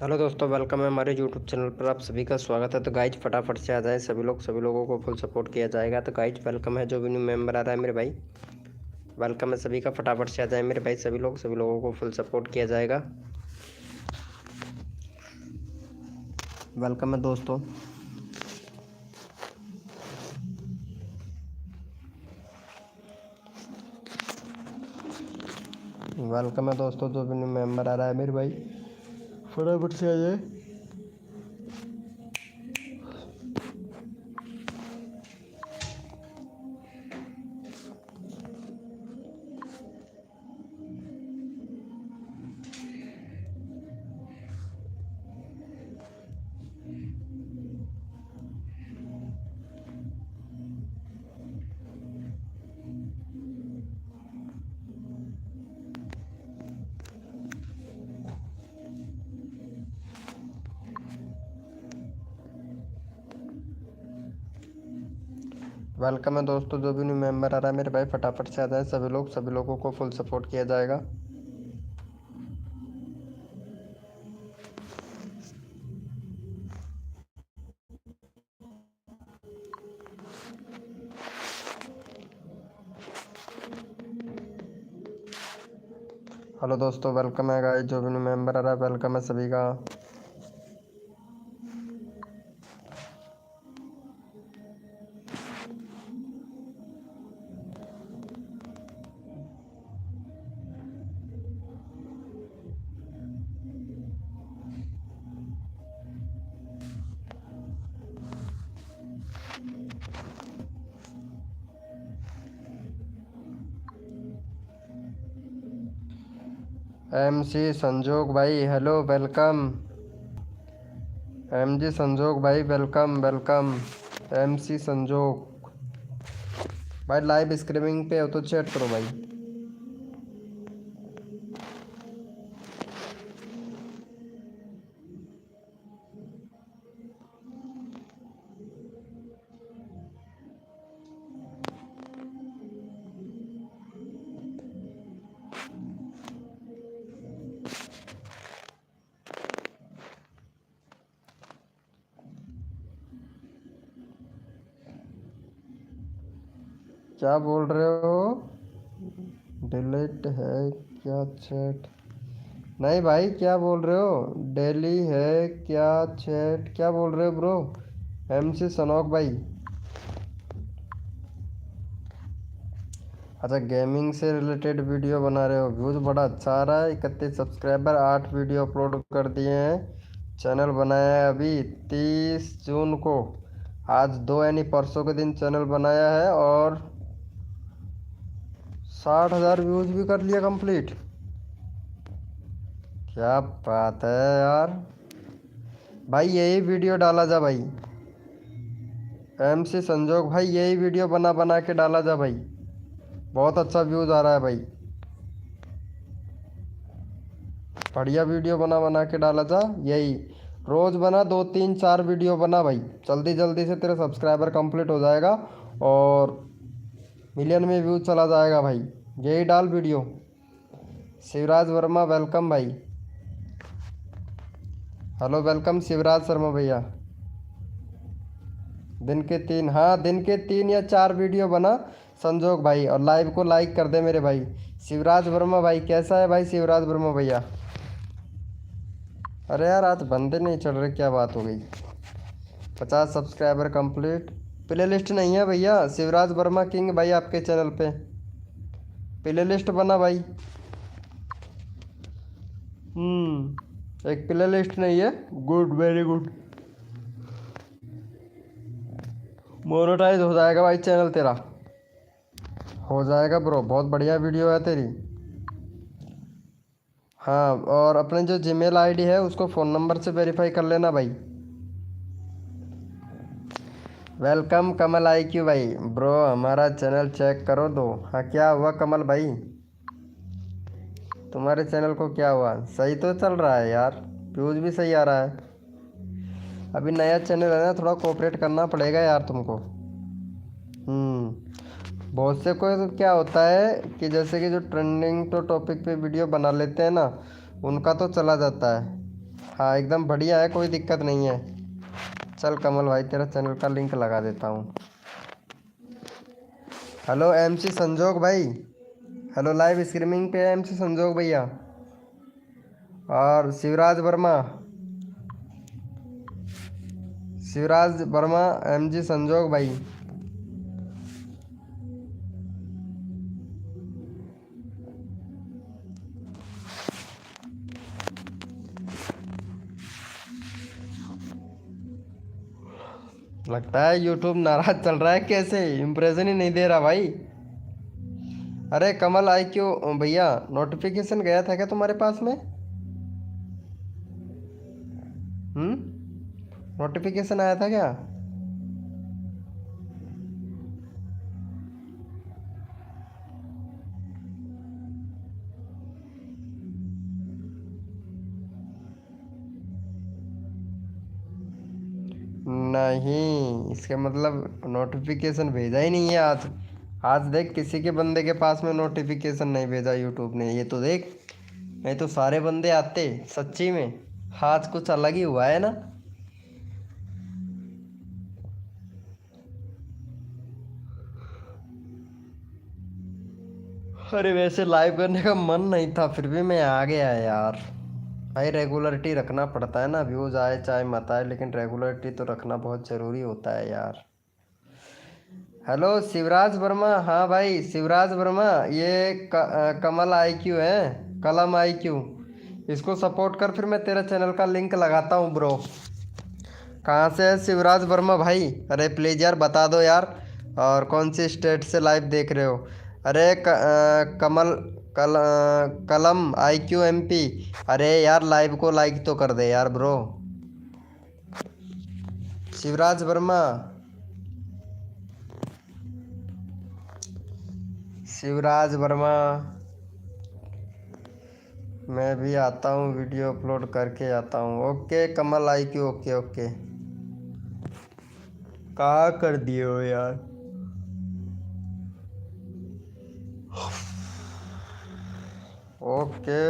Hello दोस्तों, welcome है हमारे यूट्यूब चैनल पर। आप सभी का स्वागत है। तो गाइज फटाफट से आ जाए सभी लोगों को फुल सपोर्ट किया जाएगा। तो गाइज वेलकम है, जो भी न्यू मेंबर आ रहा है मेरे भाई, वेलकम है सभी का। फटाफट से आ जाए मेरे भाई, सभी लोगों को फुल सपोर्ट किया जाएगा। वेलकम है दोस्तों। वेलकम है दोस्तों, जो भी न्यू मेंबर आ रहा है मेरे भाई, फटाफट से आ जाए। वेलकम है दोस्तों, जो भी न्यू मेंबर आ रहा है मेरे भाई, फटाफट से आ जाए सभी लोगों को फुल सपोर्ट किया जाएगा। हेलो दोस्तों, वेलकम है गाइस, जो भी न्यू मेंबर आ रहा है वेलकम है सभी का। MC संजोग भाई हेलो, वेलकम। MG संजोग भाई वेलकम वेलकम। MC संजोग भाई, लाइव स्ट्रीमिंग पे हो तो चैट करो भाई। क्या बोल रहे हो? डिलीट है क्या चैट? नहीं भाई, क्या बोल रहे हो? डेली है क्या चैट? क्या बोल रहे हो ब्रो? MC सनोक भाई, अच्छा गेमिंग से रिलेटेड वीडियो बना रहे हो, व्यूज़ बड़ा अच्छा आ रहा है। 31 सब्सक्राइबर, 8 वीडियो अपलोड कर दिए हैं। चैनल बनाया है अभी 30 जून को, आज 2 यानी परसों के दिन चैनल बनाया है, और 60,000 व्यूज़ भी कर लिया कंप्लीट। क्या बात है यार भाई, यही वीडियो डाला जा भाई। MC संजोग भाई, यही वीडियो बना बना के डाला जा भाई, बहुत अच्छा व्यूज़ आ रहा है भाई। बढ़िया वीडियो बना बना के डाला जा, यही रोज़ बना, 2 3 4 वीडियो बना भाई। जल्दी जल्दी से तेरा सब्सक्राइबर कंप्लीट हो जाएगा और मिलियन में व्यूज चला जाएगा भाई। यही डाल वीडियो। शिवराज वर्मा वेलकम भाई, हेलो वेलकम शिवराज शर्मा भैया। दिन के 3, हाँ दिन के 3 या 4 वीडियो बना संजोग भाई, और लाइव को लाइक कर दे मेरे भाई। शिवराज वर्मा भाई कैसा है भाई? शिवराज वर्मा भैया, अरे यार आज बंदे नहीं चढ़ रहे, क्या बात हो गई? 50 सब्सक्राइबर कंप्लीट। प्ले लिस्ट नहीं है भैया, शिवराज वर्मा किंग भाई आपके चैनल पे प्ले लिस्ट बना भाई। एक प्ले लिस्ट नहीं है। Good, very good. मोनेटाइज हो जाएगा भाई चैनल तेरा, हो जाएगा ब्रो, बहुत बढ़िया वीडियो है तेरी। हाँ, और अपने जो जीमेल आईडी है उसको फ़ोन नंबर से वेरीफाई कर लेना भाई। वेलकम कमल IQ भाई, ब्रो हमारा चैनल चेक करो दो। हाँ क्या हुआ कमल भाई, तुम्हारे चैनल को क्या हुआ? सही तो चल रहा है यार, व्यूज़ भी सही आ रहा है। अभी नया चैनल है ना, थोड़ा कोऑपरेट करना पड़ेगा यार तुमको। बहुत से को तो क्या होता है कि जैसे कि जो ट्रेंडिंग तो टॉपिक पे वीडियो बना लेते हैं ना, उनका तो चला जाता है। हाँ एकदम बढ़िया है, कोई दिक्कत नहीं है। चल कमल भाई तेरा चैनल का लिंक लगा देता हूँ। हेलो एमसी संजोग भाई, हेलो लाइव स्ट्रीमिंग पे एमसी संजोग भैया और शिवराज वर्मा, शिवराज वर्मा, एमजी संजोग भाई। लगता है यूट्यूब नाराज चल रहा है, कैसे इम्प्रेशन ही नहीं दे रहा भाई। अरे कमल आई क्यों भैया, नोटिफिकेशन गया था क्या तुम्हारे पास में? नोटिफिकेशन आया था क्या? नहीं, इसका मतलब नोटिफिकेशन भेजा ही नहीं है आज। आज देख किसी के बंदे के पास में नोटिफिकेशन नहीं भेजा यूट्यूब ने, ये तो देख। नहीं तो सारे बंदे आते सच्ची में। आज कुछ अलग ही हुआ है ना। अरे वैसे लाइव करने का मन नहीं था, फिर भी मैं आ गया यार। भाई रेगुलरिटी रखना पड़ता है ना, व्यूज आए चाहे मत आए, लेकिन रेगुलरिटी तो रखना बहुत ज़रूरी होता है यार। हेलो शिवराज वर्मा, हाँ भाई शिवराज वर्मा, ये कमल आईक्यू है, कलम आईक्यू, इसको सपोर्ट कर, फिर मैं तेरा चैनल का लिंक लगाता हूँ ब्रो। कहाँ से है शिवराज वर्मा भाई? अरे प्लीज़ यार बता दो यार, और कौन सी स्टेट से लाइव देख रहे हो? अरे कमल कलम आईक्यू एमपी, अरे यार लाइव को लाइक तो कर दे यार ब्रो। शिवराज वर्मा, शिवराज वर्मा, मैं भी आता हूँ, वीडियो अपलोड करके आता हूँ। ओके कमल आईक्यू, ओके ओके। कहाँ कर दिए हो यार? ओके।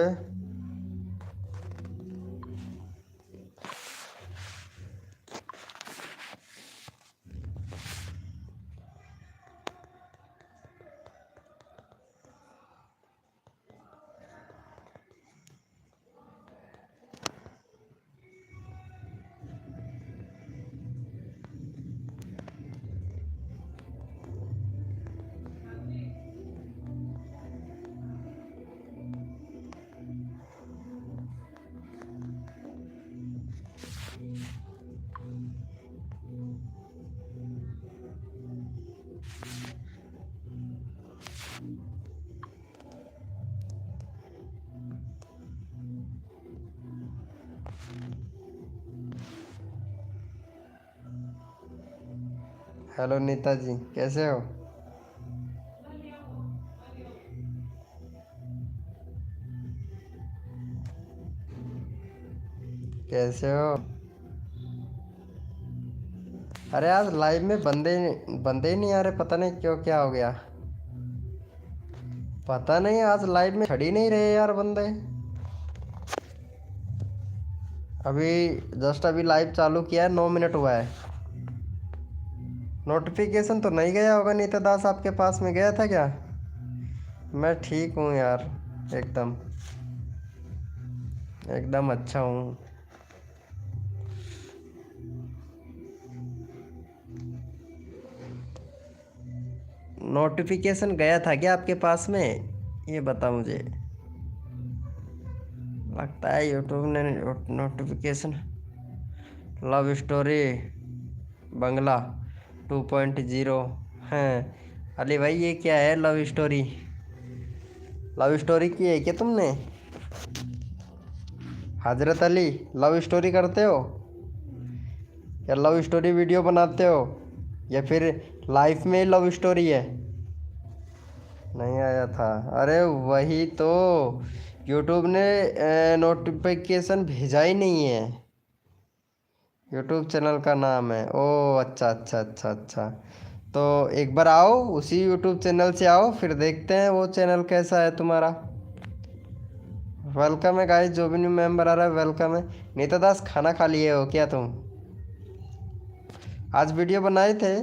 हेलो नीता जी, कैसे हो? कैसे हो? अरे आज लाइव में बंदे बंदे ही नहीं आ रहे, पता नहीं क्यों, क्या हो गया पता नहीं। आज लाइव में खड़ी नहीं रहे यार बंदे। अभी जस्ट अभी लाइव चालू किया है, 9 मिनट हुआ है। नोटिफिकेशन तो नहीं गया होगा नीता दास, आपके पास में गया था क्या? मैं ठीक हूँ यार, एकदम एकदम अच्छा हूँ। नोटिफिकेशन गया था क्या आपके पास में, ये बता मुझे। लगता है यूट्यूब ने नोटिफिकेशन। लव स्टोरी बंगला 2.0 है। अली भाई ये क्या है लव स्टोरी? लव स्टोरी की है क्या तुमने? हजरत अली, लव स्टोरी करते हो या लव स्टोरी वीडियो बनाते हो, या फिर लाइफ में लव स्टोरी है? नहीं आया था? अरे वही तो, यूट्यूब ने नोटिफिकेशन भेजा ही नहीं है। यूट्यूब चैनल का नाम है, ओ अच्छा अच्छा अच्छा अच्छा। तो एक बार आओ उसी यूट्यूब चैनल से आओ, फिर देखते हैं वो चैनल कैसा है तुम्हारा। वेलकम है गाइस, जो भी न्यू मेंबर आ रहा है वेलकम है। नीता दास खाना खा लिए हो क्या तुम? आज वीडियो बनाए थे?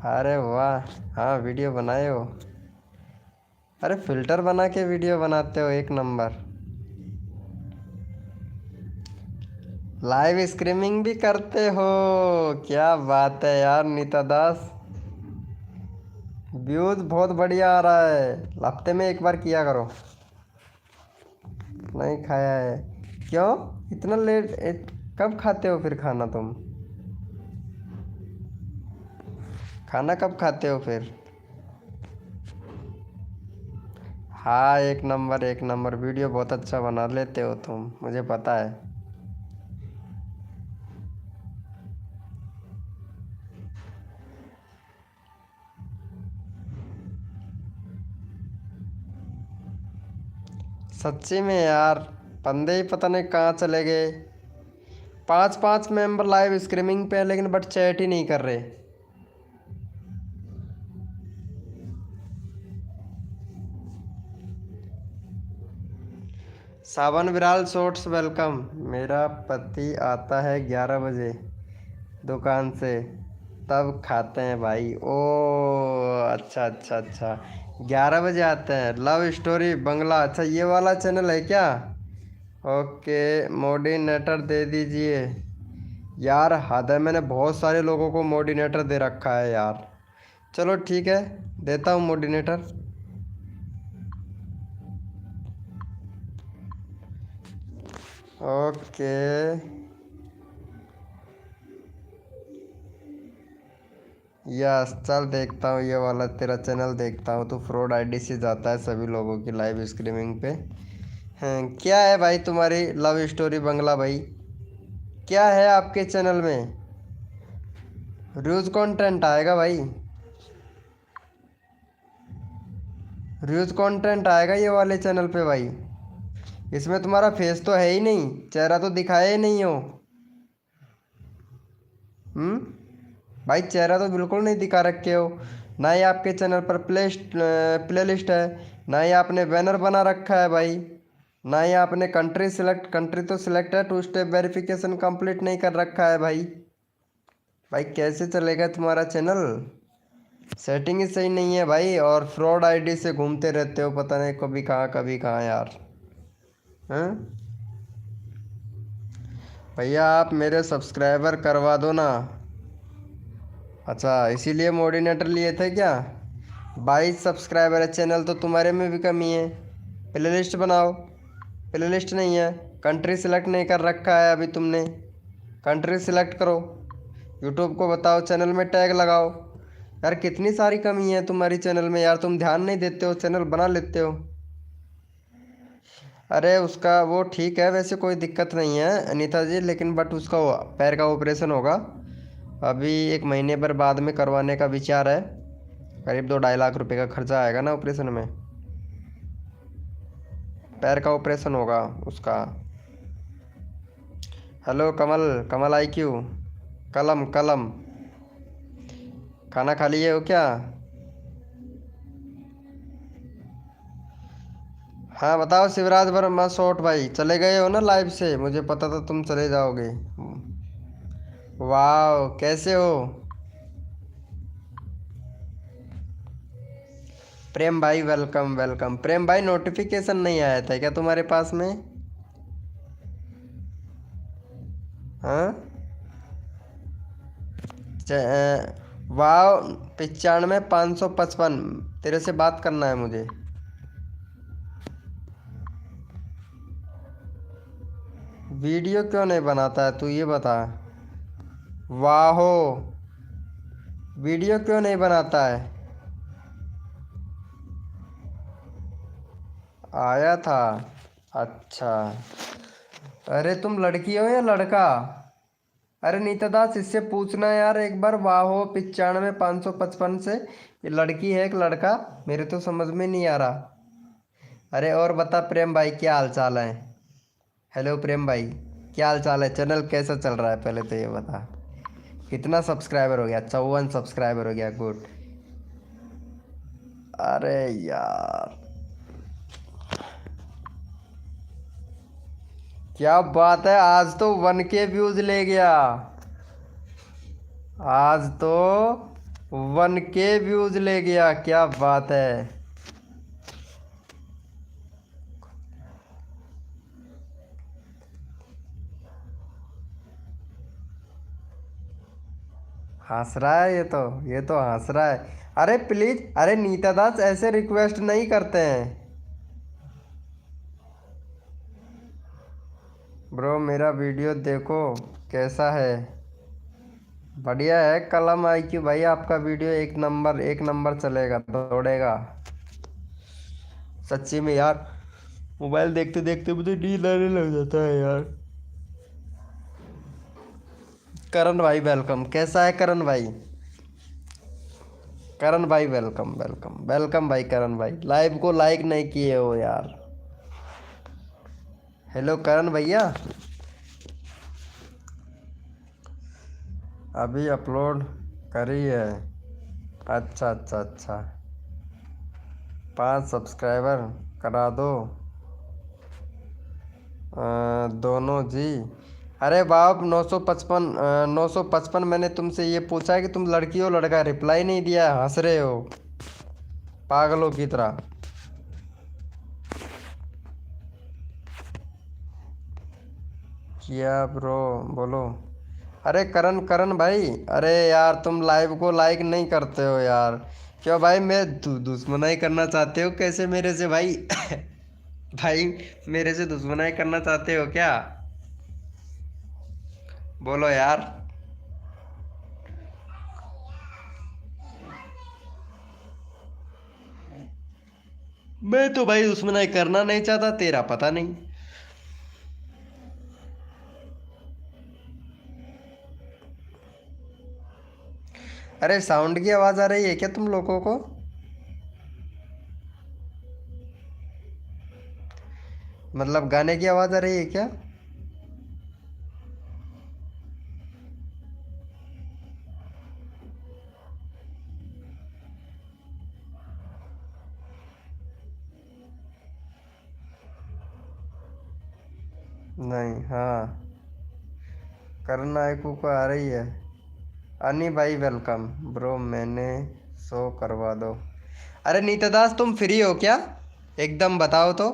अरे वाह, हाँ वीडियो बनाए हो। अरे फिल्टर बना के वीडियो बनाते हो, एक नंबर। लाइव स्ट्रीमिंग भी करते हो? क्या बात है यार नीता दास, व्यूज बहुत बढ़िया आ रहा है। हफ्ते में एक बार किया करो। नहीं खाया है? क्यों इतना लेट? कब खाते हो फिर खाना तुम? खाना कब खाते हो फिर? हाँ, एक नंबर एक नंबर, वीडियो बहुत अच्छा बना लेते हो तुम, मुझे पता है। सच्ची में यार, बंदे ही पता नहीं कहाँ चले गए। पांच पांच मेंबर लाइव स्ट्रीमिंग पे हैं, लेकिन बट चैट ही नहीं कर रहे। सावन विराल शॉर्ट्स वेलकम। मेरा पति आता है 11 बजे दुकान से, तब खाते हैं भाई। ओ अच्छा अच्छा अच्छा, 11 बजे आते हैं। लव स्टोरी बंगला, अच्छा ये वाला चैनल है क्या? ओके, मोडिनेटर दे दीजिए। यार हद है, मैंने बहुत सारे लोगों को मोडिनेटर दे रखा है यार। चलो ठीक है, देता हूँ मोडिनेटर। ओके, यस चल देखता हूँ, ये वाला तेरा चैनल देखता हूँ। तो फ्रॉड आईडी से जाता है सभी लोगों की लाइव स्ट्रीमिंग पे। हैं क्या है भाई तुम्हारी लव स्टोरी बंगला भाई? क्या है आपके चैनल में? रोज कंटेंट आएगा भाई, रोज कंटेंट आएगा ये वाले चैनल पे भाई। इसमें तुम्हारा फेस तो है ही नहीं, चेहरा तो दिखाया ही नहीं हो। हम्म, भाई चेहरा तो बिल्कुल नहीं दिखा रखे हो। ना ही आपके चैनल पर प्ले लिस्ट है, ना ही आपने बैनर बना रखा है भाई, ना ही आपने कंट्री सिलेक्ट, कंट्री तो सिलेक्ट है, 2 स्टेप वेरिफिकेशन कंप्लीट नहीं कर रखा है भाई। भाई कैसे चलेगा तुम्हारा चैनल? सेटिंग ही सही नहीं है भाई, और फ्रॉड आईडी से घूमते रहते हो, पता नहीं कभी कहाँ यार। हैं भैया, आप मेरे सब्सक्राइबर करवा दो ना। अच्छा इसीलिए मोडिनेटर लिए थे क्या? 22 सब्सक्राइबर है, चैनल तो तुम्हारे में भी कमी है। प्ले लिस्ट बनाओ, प्ले लिस्ट नहीं है। कंट्री सिलेक्ट नहीं कर रखा है अभी तुमने, कंट्री सिलेक्ट करो। यूट्यूब को बताओ, चैनल में टैग लगाओ। यार कितनी सारी कमी है तुम्हारी चैनल में यार, तुम ध्यान नहीं देते हो, चैनल बना लेते हो। अरे उसका वो ठीक है, वैसे कोई दिक्कत नहीं है अनीता जी, लेकिन बट उसका पैर का ऑपरेशन होगा अभी 1 महीने पर बाद में करवाने का विचार है। करीब 2-2.5 लाख रुपए का खर्चा आएगा ना ऑपरेशन में। पैर का ऑपरेशन होगा उसका। हेलो कमल, कमल IQ, कलम कलम, खाना खा लिए हो क्या? हाँ बताओ शिवराज वर्मा शॉर्ट भाई, चले गए हो ना लाइव से? मुझे पता था तुम चले जाओगे। वाह कैसे हो? प्रेम भाई वेलकम वेलकम। प्रेम भाई नोटिफिकेशन नहीं आया था क्या तुम्हारे पास में? हाँ, वाह 95,555, तेरे से बात करना है मुझे। वीडियो क्यों नहीं बनाता है तू, ये बता। वाहो, वीडियो क्यों नहीं बनाता है? आया था, अच्छा। अरे तुम लड़की हो या लड़का? अरे नीता दास इससे पूछना यार एक बार, वाहो 95,555 से, ये लड़की है एक लड़का? मेरे तो समझ में नहीं आ रहा। अरे और बता प्रेम भाई, क्या हाल चाल है? हेलो प्रेम भाई, क्या हाल चाल है? चैनल कैसा चल रहा है पहले तो ये बता। कितना सब्सक्राइबर हो गया? 54 सब्सक्राइबर हो गया, गुड। अरे यार, क्या बात है, आज तो 1K व्यूज ले गया। आज तो 1K व्यूज ले गया, क्या बात है। हंस रहा है ये तो हंस रहा है। अरे प्लीज, अरे नीता दास ऐसे रिक्वेस्ट नहीं करते हैं। ब्रो मेरा वीडियो देखो कैसा है, बढ़िया है। कलम IQ भाई, आपका वीडियो एक नंबर चलेगा, दौड़ेगा। सच्ची में यार, मोबाइल देखते देखते मुझे नींद आने लग जाता है यार। करण भाई वेलकम, कैसा है करण भाई? करण भाई वेलकम वेलकम वेलकम भाई। करण भाई लाइव को लाइक नहीं किए हो यार। हेलो करण भैया, अभी अपलोड करी है। अच्छा अच्छा अच्छा, 5 सब्सक्राइबर करा दो दोनों जी। अरे बाप, 955 मैंने तुमसे ये पूछा है कि तुम लड़की हो लड़का, रिप्लाई नहीं दिया, हंस रहे हो पागलों की तरह। क्या ब्रो, बोलो। अरे करण करण भाई, अरे यार तुम लाइव को लाइक नहीं करते हो यार। क्यों भाई, मैं दुश्मनाई करना चाहते हो कैसे मेरे से भाई? भाई मेरे से दुश्मनाई करना चाहते हो क्या? बोलो यार। मैं तो भाई दुश्मनाई करना नहीं चाहता, तेरा पता नहीं। अरे साउंड की आवाज आ रही है क्या तुम लोगों को? मतलब गाने की आवाज आ रही है क्या? नहीं, हाँ करण नायक को आ रही है। अनी भाई वेलकम ब्रो, मैंने शो करवा दो। अरे नीता दास तुम फ्री हो क्या? एकदम बताओ तो,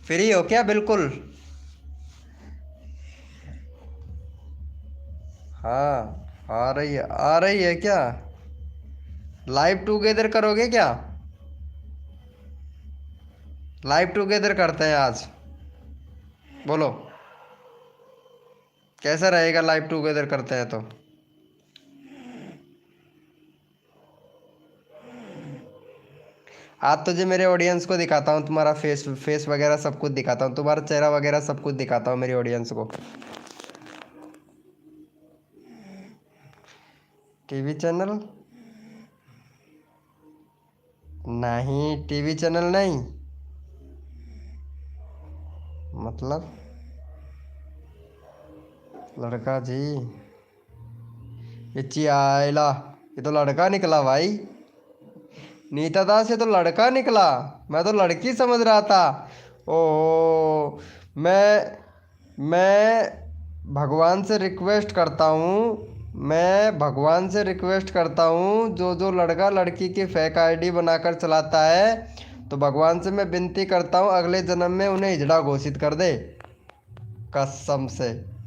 फ्री हो क्या बिल्कुल? हाँ आ रही है क्या? लाइव टुगेदर करोगे क्या? लाइव टुगेदर करते हैं आज, बोलो कैसा रहेगा लाइव टुगेदर करते हैं तो? आज तुझे मेरे ऑडियंस को दिखाता हूँ, तुम्हारा फेस फेस वगैरह सब कुछ दिखाता हूँ, तुम्हारा चेहरा वगैरह सब कुछ दिखाता हूँ मेरी ऑडियंस को। टीवी चैनल नहीं, टीवी चैनल नहीं, मतलब लड़का जी, इच्ची आयला, ये तो लड़का निकला भाई। नीता दास ये तो लड़का निकला, मैं तो लड़की समझ रहा था। ओहो, मैं भगवान से रिक्वेस्ट करता हूँ, मैं भगवान से रिक्वेस्ट करता हूँ, जो जो लड़का लड़की की फेक ID बनाकर चलाता है, तो भगवान से मैं विनती करता हूँ अगले जन्म में उन्हें हिजड़ा घोषित कर दे, कसम से।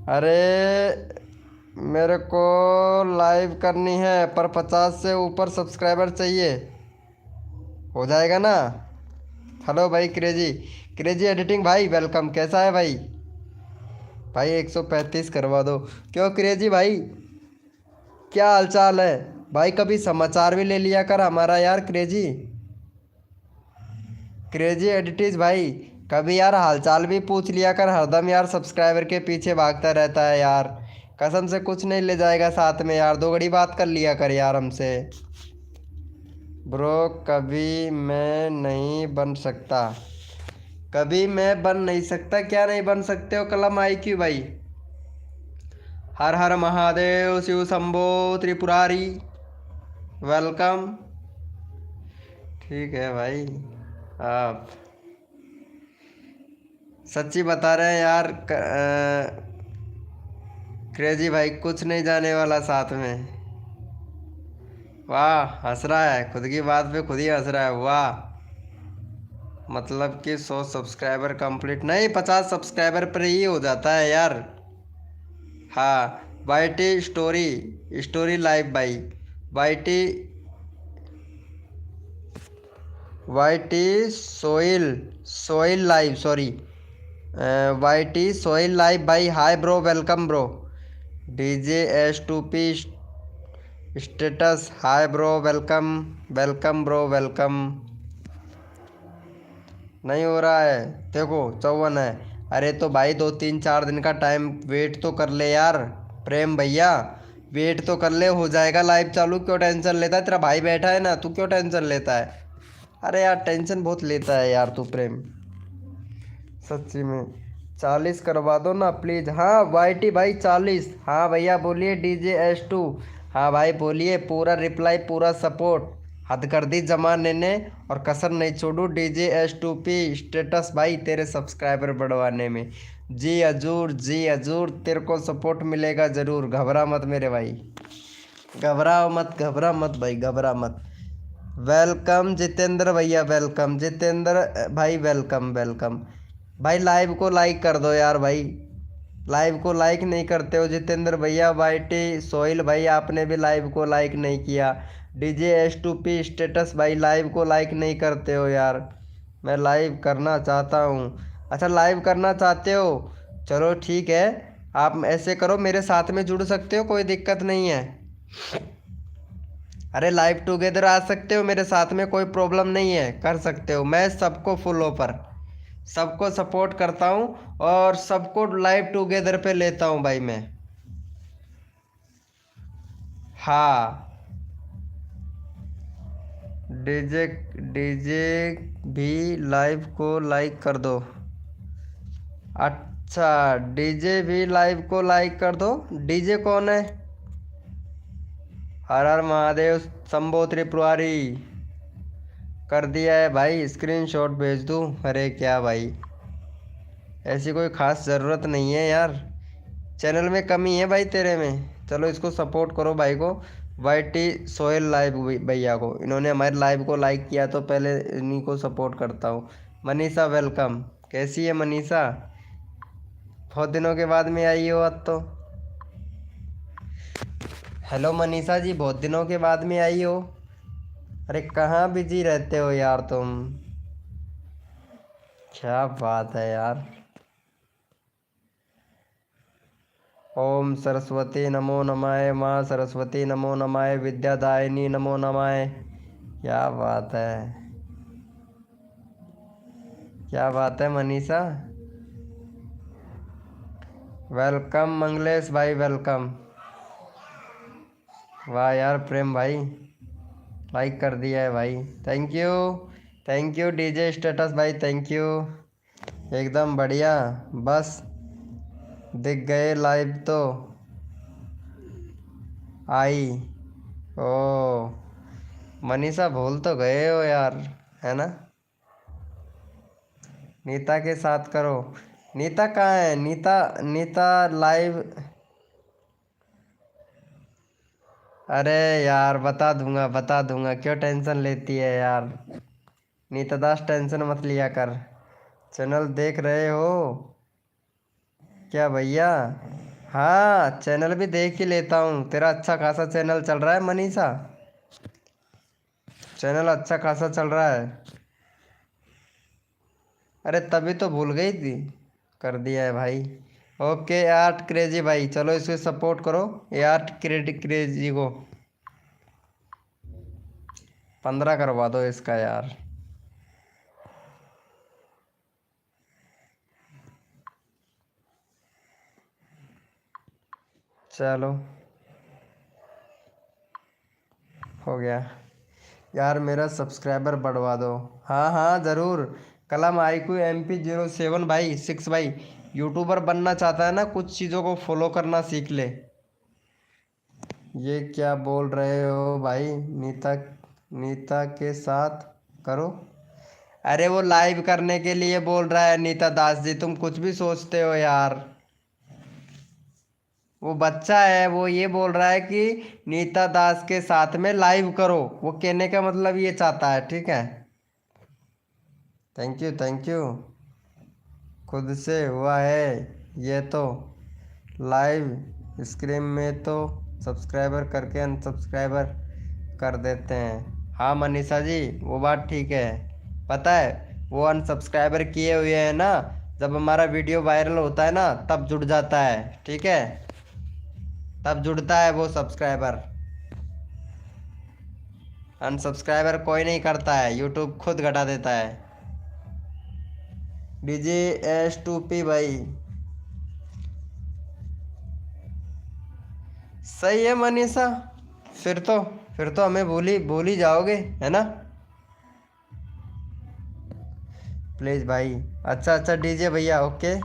अरे मेरे को लाइव करनी है पर 50 से ऊपर सब्सक्राइबर चाहिए, हो जाएगा ना? हेलो भाई क्रेजी, क्रेजी एडिटिंग भाई वेलकम, कैसा है भाई? भाई 135 करवा दो। क्यों क्रेजी भाई, क्या हालचाल है भाई? कभी समाचार भी ले लिया कर हमारा यार क्रेजी, क्रेजी एडिटिज भाई। कभी यार हालचाल भी पूछ लिया कर, हरदम यार सब्सक्राइबर के पीछे भागता रहता है यार। कसम से कुछ नहीं ले जाएगा साथ में यार, दो घड़ी बात कर लिया कर यार हमसे। ब्रो कभी मैं नहीं बन सकता, कभी मैं बन नहीं सकता, क्या नहीं बन सकते हो कलम IQ भाई? हर हर महादेव शिव शंभो त्रिपुरारी। वेलकम। ठीक है भाई। आप सच्ची बता रहे हैं यार क्रेजी भाई कुछ नहीं जाने वाला साथ में। वाह, हंस रहा है खुद की बात पे खुद ही हंस रहा है। वाह, मतलब कि 100 सब्सक्राइबर कंप्लीट नहीं, 50 सब्सक्राइबर पर ही हो जाता है यार। हाँ, वाईटी स्टोरी स्टोरी लाइव भाई। YT YT soil soil live, sorry, YT soil live भाई। Hi bro, welcome bro. DJ S2P status, hi bro, welcome. Welcome bro, welcome. नहीं हो रहा है, देखो 54 है। अरे तो भाई 2 3 4 दिन का टाइम वेट तो कर ले यार। प्रेम भैया, वेट तो कर ले, हो जाएगा लाइव चालू। क्यों टेंशन लेता है? तेरा भाई बैठा है ना, तू क्यों टेंशन लेता है? अरे यार टेंशन बहुत लेता है यार तू प्रेम, सच्ची में। 40 करवा दो ना प्लीज़। हाँ वाईटी भाई 40। हाँ भैया बोलिए। DJ S2, हाँ भाई बोलिए। पूरा रिप्लाई, पूरा सपोर्ट। हद कर दी जमाने ने और कसर नहीं छोड़ू। DJ S2P स्टेटस भाई, तेरे सब्सक्राइबर बढ़वाने में। जी हजूर, जी हजूर, तेरे को सपोर्ट मिलेगा ज़रूर। घबरा मत मेरे भाई, घबराओ मत, घबरा मत भाई, घबरा मत। वेलकम जितेंद्र भैया, वेलकम जितेंद्र भाई, वेलकम वेलकम। भाई लाइव को लाइक कर दो यार भाई, लाइव को लाइक नहीं करते हो जितेंद्र भैया। वाईटी सोइल भाई, आपने भी लाइव को लाइक नहीं किया। DJ S2P स्टेटस भाई, लाइव को लाइक नहीं करते हो यार। मैं लाइव करना चाहता हूँ। अच्छा लाइव करना चाहते हो, चलो ठीक है। आप ऐसे करो, मेरे साथ में जुड़ सकते हो, कोई दिक्कत नहीं है। अरे लाइव टुगेदर आ सकते हो मेरे साथ में, कोई प्रॉब्लम नहीं है, कर सकते हो। मैं सबको फुल ऑफर, सबको सपोर्ट करता हूँ और सबको लाइव टुगेदर पे लेता हूँ भाई मैं। हाँ, डीजे डीजे भी लाइव को लाइक कर दो। अच्छा, डीजे भी लाइव को लाइक कर दो। डीजे कौन है? हर हर महादेव शंभो त्रिपुरारी। कर दिया है भाई, स्क्रीनशॉट भेज दूँ? अरे क्या भाई, ऐसी कोई ख़ास ज़रूरत नहीं है यार, चैनल में कमी है भाई तेरे में। चलो इसको सपोर्ट करो भाई को, वाईटी सोहेल लाइव भैया को। इन्होंने हमारे लाइव को लाइक किया तो पहले इन्हीं को सपोर्ट करता हूँ। मनीषा वेलकम। कैसी है मनीषा? बहुत दिनों के बाद में आई हो अब तो। हेलो मनीषा जी, बहुत दिनों के बाद में आई हो। अरे कहाँ बिजी रहते हो यार तुम? क्या बात है यार। ओम सरस्वती नमो नमाय, माँ सरस्वती नमो नमाय, विद्यादायिनी नमो नमाय। क्या बात है, क्या बात है मनीषा। वेलकम मंगलेश भाई, वेलकम। वाह यार प्रेम भाई, लाइक कर दिया है भाई, thank you. Thank you DJ status भाई, थैंक यू। एकदम बढ़िया, बस दिख गए लाइव तो आई। ओ मनीषा, भूल तो गए हो यार, है ना? नीता के साथ करो। नीता कहाँ है? नीता, नीता लाइव। अरे यार बता दूंगा, बता दूंगा, क्यों टेंशन लेती है यार? नीता दास टेंशन मत लिया कर। चैनल देख रहे हो क्या भैया? हाँ चैनल भी देख ही लेता हूँ, तेरा अच्छा खासा चैनल चल रहा है मनीषा, चैनल अच्छा खासा चल रहा है। अरे तभी तो भूल गई थी, कर दिया है भाई। ओके आर्ट क्रेजी भाई, चलो इसे सपोर्ट करो। ये आर्ट क्रेजी को 15 करवा दो इसका यार। चलो हो गया यार, मेरा सब्सक्राइबर बढ़वा दो। हाँ हाँ ज़रूर। कलम IQ MP07 भाई 6 भाई, यूट्यूबर बनना चाहता है ना, कुछ चीज़ों को फॉलो करना सीख ले। ये क्या बोल रहे हो भाई? नीता नीता के साथ करो। अरे वो लाइव करने के लिए बोल रहा है नीता दास जी, तुम कुछ भी सोचते हो यार। वो बच्चा है, वो ये बोल रहा है कि नीता दास के साथ में लाइव करो, वो कहने का मतलब ये चाहता है, ठीक है। Thank you thank you. खुद से हुआ है ये तो, लाइव स्क्रीन में तो सब्सक्राइबर करके अनसब्सक्राइबर कर देते हैं। हाँ मनीषा जी, वो बात ठीक है। पता है वो अनसब्सक्राइबर किए हुए हैं ना, जब हमारा वीडियो वायरल होता है ना तब जुड़ जाता है, ठीक है, तब जुड़ता है वो सब्सक्राइबर। अनसब्सक्राइबर कोई नहीं करता है, यूट्यूब खुद घटा देता है। डीजे S2P भाई, सही है मनीषा। फिर तो फिर तो हमें भूल ही जाओगे, है ना। प्लीज़ भाई। अच्छा अच्छा डीजे भैया, ओके।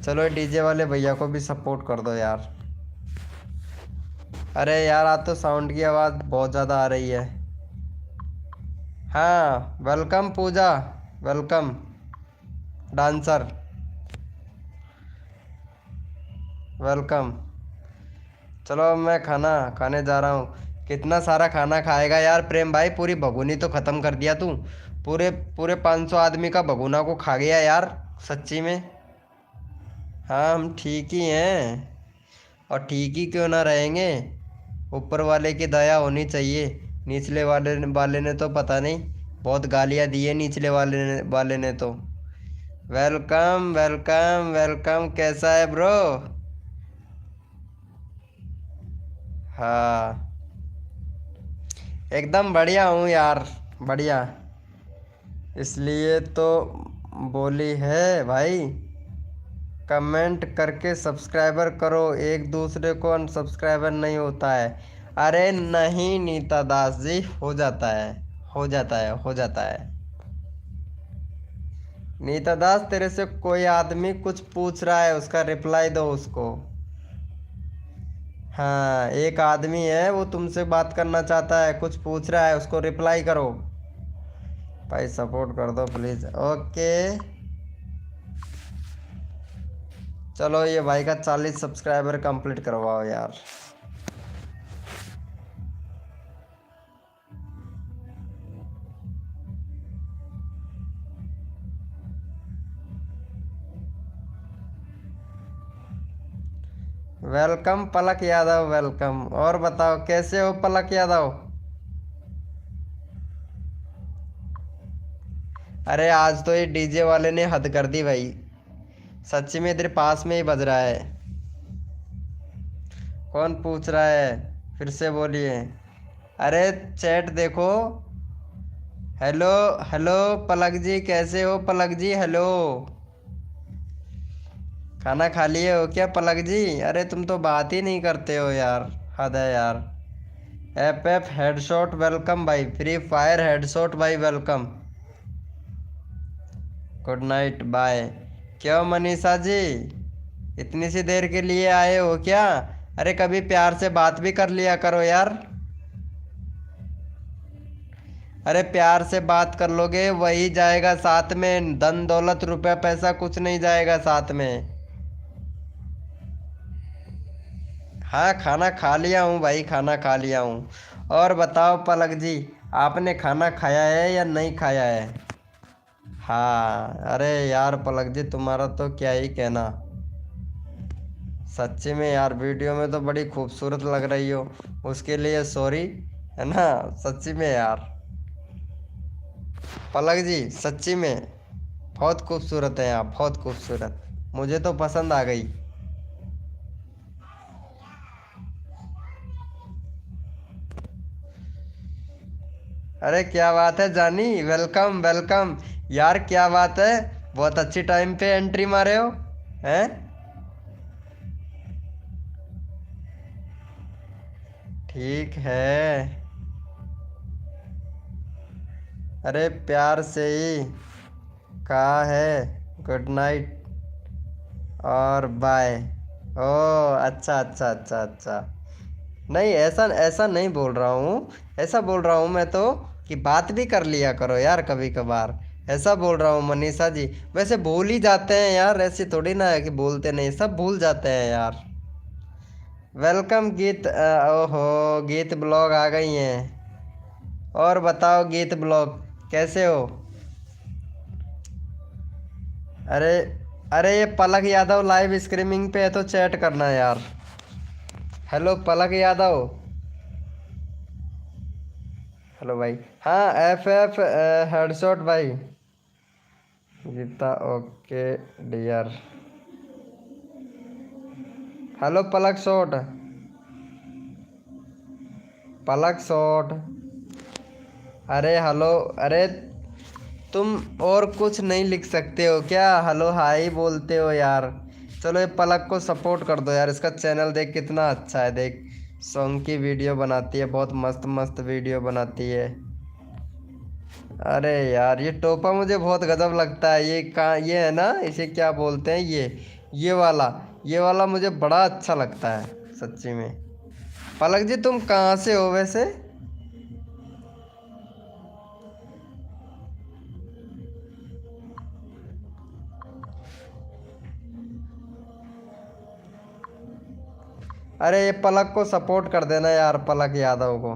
चलो डीजे वाले भैया को भी सपोर्ट कर दो यार। अरे यार आज तो साउंड की आवाज़ बहुत ज़्यादा आ रही है। हाँ वेलकम पूजा, वेलकम डांसर, वेलकम। चलो अब मैं खाना खाने जा रहा हूँ। कितना सारा खाना खाएगा यार प्रेम भाई, पूरी भगोनी तो ख़त्म कर दिया तू। पूरे पूरे 500 आदमी का भगोना को खा गया यार, सच्ची में। हाँ हम ठीक ही हैं, और ठीक ही क्यों ना रहेंगे। ऊपर वाले की दया होनी चाहिए। निचले वाले ने तो पता नहीं, बहुत गालियाँ दी है निचले वाले ने तो। वेलकम वेलकम वेलकम, कैसा है ब्रो? हाँ एकदम बढ़िया हूँ यार, बढ़िया। इसलिए तो बोली है भाई, कमेंट करके सब्सक्राइबर करो, एक दूसरे को अनसब्सक्राइबर नहीं होता है। अरे नहीं नीता दास जी, हो जाता है, हो जाता है, हो जाता है। नीता दास तेरे से कोई आदमी कुछ पूछ रहा है, उसका रिप्लाई दो उसको। हाँ एक आदमी है, वो तुमसे बात करना चाहता है, कुछ पूछ रहा है, उसको रिप्लाई करो भाई, सपोर्ट कर दो प्लीज़, ओके। चलो ये भाई का 40 सब्सक्राइबर कंप्लीट करवाओ यार। वेलकम पलक यादव, वेलकम। और बताओ कैसे हो पलक यादव? अरे आज तो ये डीजे वाले ने हद कर दी भाई, सच्ची में तेरे पास में ही बज रहा है। कौन पूछ रहा है? फिर से बोलिए। अरे चैट देखो। हेलो, हेलो पलक जी, कैसे हो पलक जी? हेलो, खाना खा लिए हो क्या पलक जी? अरे तुम तो बात ही नहीं करते हो यार, हद है यार। एफ हेडशॉट वेलकम भाई, फ्री फायर हेडशॉट भाई वेलकम। Good night bye. क्यों मनीषा जी, इतनी सी देर के लिए आए हो क्या? अरे कभी प्यार से बात भी कर लिया करो यार। अरे प्यार से बात कर लोगे वही जाएगा साथ में, धन दौलत रुपया पैसा कुछ नहीं जाएगा साथ में। हाँ खाना खा लिया हूँ भाई, खाना खा लिया हूँ। और बताओ पलक जी, आपने खाना खाया है या नहीं खाया है? हाँ अरे यार पलक जी, तुम्हारा तो क्या ही कहना। सच्ची में यार वीडियो में तो बड़ी खूबसूरत लग रही हो, उसके लिए सॉरी, है ना। सच्ची में यार पलक जी, सच्ची में बहुत खूबसूरत है आप, बहुत खूबसूरत, मुझे तो पसंद आ गई। अरे क्या बात है जानी, वेलकम वेलकम। यार क्या बात है, बहुत अच्छी टाइम पे एंट्री मारे हो, हैं? ठीक है। अरे प्यार से ही कहा है गुड नाइट और बाय। ओ अच्छा अच्छा अच्छा अच्छा। नहीं, ऐसा ऐसा नहीं बोल रहा हूँ। ऐसा बोल रहा हूँ मैं तो कि बात भी कर लिया करो यार कभी कभार। ऐसा बोल रहा हूँ मनीषा जी। वैसे भूल ही जाते हैं यार, ऐसे थोड़ी ना है कि बोलते नहीं, सब भूल जाते हैं यार। वेलकम गीत ओहो, गीत ब्लॉग आ गई हैं। और बताओ गीत ब्लॉग, कैसे हो? अरे, अरे ये पलक यादव लाइव स्ट्रीमिंग पे है तो चैट करना यार। हेलो पलक यादव। हेलो भाई। हाँ एफ एफ हेडशॉट भाई। Geeta okay dear. Hello Palak shot. Palak shot. अरे हेलो। अरे तुम और कुछ नहीं लिख सकते हो क्या? हेलो हाय बोलते हो यार। चलो ये पलक को सपोर्ट कर दो यार, इसका चैनल देख कितना अच्छा है, देख सॉन्ग की वीडियो बनाती है, बहुत मस्त मस्त वीडियो बनाती है। अरे यार ये टोपा मुझे बहुत गजब लगता है, ये कहाँ ये है ना, इसे क्या बोलते हैं ये वाला, ये वाला मुझे बड़ा अच्छा लगता है सच्ची में। पलक जी तुम कहाँ से हो वैसे? अरे ये पलक को सपोर्ट कर देना यार, पलक यादव को।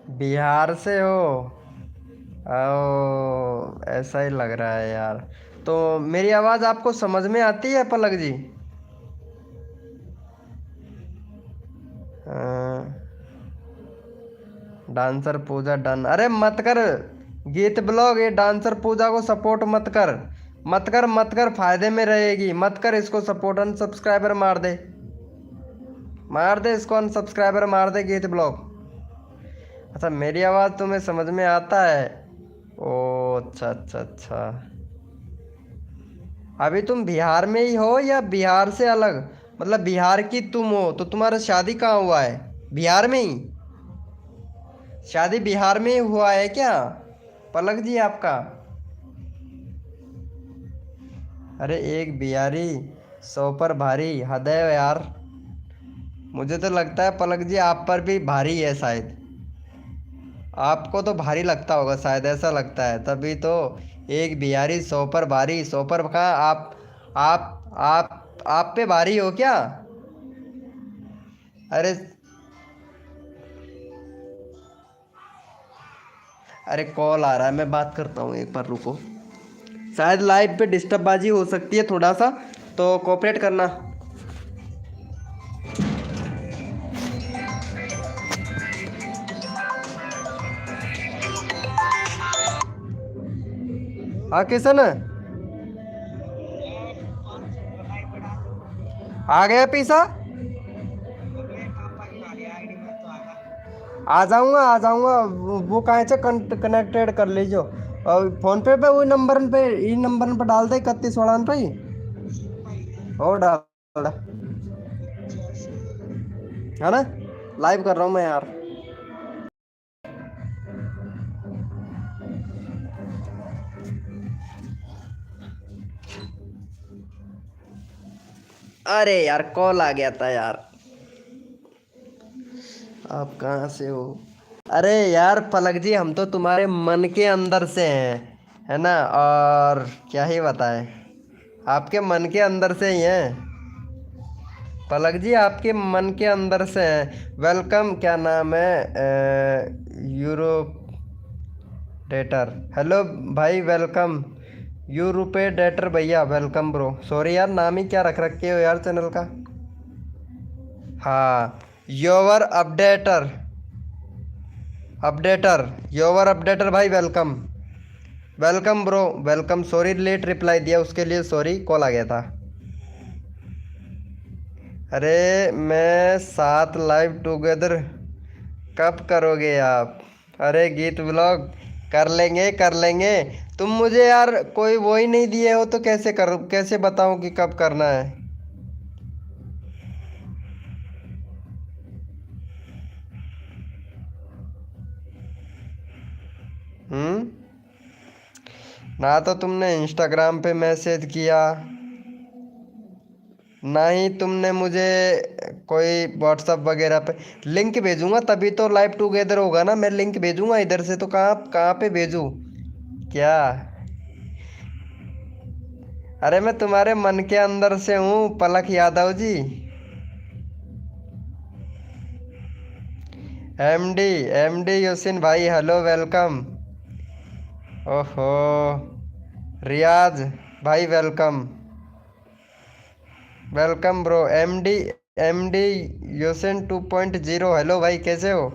बिहार से हो? ओ ऐसा ही लग रहा है यार। तो मेरी आवाज़ आपको समझ में आती है पलक जी? डांसर पूजा डन, अरे मत कर। गीत ब्लॉग ये डांसर पूजा को सपोर्ट मत कर। मत कर मत कर, फायदे में रहेगी, मत कर इसको सपोर्ट, अनसब्सक्राइबर मार दे। मार दे इसको अनसब्सक्राइबर मार दे गीत ब्लॉग। अच्छा मेरी आवाज़ तुम्हें समझ में आता है? ओ अच्छा अच्छा अच्छा। अभी तुम बिहार में ही हो या बिहार से अलग? मतलब बिहार की तुम हो तो तुम्हारा शादी कहाँ हुआ है? बिहार में ही? शादी बिहार में ही हुआ है क्या पलक जी आपका? अरे एक बिहारी 100 पर भारी, हद है यार। मुझे तो लगता है पलक जी आप पर भी भारी है शायद। आपको तो भारी लगता होगा शायद, ऐसा लगता है तभी तो। एक बिहारी 100 पर भारी, 100 पर कहाँ आप पे भारी हो क्या? अरे, अरे कॉल आ रहा है, मैं बात करता हूँ एक बार रुको। शायद लाइव पे डिस्टर्ब बाजी हो सकती है थोड़ा सा, तो कोऑपरेट करना। हाँ किशन, आ गया पीसा? आ जाऊंगा। वो कहाँ से कनेक्टेड कर लीजिए। और फोन पे पे वही नंबर पे, इन नंबर पे डाल दे 31 पे ही। और डाल दे, है ना? लाइव कर रहा हूँ मैं यार। अरे यार कॉल आ गया था यार। आप कहाँ से हो? अरे यार पलक जी हम तो तुम्हारे मन के अंदर से हैं। है ना। और क्या ही बताएं, आपके मन के अंदर से ही हैं पलक जी, आपके मन के अंदर से हैं। वेलकम, क्या नाम है, यूरोप डेटर, हेलो भाई वेलकम। यूरोपे डेटर भैया वेलकम ब्रो। सॉरी यार, नाम ही क्या रख रखे हो यार चैनल का। हाँ, योवर अपडेटर, अपडेटर, योवर अपडेटर भाई welcome. Welcome bro welcome. Sorry late reply दिया उसके लिए, सॉरी कॉल आ गया था। अरे मैं साथ लाइव टुगेदर कब करोगे आप? अरे गीत ब्लॉग कर लेंगे कर लेंगे। तुम मुझे यार कोई वो ही नहीं दिए हो तो कैसे कर, कैसे बताऊं कि कब करना है। हम्म। ना तो तुमने इंस्टाग्राम पे मैसेज किया, ना ही तुमने मुझे कोई व्हाट्सअप वगैरह पे लिंक भेजूंगा तभी तो लाइव टुगेदर होगा ना। मैं लिंक भेजूंगा इधर से तो कहाँ कहाँ पे भेजूं क्या? अरे मैं तुम्हारे मन के अंदर से हूँ पलक Yadav ji. MD, MD eosin भाई हेलो वेलकम। ओहो, रियाज भाई welcome, welcome bro. MD, MD eosin 2.0 hello भाई, कैसे हो?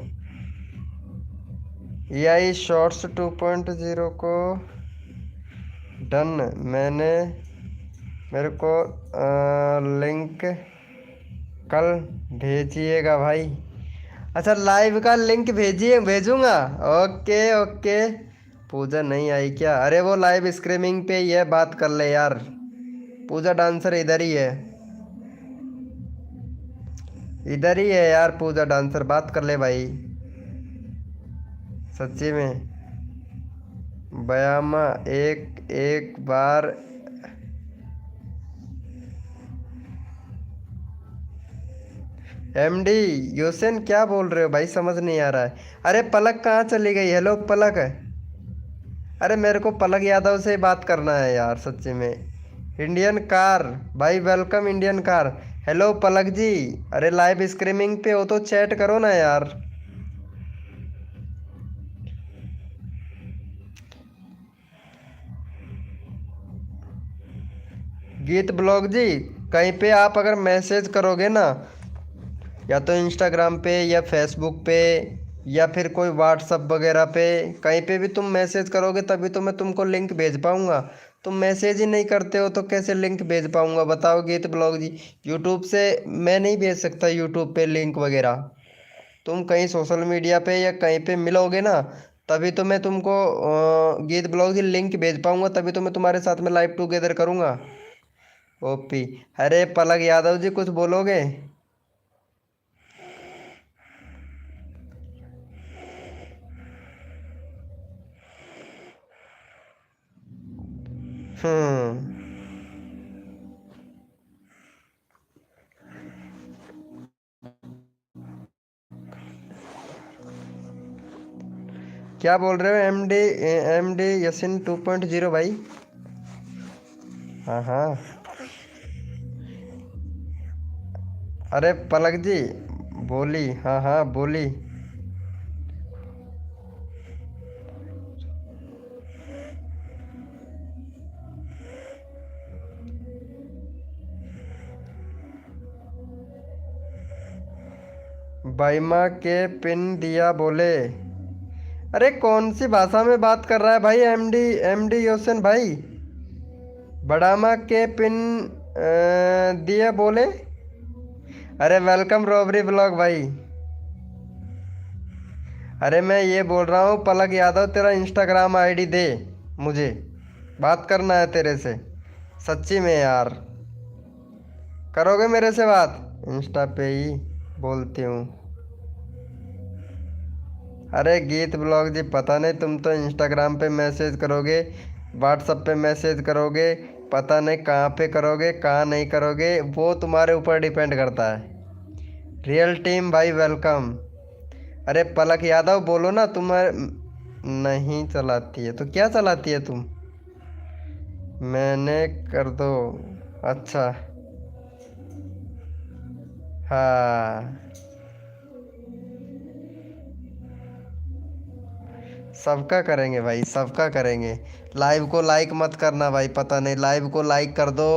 एआई शॉर्ट्स 2.0 को डन, मैंने मेरे को लिंक कल भेजिएगा भाई। अच्छा लाइव का लिंक भेजिए, भेजूंगा। Okay okay. पूजा नहीं आई क्या? अरे वो लाइव स्ट्रीमिंग पे ही है, बात कर ले यार। पूजा डांसर इधर ही है, इधर ही है यार पूजा डांसर, बात कर ले भाई। सच्ची में बयामा, एक एक बार। एमडी योसेन क्या बोल रहे हो भाई, समझ नहीं आ रहा है। अरे पलक कहाँ चली गई? हेलो पलक। अरे मेरे को पलक यादव से ही बात करना है यार सच्ची में। इंडियन कार भाई वेलकम, इंडियन कार। हेलो पलक जी। अरे लाइव स्ट्रीमिंग पे हो तो चैट करो ना यार। गीत ब्लॉग जी, कहीं पे आप अगर मैसेज करोगे ना, या तो इंस्टाग्राम पे या फेसबुक पे या फिर कोई व्हाट्सअप वगैरह पे, कहीं पे भी तुम मैसेज करोगे तभी तो मैं तुमको लिंक भेज पाऊंगा। तुम मैसेज ही नहीं करते हो तो कैसे लिंक भेज पाऊंगा बताओ गीत ब्लॉग जी। यूट्यूब से मैं नहीं भेज सकता, यूट्यूब पे लिंक वगैरह। तुम कहीं सोशल मीडिया पे या कहीं पे मिलोगे ना, तभी तो मैं तुमको गीत ब्लॉग जी लिंक भेज पाऊंगा, तभी तो मैं तुम्हारे साथ में लाइव टुगेदर करूंगा। ओपी। अरे पलक यादव जी कुछ बोलोगे? हम्म। क्या बोल रहे हो? एमडी, एमडी यसिन 2.0 भाई। हाँ हाँ। अरे पलक जी बोली, हाँ हाँ बोली। बाइमा के पिन दिया बोले। अरे कौन सी भाषा में बात कर रहा है भाई एमडी, एमडी योसन भाई? बड़ामा के पिन दिया बोले। अरे वेलकम रॉबरी ब्लॉग भाई। अरे मैं ये बोल रहा हूँ पलक यादव, तेरा इंस्टाग्राम आईडी दे मुझे, बात करना है तेरे से सच्ची में यार। करोगे मेरे से बात? इंस्टा पे ही बोलती हूँ। अरे गीत ब्लॉग जी पता नहीं, तुम तो इंस्टाग्राम पे मैसेज करोगे, व्हाट्सअप पे मैसेज करोगे, पता नहीं कहाँ पे करोगे कहाँ नहीं करोगे, वो तुम्हारे ऊपर डिपेंड करता है। रियल टीम भाई वेलकम। अरे पलक यादव बोलो ना, तुम्हारे नहीं चलाती है तो क्या चलाती है तुम? मैंने कर दो। अच्छा। हाँ, सबका करेंगे भाई, सबका करेंगे। लाइव को लाइक मत करना भाई, पता नहीं लाइव को लाइक कर दो,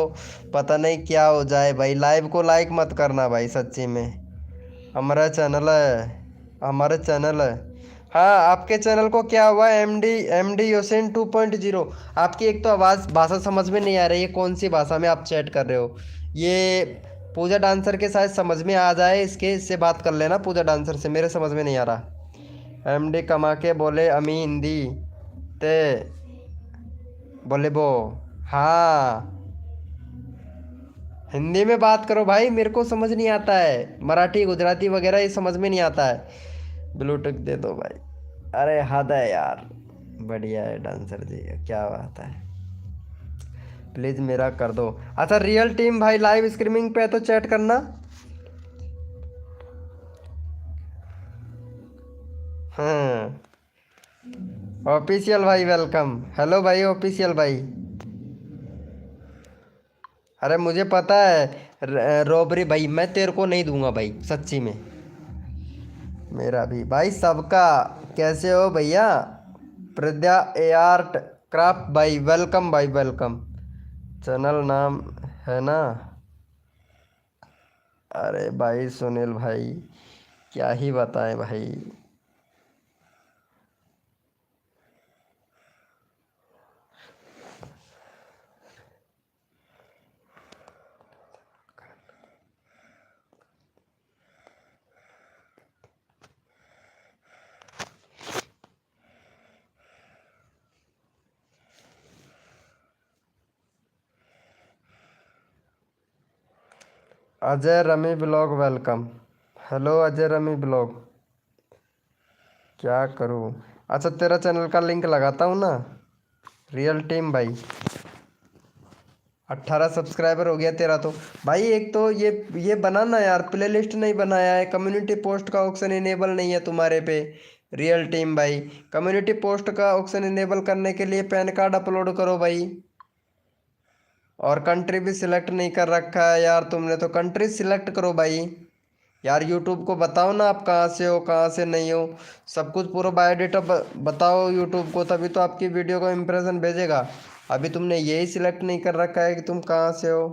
पता नहीं क्या हो जाए भाई। लाइव को लाइक मत करना भाई, सच्ची में। हमारा चैनल है, हमारा चैनल है। हाँ, आपके चैनल को क्या हुआ? एम डी योसेन 2.0। आपकी एक तो आवाज़ भाषा समझ में नहीं आ रही है, कौन सी भाषा में आप चैट कर रहे हो? ये पूजा डांसर के साथ समझ में आ जाए, इससे बात कर लेना पूजा डांसर से, मेरे समझ में नहीं आ रहा। एमडी कमा के बोले अमी हिंदी ते बोले बो। हाँ, हिंदी में बात करो भाई, मेरे को समझ नहीं आता है, मराठी गुजराती वगैरह ये समझ में नहीं आता है। ब्लूटूथ दे दो भाई। अरे हद है यार, बढ़िया है डांसर जी, क्या बात है। प्लीज़ मेरा कर दो। अच्छा, रियल टीम भाई लाइव स्ट्रीमिंग पे है तो चैट करना। हाँ, ऑफिशियल भाई वेलकम। हेलो भाई ऑफिशियल भाई। अरे मुझे पता है, रॉबरी भाई मैं तेरे को नहीं दूंगा भाई, सच्ची में। मेरा भी भाई, सबका। कैसे हो भैया? प्रद्या ए आर्ट क्राफ्ट भाई, वेलकम भाई, वेलकम। चैनल नाम है ना? अरे भाई सुनील भाई, क्या ही बताएं भाई। Ajay rummy blog welcome. Hello Ajay rummy blog. क्या करूं? अच्छा, तेरा चैनल का लिंक लगाता हूँ ना। रियल टीम भाई, 18 सब्सक्राइबर हो गया तेरा तो। भाई एक तो ये बनाना यार, प्लेलिस्ट नहीं बनाया है, कम्युनिटी पोस्ट का ऑप्शन इनेबल नहीं है तुम्हारे पे। रियल टीम भाई, कम्युनिटी पोस्ट का ऑप्शन इनेबल करने के लिए पैन कार्ड अपलोड करो भाई। और कंट्री भी सिलेक्ट नहीं कर रखा है यार तुमने, तो कंट्री सिलेक्ट करो भाई। यार यूट्यूब को बताओ ना आप कहाँ से हो, कहाँ से नहीं हो। सब कुछ पूरा बायोडेटा बताओ यूट्यूब को, तभी तो आपकी वीडियो को इम्प्रेशन भेजेगा। अभी तुमने यही सिलेक्ट नहीं कर रखा है कि तुम कहाँ से हो।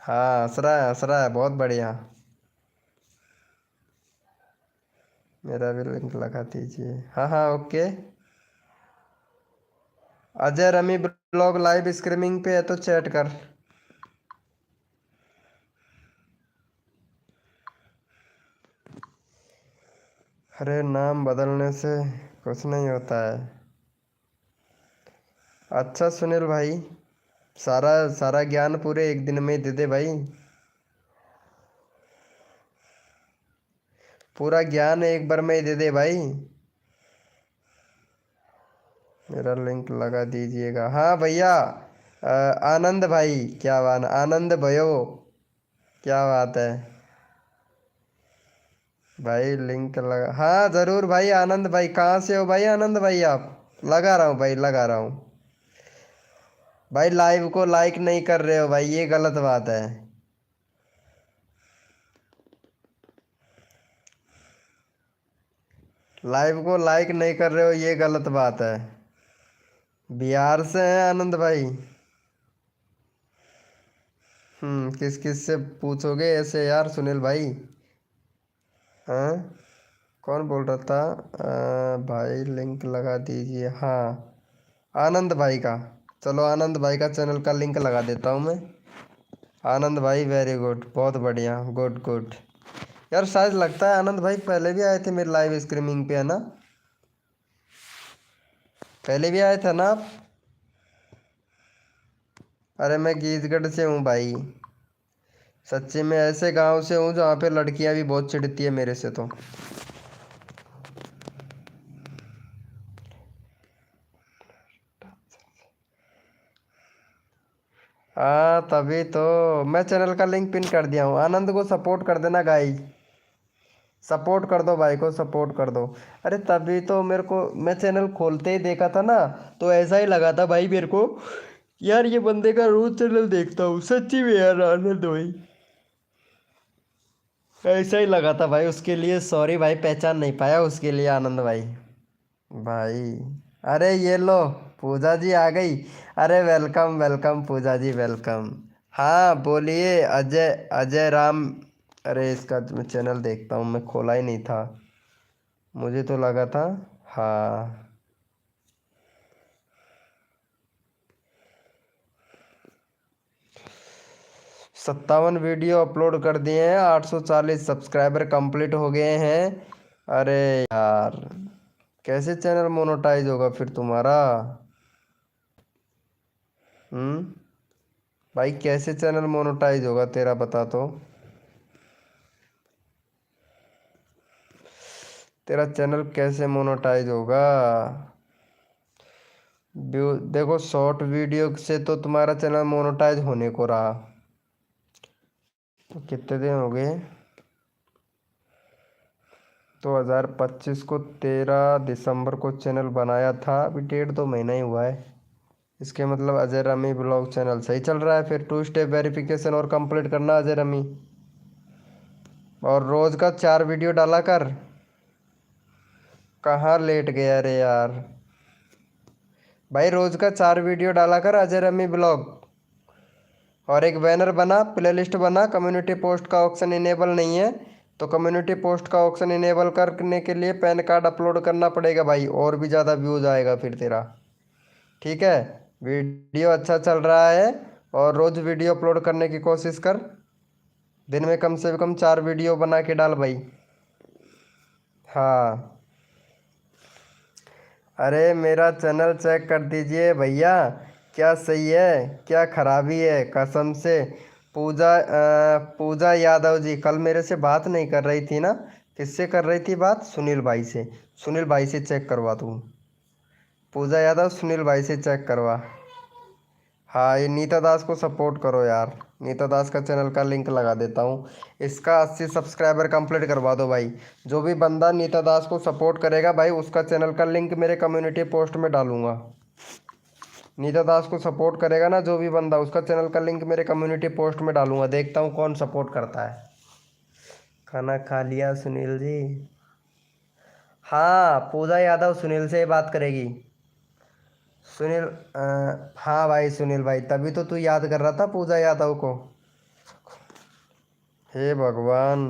हाँ, हंस रहा है, बहुत बढ़िया। मेरा भी लिंक लगा दीजिए। हाँ हाँ, okay. Ajay rummy blog live streaming पे है तो चैट कर। अरे नाम बदलने से कुछ नहीं होता है। अच्छा सुनील भाई, सारा सारा ज्ञान पूरे एक दिन में ही दे दे भाई। पूरा ज्ञान एक बार में ही दे दे भाई। मेरा लिंक लगा दीजिएगा। हाँ भैया, आनंद भाई, क्या बात, आनंद भयो, क्या बात है भाई। लिंक लगा, हाँ ज़रूर भाई। आनंद भाई कहाँ से हो भाई? आनंद भाई आप, लगा रहा हूँ भाई, लगा रहा हूँ भाई। लाइव को लाइक नहीं कर रहे हो भाई, ये गलत बात है। लाइव को लाइक नहीं कर रहे हो, ये गलत बात है। बिहार से हैं आनंद भाई? किस किस से पूछोगे ऐसे यार सुनील भाई? हाँ, कौन बोल रहा था? भाई लिंक लगा दीजिए। हाँ, आनंद भाई का। चलो आनंद भाई का चैनल का लिंक लगा देता हूँ मैं। आनंद भाई वेरी गुड, बहुत बढ़िया, गुड गुड। यार शायद लगता है आनंद भाई पहले भी आए थे मेरे लाइव स्ट्रीमिंग पे, है ना? पहले भी आए थे ना आप? अरे मैं गीजगढ़ से हूँ भाई। सच्ची में ऐसे गांव से हूँ जहाँ पे लड़कियाँ भी बहुत चिढ़ती है मेरे से तो। हाँ तभी तो मैं चैनल का लिंक पिन कर दिया हूँ। आनंद को सपोर्ट कर देना गाइस, सपोर्ट कर दो भाई को, सपोर्ट कर दो। अरे तभी तो मेरे को, मैं चैनल खोलते ही देखा था ना, तो ऐसा ही लगा था भाई मेरे को, यार ये बंदे का रोज चैनल देखता हूँ सच्ची में यार, आनंद भाई। ऐसा ही लगा था भाई, उसके लिए सॉरी भाई, पहचान नहीं पाया उसके लिए आनंद भाई। भाई अरे ये लो, पूजा जी आ गई। अरे वेलकम वेलकम पूजा जी, वेलकम। हाँ बोलिए, अजय अजय राम। अरे इसका मैं चैनल देखता हूँ, मैं खोला ही नहीं था, मुझे तो लगा था। हाँ 57 वीडियो अपलोड कर दिए हैं, 840 सब्सक्राइबर कंप्लीट हो गए हैं। अरे यार, कैसे चैनल मोनेटाइज होगा फिर तुम्हारा? हम्म। भाई कैसे चैनल मोनेटाइज होगा तेरा, बता तो। तेरा चैनल कैसे मोनेटाइज होगा? व्यू देखो, शॉर्ट वीडियो से तो तुम्हारा चैनल मोनेटाइज होने को रहा। तो कितने दिन हो गए? 2025 को 13 दिसंबर को चैनल बनाया था, अभी 1.5 2 महीना ही हुआ है। इसके मतलब अजय रमी ब्लॉग चैनल सही चल रहा है फिर। 2 स्टेप वेरिफिकेशन और कंप्लीट करना अजय रमी, और रोज का 4 वीडियो डाला कर। कहाँ लेट गया रे यार? भाई रोज का 4 वीडियो डाला कर अजय रमी ब्लॉग। और एक बैनर बना, प्लेलिस्ट बना, कम्युनिटी पोस्ट का ऑप्शन इनेबल नहीं है, तो कम्युनिटी पोस्ट का ऑप्शन इनेबल करने के लिए पैन कार्ड अपलोड करना पड़ेगा भाई, और भी ज़्यादा व्यूज आएगा फिर तेरा। ठीक है, वीडियो अच्छा चल रहा है, और रोज़ वीडियो अपलोड करने की कोशिश कर। दिन में कम से कम 4 वीडियो बना के डाल भाई। हाँ। अरे मेरा चैनल चेक कर दीजिए भैया, क्या सही है क्या खराबी है, कसम से। पूजा यादव जी कल मेरे से बात नहीं कर रही थी ना? किससे कर रही थी बात? सुनील भाई से। सुनील भाई से चेक करवा तू। पूजा यादव सुनील भाई से चेक करवा। हाँ ये नीता दास को सपोर्ट करो यार, नीता दास का चैनल का लिंक लगा देता हूँ। इसका 80 सब्सक्राइबर कंप्लीट करवा दो भाई। जो भी बंदा नीता दास को सपोर्ट करेगा भाई, उसका चैनल का लिंक मेरे कम्युनिटी पोस्ट में डालूंगा। नीता दास को सपोर्ट करेगा ना जो भी बंदा, उसका चैनल का लिंक मेरे कम्युनिटी पोस्ट में डालूंगा, देखता हूँ कौन सपोर्ट करता है। खाना खा लिया सुनील जी? हाँ पूजा यादव सुनील से ही बात करेगी। सुनील हाँ भाई सुनील भाई, तभी तो तू याद कर रहा था पूजा यादव को। हे भगवान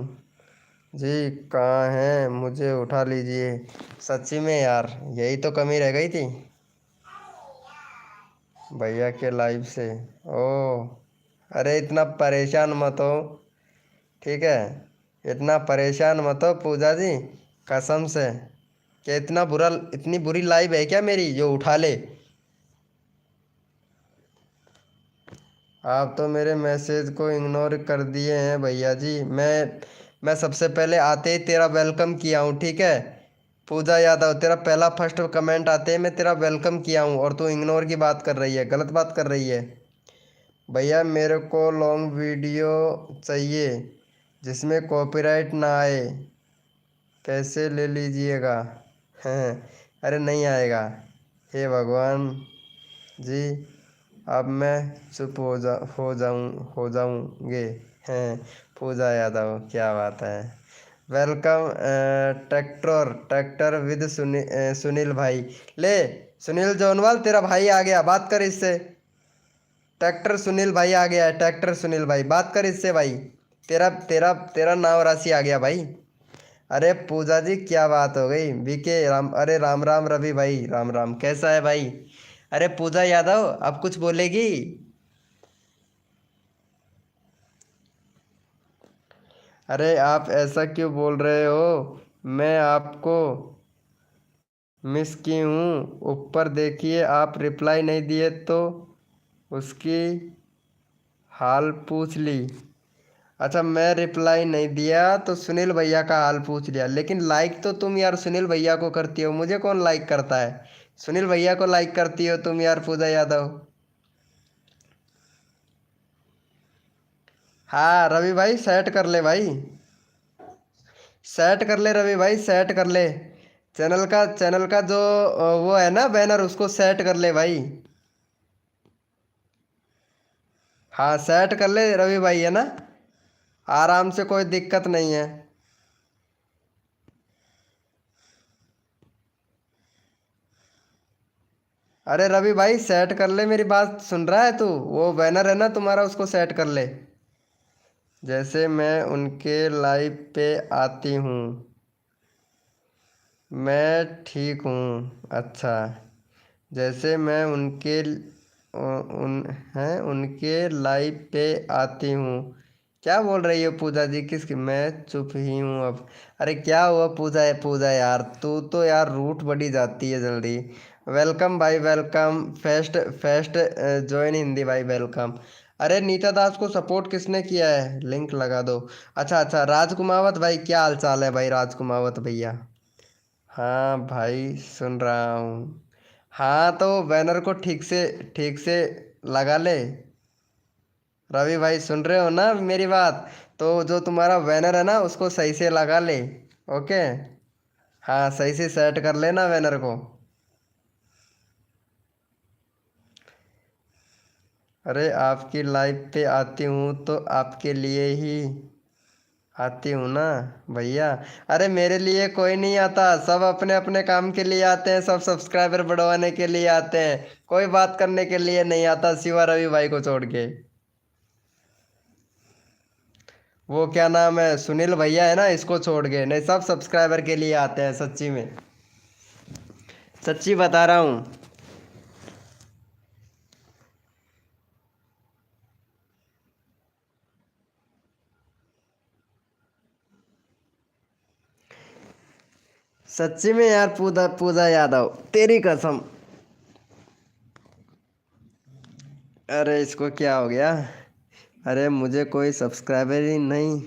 जी, कहाँ हैं? मुझे उठा लीजिए। सच्ची में यार, यही तो कमी रह गई थी भैया के लाइफ से। ओ, अरे इतना परेशान मत हो, ठीक है? इतना परेशान मत हो पूजा जी, कसम से। क्या इतना बुरा, इतनी बुरी लाइफ है क्या मेरी जो उठा ले? आप तो मेरे मैसेज को इग्नोर कर दिए हैं भैया जी। मैं सबसे पहले आते ही तेरा वेलकम किया हूँ, ठीक है? पूजा यादव, तेरा पहला फर्स्ट कमेंट आते ही मैं तेरा वेलकम किया हूँ, और तू इग्नोर की बात कर रही है, गलत बात कर रही है। भैया मेरे को लॉन्ग वीडियो चाहिए जिसमें कॉपीराइट ना आए, पैसे ले लीजिएगा। हैं? अरे नहीं आएगा। हे भगवान जी, अब मैं चुप हो जाऊंगे। हैं? पूजा यादव, क्या बात है। Welcome tractor tractor with Sunil भाई। ले, सुनील जोनवाल तेरा भाई आ गया, बात कर इससे। ट्रैक्टर सुनील भाई आ गया है, ट्रैक्टर सुनील भाई, बात कर इससे भाई। तेरा तेरा तेरा नाम राशि आ गया भाई। अरे पूजा जी क्या बात हो गई, बीके राम, अरे राम राम रवि भाई, राम राम, कैसा है भाई? अरे पूजा यादव अब कुछ बोलेगी? अरे आप ऐसा क्यों बोल रहे हो? मैं आपको मिस की हूँ, ऊपर देखिए, आप रिप्लाई नहीं दिए तो उसकी हाल पूछ ली। अच्छा मैं रिप्लाई नहीं दिया तो सुनील भैया का हाल पूछ लिया, लेकिन लाइक तो तुम यार सुनील भैया को करती हो, मुझे कौन लाइक करता है? सुनील भैया को लाइक करती हो तुम यार पूजा यादव। हाँ रवि भाई सेट कर ले भाई। सेट कर ले रवि भाई, सेट कर ले। चैनल का जो वो है ना बैनर, उसको सेट कर ले भाई। हाँ सेट कर ले रवि भाई, है ना, आराम से, कोई दिक्कत नहीं है। अरे रवि भाई सेट कर ले, मेरी बात सुन रहा है तू? वो बैनर है ना तुम्हारा, उसको सेट कर ले। जैसे मैं उनके लाइव पे आती हूँ। मैं ठीक हूँ, अच्छा। जैसे मैं उन हैं उनके लाइव पे आती हूँ। क्या बोल रही हो पूजा जी? किसकी? मैं चुप ही हूँ अब। अरे क्या हुआ पूजा है, पूजा यार तू तो यार रूठ बड़ी जाती है जल्दी। वेलकम भाई, welcome. Fest fest join Hindi भाई, वेलकम। अरे नीता दास को सपोर्ट किसने किया है? लिंक लगा दो। अच्छा अच्छा, राजकुमावत भाई, क्या हाल चाल है भाई राजकुमावत भैया? हाँ भाई सुन रहा हूँ। हाँ तो बैनर को ठीक से लगा ले। रवि भाई सुन रहे हो ना मेरी बात? तो जो तुम्हारा बैनर है ना, उसको सही से लगा ले। ओके। हाँ सही से सेट कर लेना बैनर को। अरे आपकी लाइव पे आती हूँ तो आपके लिए ही आती हूँ ना भैया। अरे मेरे लिए कोई नहीं आता, सब अपने अपने काम के लिए आते हैं, सब सब्सक्राइबर बढ़वाने के लिए आते हैं। कोई बात करने के लिए नहीं आता सिवा रवि भाई को छोड़ के। वो क्या नाम है, सुनील भैया है ना, इसको छोड़ के नहीं, सब सब्सक्राइबर के लिए आते हैं, सच्ची में, सच्ची बता रहा हूँ। सच्ची में यार, पूजा पूजा यादव, तेरी कसम। अरे इसको क्या हो गया? अरे मुझे कोई सब्सक्राइबर ही नहीं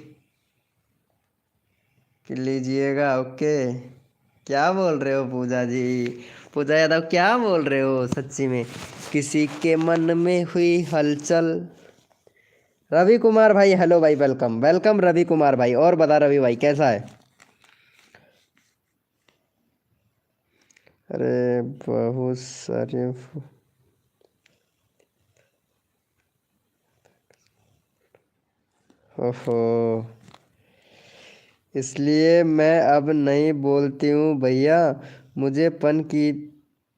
कि लीजिएगा, ओके। क्या बोल रहे हो पूजा जी? पूजा यादव क्या बोल रहे हो सच्ची में? किसी के मन में हुई हलचल। रवि कुमार भाई, हेलो भाई, वेलकम वेलकम रवि कुमार भाई। और बता रवि भाई कैसा है? अरे बहुत सारे ओहो, इसलिए मैं अब नहीं बोलती हूँ भैया। मुझे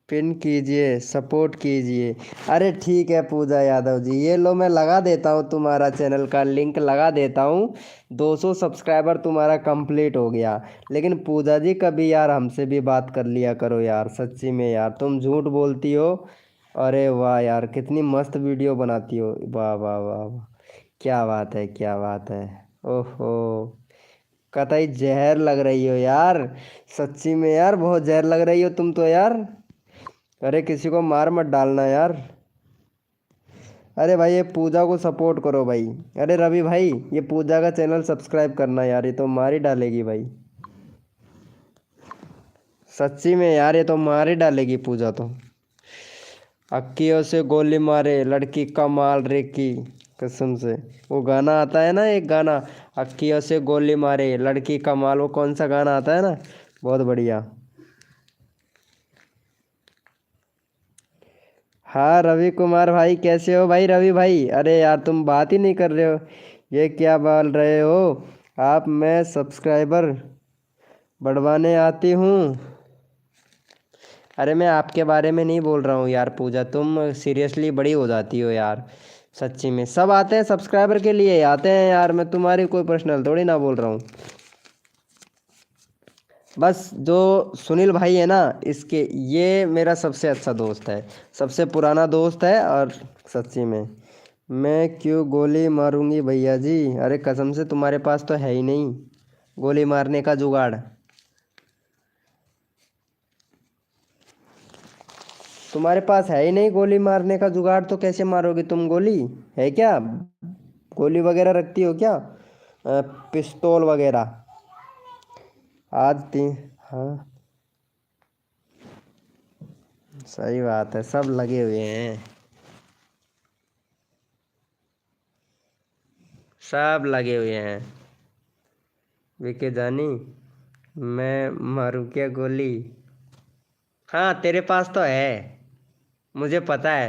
पिन कीजिए, सपोर्ट कीजिए। अरे ठीक है पूजा यादव जी, ये लो मैं लगा देता हूँ, तुम्हारा चैनल का लिंक लगा देता हूँ। 200 सब्सक्राइबर तुम्हारा कंप्लीट हो गया। लेकिन पूजा जी कभी यार हमसे भी बात कर लिया करो यार, सच्ची में यार तुम झूठ बोलती हो। अरे वाह यार, कितनी मस्त वीडियो बनाती हो, वाह वाह वाह वाह। क्या बात है, क्या बात है। ओहो, कतई जहर लग रही हो यार। सच्ची में यार बहुत जहर लग रही हो तुम तो यार। अरे किसी को मार मत डालना यार। अरे भाई ये पूजा को सपोर्ट करो भाई। अरे रवि भाई, ये पूजा का चैनल सब्सक्राइब करना यार, ये तो मार ही डालेगी भाई। सच्ची में यार, ये तो मार ही डालेगी पूजा तो। अक्कियों से गोली मारे लड़की कमाल रे की, कसम से। वो गाना आता है ना, एक गाना, अक्कियों से गोली मारे लड़की कमाल, वो कौन सा गाना आता है ना, बहुत बढ़िया। हाँ रवि कुमार भाई, कैसे हो भाई रवि भाई? अरे यार तुम बात ही नहीं कर रहे हो, ये क्या बोल रहे हो आप? मैं सब्सक्राइबर बढ़वाने आती हूँ। अरे मैं आपके बारे में नहीं बोल रहा हूँ यार पूजा, तुम सीरियसली बड़ी हो जाती हो यार। सच्ची में सब आते हैं सब्सक्राइबर के लिए ही आते हैं यार, मैं तुम्हारी कोई पर्सनल थोड़ी ना बोल रहा हूँ। बस जो सुनील भाई है ना, इसके, ये मेरा सबसे अच्छा दोस्त है, सबसे पुराना दोस्त है। और सच्ची में मैं क्यों गोली मारूंगी भैया जी? अरे कसम से तुम्हारे पास तो है ही नहीं गोली मारने का जुगाड़। तुम्हारे पास है ही नहीं गोली मारने का जुगाड़, तो कैसे मारोगे तुम गोली? है क्या, गोली वगैरह रखती हो क्या? पिस्तौल वगैरह? आज तीन, हाँ सही बात है, सब लगे हुए हैं, सब लगे हुए हैं। विके जानी, मैं मारू क्या गोली? हाँ तेरे पास तो है, मुझे पता है।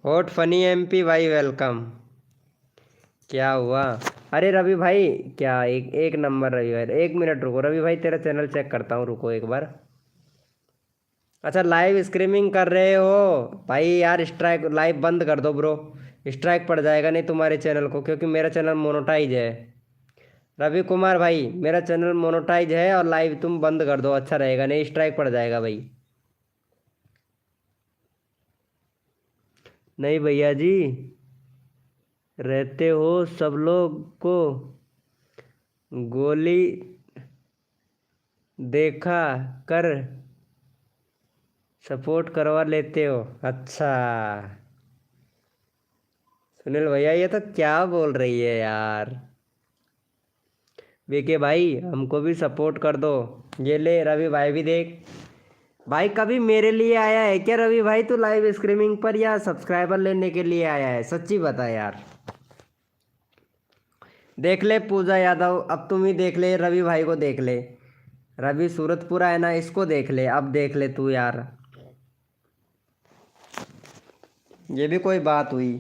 हॉट फनी एमपी भाई वेलकम। क्या हुआ? अरे रवि भाई, क्या एक एक नंबर रवि भाई, एक मिनट रुको रवि भाई, तेरा चैनल चेक करता हूँ, रुको एक बार। अच्छा लाइव स्ट्रीमिंग कर रहे हो भाई यार, स्ट्राइक लाइव बंद कर दो ब्रो, स्ट्राइक पड़ जाएगा नहीं तुम्हारे चैनल को, क्योंकि मेरा चैनल मोनेटाइज है। रवि कुमार भाई, मेरा चैनल मोनेटाइज है और लाइव तुम बंद कर दो, अच्छा रहेगा, नहीं स्ट्राइक पड़ जाएगा भाई। नहीं भैया जी, रहते हो सब लोग को गोली देखा कर सपोर्ट करवा लेते हो, अच्छा। सुनील भैया ये तो क्या बोल रही है यार। बीके भाई हमको भी सपोर्ट कर दो। ये ले रवि भाई भी देख। भाई कभी मेरे लिए आया है क्या रवि भाई तू लाइव स्ट्रीमिंग पर, या सब्सक्राइबर लेने के लिए आया है, सच्ची बता यार। देख ले पूजा यादव, अब तुम ही देख ले, रवि भाई को देख ले, रवि सूरतपुरा है ना, इसको देख ले, अब देख ले तू यार। ये भी कोई बात हुई?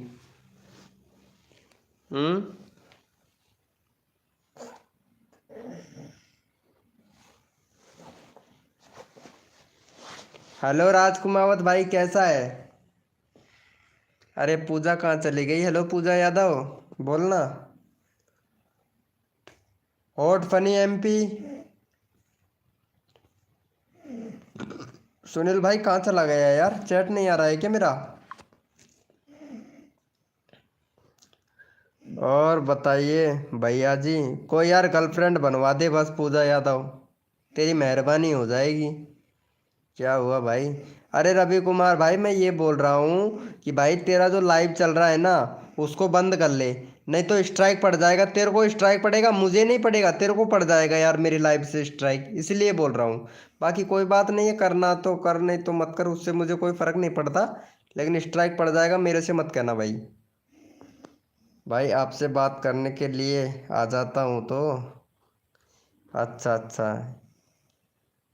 हम्म। हेलो राजकुमावत भाई, कैसा है? अरे पूजा कहाँ चली गई? हेलो पूजा यादव, बोलना। Hot funny MP. सुनील भाई कहाँ चला गया यार, चैट नहीं आ रहा है क्या मेरा? और बताइए भैया जी, कोई यार गर्लफ्रेंड बनवा दे बस पूजा यादव, तेरी मेहरबानी हो जाएगी। क्या हुआ भाई? अरे रवि कुमार भाई, मैं ये बोल रहा हूँ कि भाई तेरा जो लाइव चल रहा है ना, उसको बंद कर ले, नहीं तो स्ट्राइक पड़ जाएगा, तेरे को स्ट्राइक पड़ेगा, मुझे नहीं पड़ेगा, तेरे को पड़ जाएगा यार मेरी लाइव से स्ट्राइक, इसलिए बोल रहा हूँ। बाकी कोई बात नहीं है, करना तो कर, नहीं तो मत कर, उससे मुझे कोई फ़र्क नहीं पड़ता, लेकिन स्ट्राइक पड़ जाएगा, मेरे से मत कहना भाई। भाई आपसे बात करने के लिए आ जाता हूँ तो। अच्छा अच्छा,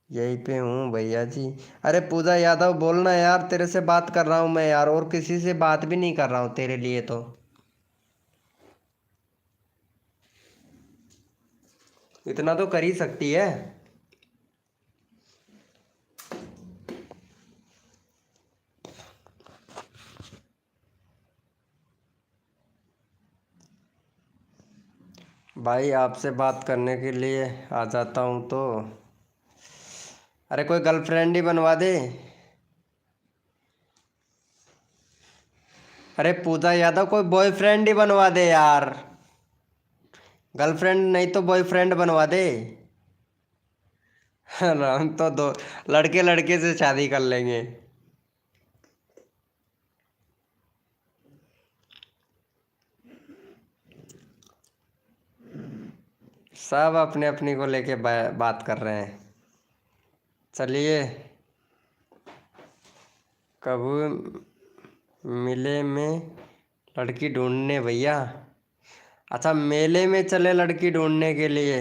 यहीं पे हूँ भैया जी। अरे पूजा यादव बोलना यार, तेरे से बात कर रहा हूँ मैं यार, और किसी से बात भी नहीं कर रहा हूँ तेरे लिए तो। इतना तो कर ही सकती है। भाई आपसे बात करने के लिए आ जाता हूँ तो। अरे कोई गर्लफ्रेंड ही बनवा दे। अरे पूजा यादव कोई बॉयफ्रेंड ही बनवा दे यार, गर्लफ्रेंड नहीं तो बॉयफ्रेंड बनवा दे। हम तो दो लड़के लड़के से शादी कर लेंगे। सब अपने अपनी को लेके बात कर रहे हैं। चलिए, कभी मिले में लड़की ढूंढने भैया। अच्छा मेले में चले लड़की ढूंढने के लिए?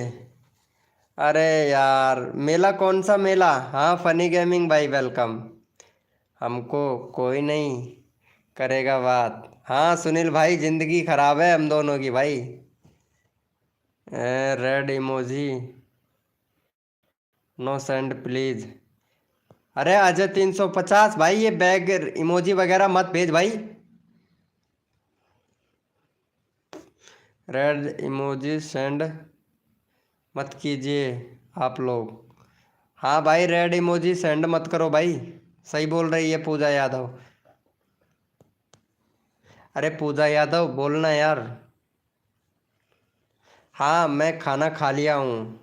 अरे यार मेला, कौन सा मेला? हाँ फनी गेमिंग भाई वेलकम। हमको कोई नहीं करेगा बात। हाँ सुनील भाई, जिंदगी खराब है हम दोनों की भाई। Red emoji, no send please. अरे अजय 350 भाई, ये बैग इमोजी वगैरह मत भेज भाई। रेड इमोजी सेंड मत कीजिए आप लोग। हाँ भाई रेड इमोजी सेंड मत करो भाई, सही बोल रही है पूजा यादव। अरे पूजा यादव बोलना यार। हाँ मैं खाना खा लिया हूँ।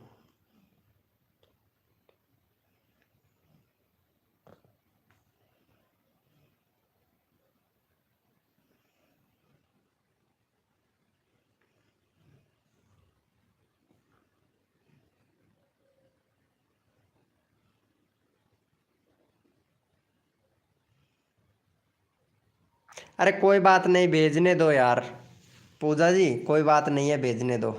अरे कोई बात नहीं, भेजने दो यार, पूजा जी कोई बात नहीं है, भेजने दो।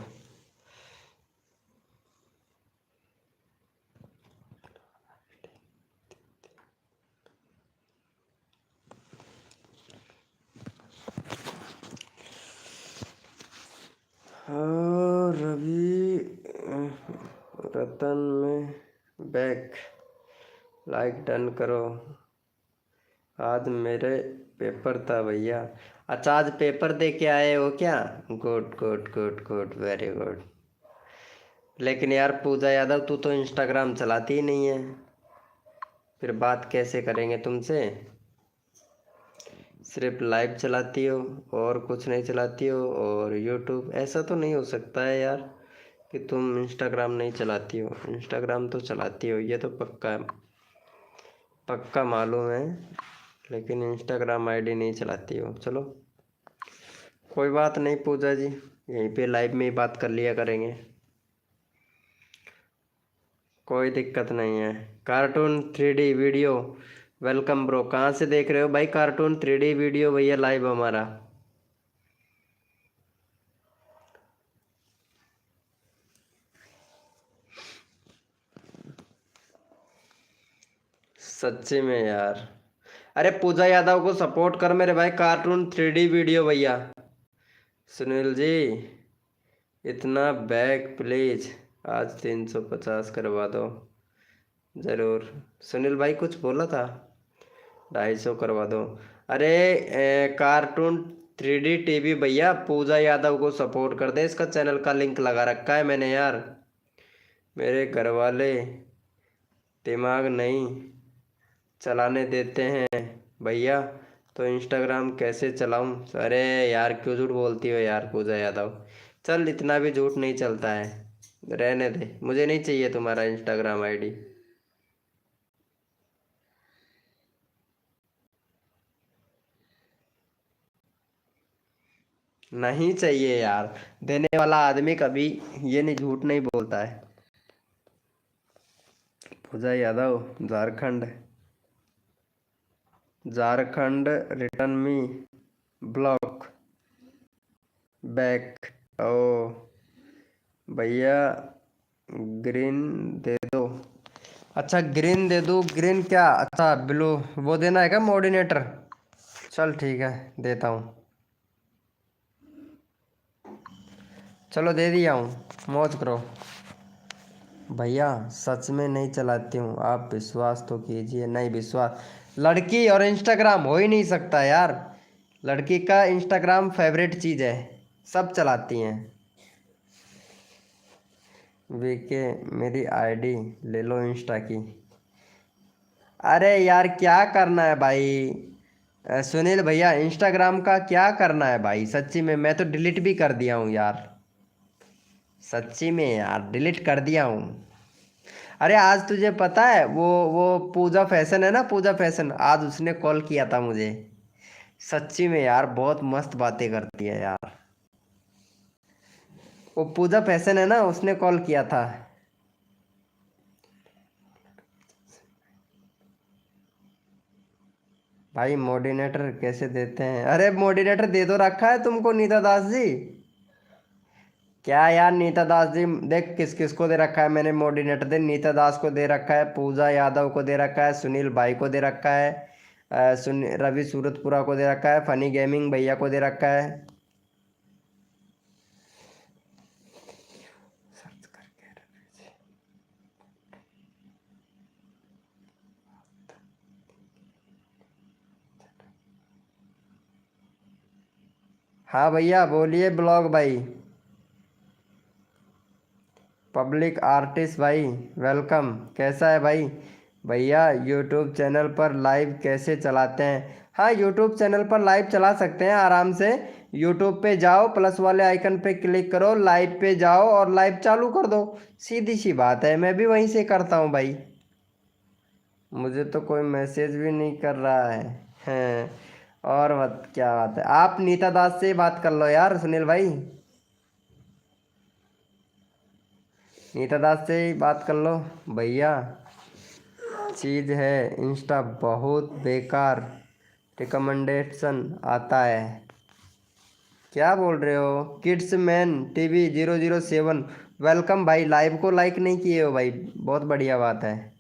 और रवि रतन में बैक लाइक डन करो। आज मेरे पेपर था भैया। अच्छा आज पेपर दे के आए हो क्या? Good good good good, very good. लेकिन यार पूजा यादव तू तो इंस्टाग्राम चलाती ही नहीं है, फिर बात कैसे करेंगे तुमसे? सिर्फ लाइव चलाती हो और कुछ नहीं चलाती हो, और यूट्यूब। ऐसा तो नहीं हो सकता है यार कि तुम इंस्टाग्राम नहीं चलाती हो। इंस्टाग्राम तो चलाती हो, ये तो पक्का पक्का मालूम है, लेकिन इंस्टाग्राम आईडी नहीं चलाती हो। चलो कोई बात नहीं पूजा जी, यहीं पे लाइव में ही बात कर लिया करेंगे, कोई दिक्कत नहीं है। Cartoon 3D video, welcome bro. कहाँ से देख रहे हो भाई कार्टून 3D वीडियो भैया लाइव हमारा? सच्ची में यार। अरे पूजा यादव को सपोर्ट कर मेरे भाई, कार्टून 3D वीडियो भैया। सुनील जी इतना बैक प्लीज, आज 350 करवा दो ज़रूर। सुनील भाई कुछ बोला था, 250 करवा दो। अरे कार्टून 3D टीवी भैया, पूजा यादव को सपोर्ट कर दे, इसका चैनल का लिंक लगा रखा है मैंने यार। मेरे घर वाले दिमाग नहीं चलाने देते हैं भैया, तो इंस्टाग्राम कैसे चलाऊं? अरे यार क्यों झूठ बोलती हो यार पूजा यादव? चल इतना भी झूठ नहीं चलता है, रहने दे, मुझे नहीं चाहिए तुम्हारा इंस्टाग्राम आईडी। नहीं चाहिए यार, देने वाला आदमी कभी ये नहीं झूठ नहीं बोलता है। पूजा यादव झारखंड, झारखंड रिटर्न मी ब्लॉक बैक। ओ भैया ग्रीन दे दो। अच्छा ग्रीन दे दो, ग्रीन क्या? अच्छा ब्लू वो देना है क्या मोडिनेटर? चल ठीक है देता हूँ, चलो दे दिया हूँ, मौज करो। भैया सच में नहीं चलाती हूँ, आप विश्वास तो कीजिए। नहीं विश्वास, लड़की और इंस्टाग्राम हो ही नहीं सकता यार। लड़की का इंस्टाग्राम फेवरेट चीज़ है, सब चलाती हैं। वीके मेरी आईडी ले लो इंस्टा की। अरे यार क्या करना है भाई? सुनील भैया इंस्टाग्राम का क्या करना है भाई? सच्ची में मैं तो डिलीट भी कर दिया हूँ यार, सच्ची में यार डिलीट कर दिया हूँ। अरे आज तुझे पता है वो पूजा फैशन है ना, पूजा फैशन, आज उसने कॉल किया था मुझे। सच्ची में यार बहुत मस्त बातें करती है यार। वो पूजा फैशन है ना, उसने कॉल किया था। भाई मोडिनेटर कैसे देते हैं? अरे मोडिनेटर दे दो रखा है तुमको नीता दास जी। क्या यार नीता दास जी, देख किस किस को दे रखा है मैंने मोडिनेटर। दे नीता दास को दे रखा है, पूजा यादव को दे रखा है, सुनील भाई को दे रखा है, रवि सूरतपुरा को दे रखा है, फनी गेमिंग भैया को दे रखा है। हाँ भैया बोलिए ब्लॉग भाई। पब्लिक आर्टिस्ट भाई वेलकम, कैसा है भाई? भैया यूट्यूब चैनल पर लाइव कैसे चलाते हैं? हाँ यूट्यूब चैनल पर लाइव चला सकते हैं आराम से। यूट्यूब पे जाओ, प्लस वाले आइकन पे क्लिक करो, लाइव पे जाओ और लाइव चालू कर दो, सीधी सी बात है। मैं भी वहीं से करता हूँ भाई। मुझे तो कोई मैसेज भी नहीं कर रहा है। हैं और बात क्या बात है? आप नीता दास से बात कर लो यार सुनील भाई, नीता दास से ही बात कर लो भैया। चीज़ है इंस्टा बहुत बेकार रिकमेंडेशन आता है। क्या बोल रहे हो? किड्स मैन टीवी 007, वेलकम भाई। लाइव को लाइक नहीं किए हो भाई, बहुत बढ़िया बात है।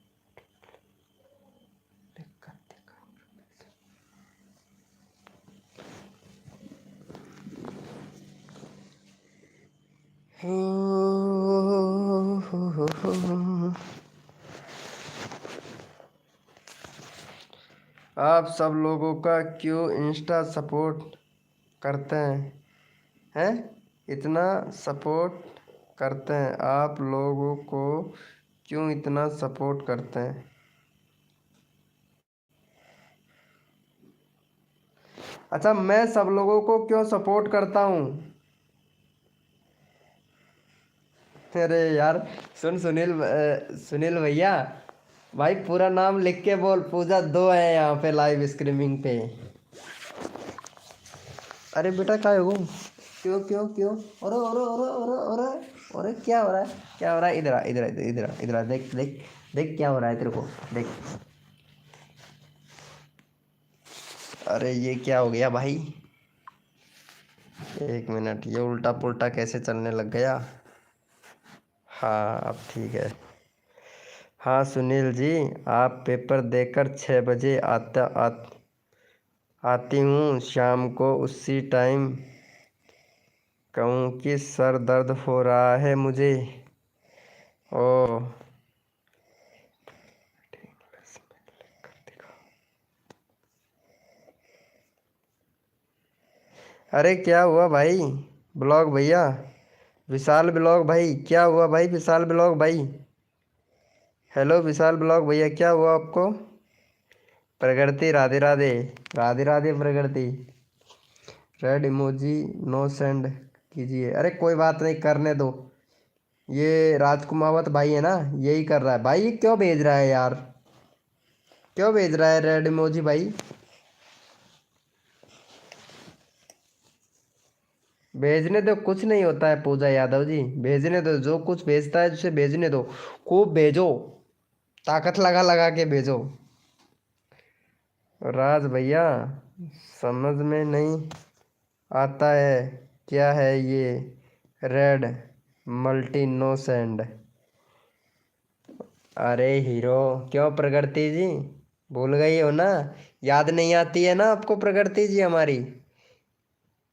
आप सब लोगों का क्यों इंस्टा सपोर्ट करते हैं? इतना सपोर्ट करते हैं, आप लोगों को क्यों इतना सपोर्ट करते हैं? अच्छा, मैं सब लोगों को क्यों सपोर्ट करता हूँ? अरे यार, सुनील भैया, भाई पूरा नाम लिख के बोल। पूजा दो है यहाँ पे लाइव स्ट्रीमिंग पे। अरे बेटा क्या हो? क्यों क्यों क्यों? अरे अरे अरे अरे अरे अरे, क्या हो रहा है? क्या हो रहा है? इधर आ, इधर आ, इधर आ, इधर आ, देख देख देख क्या हो रहा है तेरे को, देख। अरे ये क्या हो गया भाई? एक मिनट, ये उल्टा पुल्टा कैसे चलने लग गया? हाँ अब ठीक है। हाँ सुनील जी, आप पेपर देकर 6 बजे आती हूँ शाम को, उसी टाइम कहूँ कि सर दर्द हो रहा है मुझे। ओ, अरे क्या हुआ भाई? ब्लॉग भैया, विशाल ब्लॉग भाई, क्या हुआ भाई? विशाल ब्लॉग भाई, हेलो विशाल ब्लॉग भैया, क्या हुआ आपको? प्रगति, राधे राधे। राधे राधे प्रगति। रेड इमोजी नो सेंड कीजिए। अरे कोई बात नहीं, करने दो। ये राजकुमावत भाई है ना, यही कर रहा है भाई। ये क्यों भेज रहा है यार? क्यों भेज रहा है रेड इमोजी भाई? भेजने दो, कुछ नहीं होता है पूजा यादव जी, भेजने दो। जो कुछ भेजता है उसे भेजने दो। खूब भेजो, ताकत लगा लगा के भेजो। राज भैया, समझ में नहीं आता है क्या है ये रेड मल्टी नो सेंड। अरे हीरो, क्यों प्रगति जी, भूल गई हो ना? याद नहीं आती है ना आपको प्रगति जी हमारी?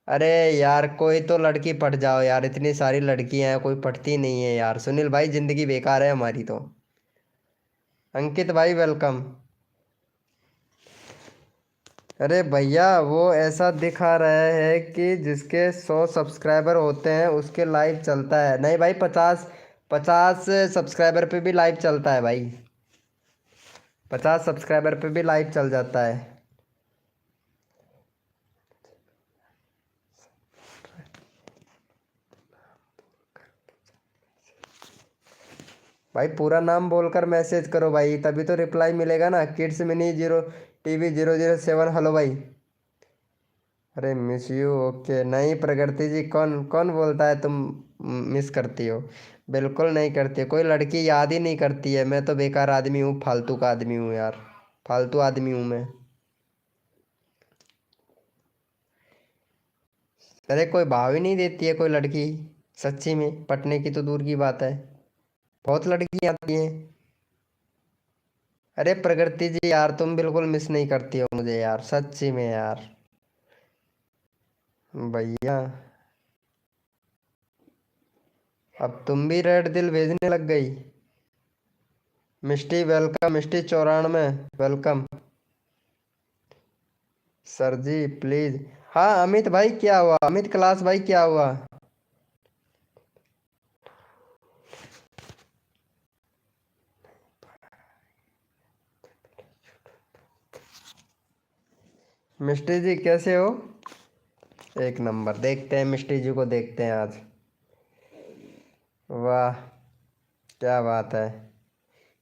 अरे यार, कोई तो लड़की पट जाओ यार, इतनी सारी लड़कियां हैं, कोई पटती नहीं है यार। सुनील भाई, जिंदगी बेकार है हमारी तो। अंकित भाई वेलकम। अरे भैया, वो ऐसा दिखा रहा है कि जिसके 100 सब्सक्राइबर होते हैं उसके लाइव चलता है। नहीं भाई, 50 सब्सक्राइबर पे भी लाइव चलता है भाई। 50 सब्सक्राइबर पे भी लाइव चल जाता है। भाई पूरा नाम बोलकर मैसेज करो भाई, तभी तो रिप्लाई मिलेगा ना। Kids mini zero TV 007, hello भाई। अरे मिस यू, ओके। नहीं प्रगति जी, कौन कौन बोलता है तुम मिस करती हो? बिल्कुल नहीं करती है कोई लड़की, याद ही नहीं करती है। मैं तो बेकार आदमी हूँ, फालतू का आदमी हूँ यार, फालतू आदमी हूँ मैं। अरे कोई भाव ही नहीं देती है कोई लड़की, सच्ची में। पटने की तो दूर की बात है, बहुत लड़की आती हैं। अरे प्रकृति जी यार, तुम बिल्कुल मिस नहीं करती हो मुझे यार, सच्ची में यार। भैया, अब तुम भी रेड दिल भेजने लग गई। Mishti welcome, Mishti 94 welcome. Sir जी प्लीज। हाँ अमित भाई, क्या हुआ? अमित क्लास भाई, क्या हुआ? मिष्टी जी कैसे हो? एक नंबर। देखते हैं मिष्टी जी को, देखते हैं आज। वाह, क्या बात है,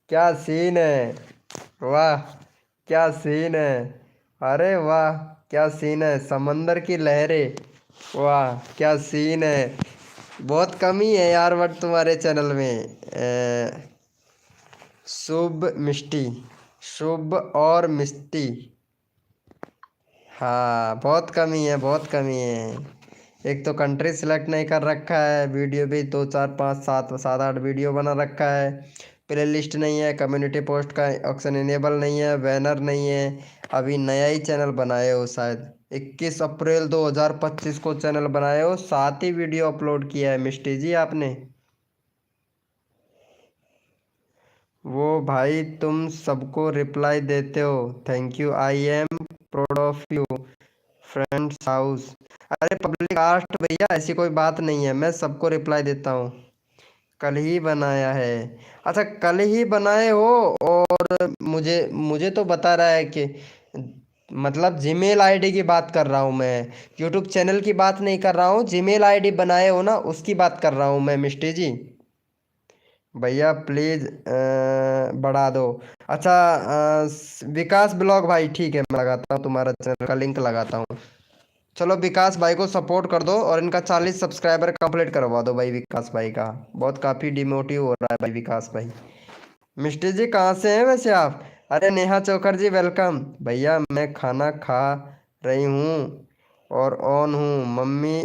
क्या सीन है। वाह, क्या सीन है। अरे वाह, क्या सीन है, समंदर की लहरें। वाह क्या सीन है। बहुत कमी है यार बट तुम्हारे चैनल में। शुभ मिष्टी, शुभ और मिष्टी। हाँ बहुत कमी है, बहुत कमी है। एक तो कंट्री सिलेक्ट नहीं कर रखा है, वीडियो भी 2 4 5 7 7 8 वीडियो बना रखा है, प्ले लिस्ट नहीं है, कम्युनिटी पोस्ट का ऑप्शन इनेबल नहीं है, बैनर नहीं है। अभी नया ही चैनल बनाए हो शायद, 21 अप्रैल 2025 को चैनल बनाए हो, 7 ही वीडियो अपलोड किया है मिष्टी जी आपने। वो भाई तुम सबको रिप्लाई देते हो, thank you, I am proud of you friends house. अरे पब्लिक कास्ट भैया, ऐसी कोई बात नहीं है, मैं सबको रिप्लाई देता हूँ। कल ही बनाया है? अच्छा कल ही बनाए हो। और मुझे मुझे तो बता रहा है कि मतलब जीमेल आईडी की बात कर रहा हूँ मैं, यूट्यूब चैनल की बात नहीं कर रहा हूँ, जीमेल आईडी बनाए हो ना उसकी बात कर रहा हूँ मैं मिष्टी जी। भैया प्लीज़ बढ़ा दो। अच्छा विकास ब्लॉग भाई, ठीक है मैं लगाता हूँ, तुम्हारा चैनल का लिंक लगाता हूँ। चलो विकास भाई को सपोर्ट कर दो और इनका 40 सब्सक्राइबर कंप्लीट करवा दो भाई विकास भाई का, बहुत काफ़ी डिमोटिव हो रहा है भाई विकास भाई। मिस्टर जी कहाँ से हैं वैसे आप? अरे नेहा चोकर जी वेलकम। भैया मैं खाना खा रही हूँ और ऑन हूँ, मम्मी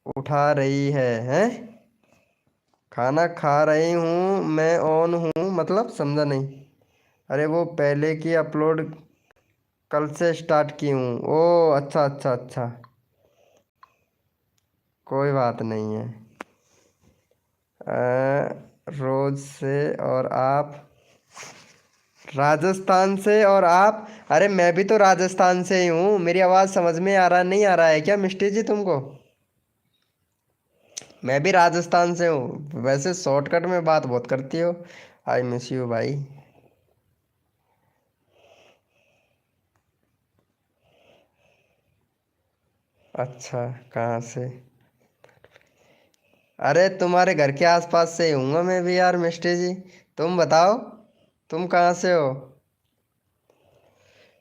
उठा रही है हैं? खाना खा रही हूँ मैं ऑन हूँ मतलब समझा नहीं। अरे वो पहले की अपलोड कल से स्टार्ट की हूँ। ओ अच्छा अच्छा अच्छा, कोई बात नहीं है। रोज से और आप राजस्थान से और आप? अरे मैं भी तो राजस्थान से ही हूँ, मेरी आवाज़ समझ में आ रहा नहीं आ रहा है क्या मिष्टी जी तुमको? मैं भी राजस्थान से हूँ, वैसे शॉर्टकट में बात बहुत करती हो। आई मिस यू भाई। अच्छा कहाँ से? अरे तुम्हारे घर के आसपास से ही हूँ मैं भी यार मिष्टी जी। तुम बताओ, तुम कहाँ से हो?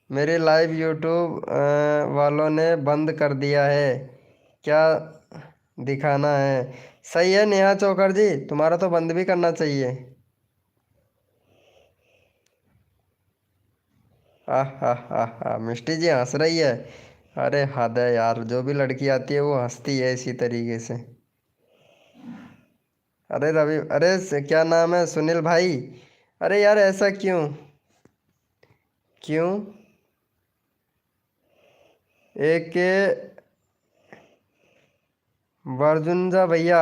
मेरे लाइव यूट्यूब वालों ने बंद कर दिया है, क्या दिखाना है? सही है नेहा चोकर जी, तुम्हारा तो बंद भी करना चाहिए। आह आह आह आह, मिष्टी जी हंस रही है। अरे हद है यार, जो भी लड़की आती है वो हंसती है इसी तरीके से। अरे रवि, अरे क्या नाम है, सुनील भाई? अरे यार ऐसा क्यों? क्यों? एक के वर्जुंजा भैया,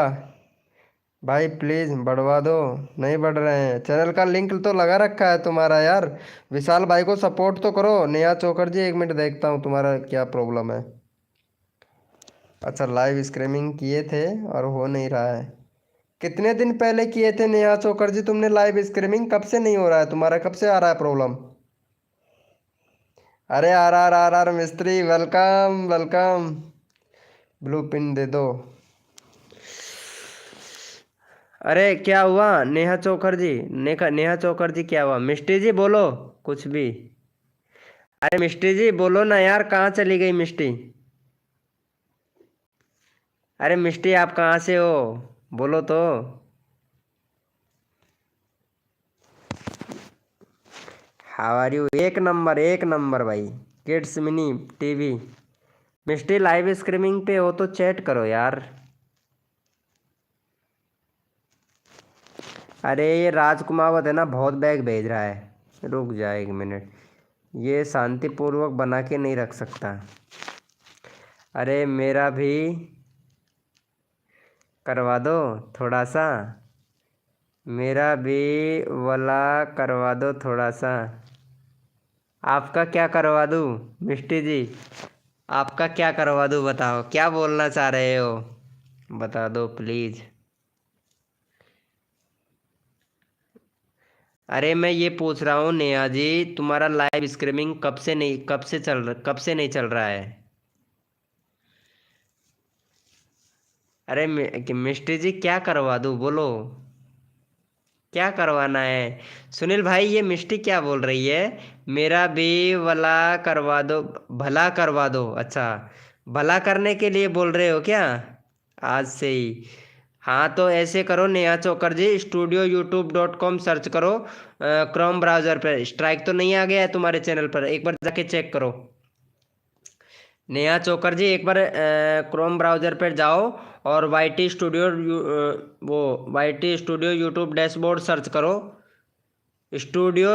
भाई प्लीज़ बढ़वा दो। नहीं बढ़ रहे हैं, चैनल का लिंक तो लगा रखा है तुम्हारा यार। विशाल भाई को सपोर्ट तो करो। नेहा चोकर जी एक मिनट देखता हूँ तुम्हारा क्या प्रॉब्लम है। अच्छा लाइव स्ट्रीमिंग किए थे और हो नहीं रहा है? कितने दिन पहले किए थे नेहा चोकर जी तुमने लाइव स्ट्रीमिंग? कब से नहीं हो रहा है तुम्हारा, कब से आ रहा है प्रॉब्लम? अरे आर मिस्त्री वेलकम वेलकम। ब्लू पिन दे दो। अरे क्या हुआ नेहा चोकर जी? नेहा चोकर जी क्या हुआ? मिष्टी जी बोलो कुछ भी। अरे मिष्टी जी बोलो ना यार, कहाँ चली गई मिष्टी? अरे मिष्टी आप कहाँ से हो, बोलो तो। How are you? एक नंबर भाई। Kids mini TV. Mishti live streaming पे हो तो चैट करो यार। अरे ये राजकुमावत है ना, बहुत बैग भेज रहा है, रुक जा एक मिनट, ये शांतिपूर्वक बना के नहीं रख सकता। अरे मेरा भी करवा दो थोड़ा सा, मेरा भी वाला करवा दो थोड़ा सा। आपका क्या करवा दूँ मिष्टी जी? आपका क्या करवा दूँ, बताओ क्या बोलना चाह रहे हो, बता दो प्लीज़। अरे मैं ये पूछ रहा हूँ नेहा जी, तुम्हारा लाइव स्ट्रीमिंग कब से नहीं चल रहा है? अरे मिष्टी जी क्या करवा दूँ बोलो, क्या करवाना है? सुनील भाई ये मिष्टी क्या बोल रही है? मेरा भी भला करवा दो, भला करवा दो, अच्छा भला करने के लिए बोल रहे हो क्या? आज से ही? हाँ तो ऐसे करो नेहा चोकर जी, studio.youtube.com सर्च करो, क्रोम ब्राउज़र पर। स्ट्राइक तो नहीं आ गया है तुम्हारे चैनल पर? एक बार जाके चेक करो। नेहा चोकर जी, एक बार क्रोम ब्राउज़र पर जाओ और वाईटी स्टूडियो वो YT studio YouTube dashboard search करो। स्टूडियो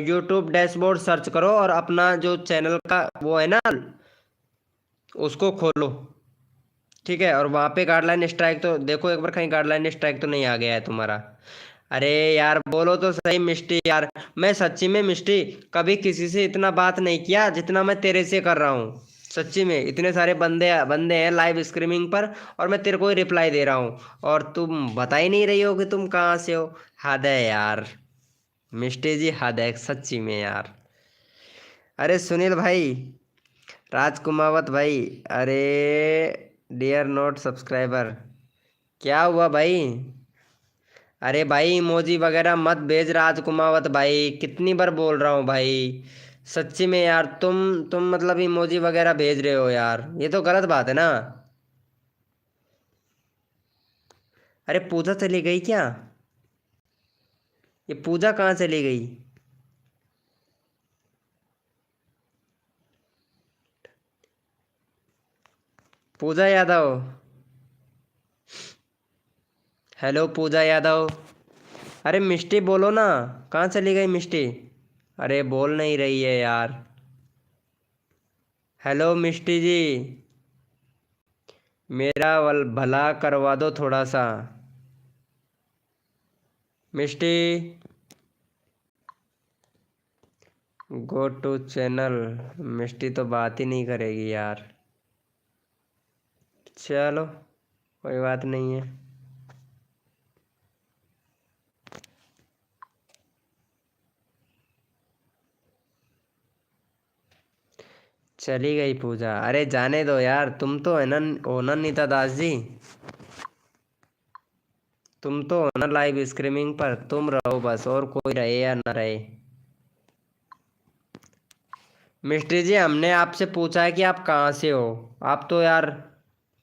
यूट्यूब डैशबोर्ड सर्च करो और अपना जो चैनल का वो है ना, उसको खोलो। ठीक है, और वहाँ पे गाइडलाइन स्ट्राइक तो देखो एक बार, कहीं गाइडलाइन स्ट्राइक तो नहीं आ गया है तुम्हारा। अरे यार बोलो तो सही मिष्टी यार। मैं सच्ची में मिष्टी कभी किसी से इतना बात नहीं किया जितना मैं तेरे से कर रहा हूँ। सच्ची में इतने सारे बंदे बंदे हैं लाइव स्ट्रीमिंग पर, और मैं तेरे को ही रिप्लाई दे रहा हूँ, और तुम बता ही नहीं रही हो कि तुम कहाँ से हो। हद है यार मिष्टी जी, हद है सच्ची में यार। अरे सुनील भाई, राजकुमावत भाई, अरे डियर नोट सब्सक्राइबर, क्या हुआ भाई? अरे भाई इमोजी वगैरह मत भेज राजकुमावत भाई, कितनी बार बोल रहा हूँ भाई। सच्ची में यार तुम मतलब इमोजी वगैरह भेज रहे हो यार, ये तो गलत बात है ना। अरे पूजा चली गई क्या? ये पूजा कहाँ चली गई? पूजा यादव, हेलो पूजा यादव। अरे मिष्टी बोलो ना, कहाँ चली गई मिष्टी? अरे बोल नहीं रही है यार। हेलो मिष्टी जी, मेरा भला करवा दो थोड़ा सा। मिष्टी, गो टू चैनल। मिष्टी तो बात ही नहीं करेगी यार। चलो कोई बात नहीं है। चली गई पूजा, अरे जाने दो यार, तुम तो है ना, हो ना नीता दास जी, तुम तो हो ना लाइव स्ट्रीमिंग पर, तुम रहो बस, और कोई रहे या ना रहे। मिस्ट्री जी, हमने आपसे पूछा है कि आप कहाँ से हो। आप तो यार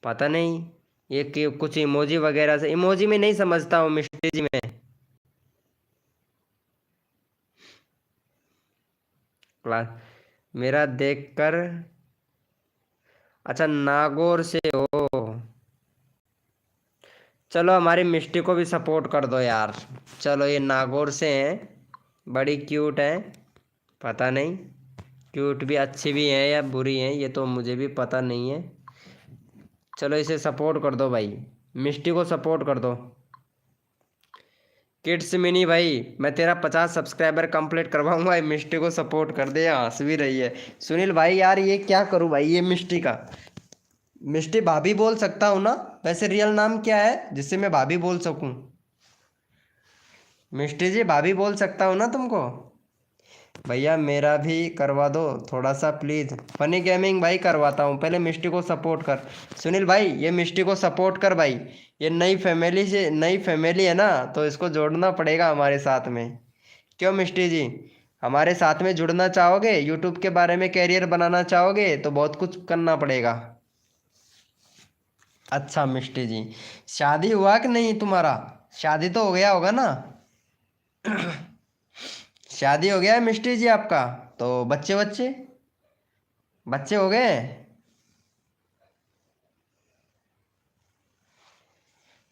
पता नहीं, ये कि कुछ इमोजी वगैरह से, इमोजी में नहीं समझता हूँ मिस्ट्री जी मैं। क्लास मेरा देखकर, अच्छा नागौर से हो। चलो हमारी मिष्टी को भी सपोर्ट कर दो यार। चलो ये नागौर से हैं, बड़ी क्यूट है। पता नहीं क्यूट भी अच्छी भी हैं या बुरी हैं, ये तो मुझे भी पता नहीं है। चलो इसे सपोर्ट कर दो भाई, मिष्टी को सपोर्ट कर दो। किड्स मिनी भाई, मैं तेरा 50 सब्सक्राइबर कंप्लीट करवाऊंगा, ये मिष्टी को सपोर्ट कर दे, हंस भी रही है। सुनील भाई यार ये क्या करूं भाई, ये मिष्टी का, मिष्टी भाभी बोल सकता हूँ ना? वैसे रियल नाम क्या है जिससे मैं भाभी बोल सकूं? मिष्टी जी भाभी बोल सकता हूँ ना तुमको? भैया मेरा भी करवा दो थोड़ा सा प्लीज़। फनी गेमिंग भाई करवाता हूँ, पहले मिष्टी को सपोर्ट कर। सुनील भाई ये मिष्टी को सपोर्ट कर भाई, ये नई फैमिली से, नई फैमिली है ना, तो इसको जोड़ना पड़ेगा हमारे साथ में। क्यों मिष्टी जी, हमारे साथ में जुड़ना चाहोगे, यूट्यूब के बारे में कैरियर बनाना चाहोगे तो बहुत कुछ करना पड़ेगा। अच्छा मिष्टी जी, शादी हुआ कि नहीं तुम्हारा? शादी तो हो गया होगा ना? शादी हो गया है मिष्टी जी आपका? तो बच्चे बच्चे बच्चे हो गए?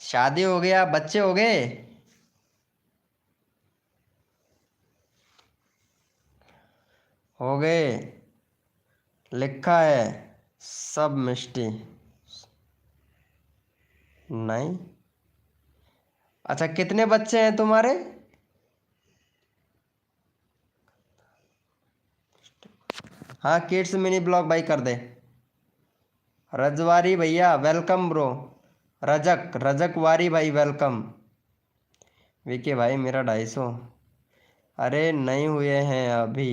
शादी हो गया, बच्चे हो गए? हो गए, लिखा है सब मिष्टी। नहीं, अच्छा कितने बच्चे हैं तुम्हारे? हाँ किड्स मिनी ब्लॉग भाई कर दे। रजवारी भैया वेलकम ब्रो। रजक रजक वारी भाई वेलकम। विके भाई मेरा 250। अरे नहीं हुए हैं अभी।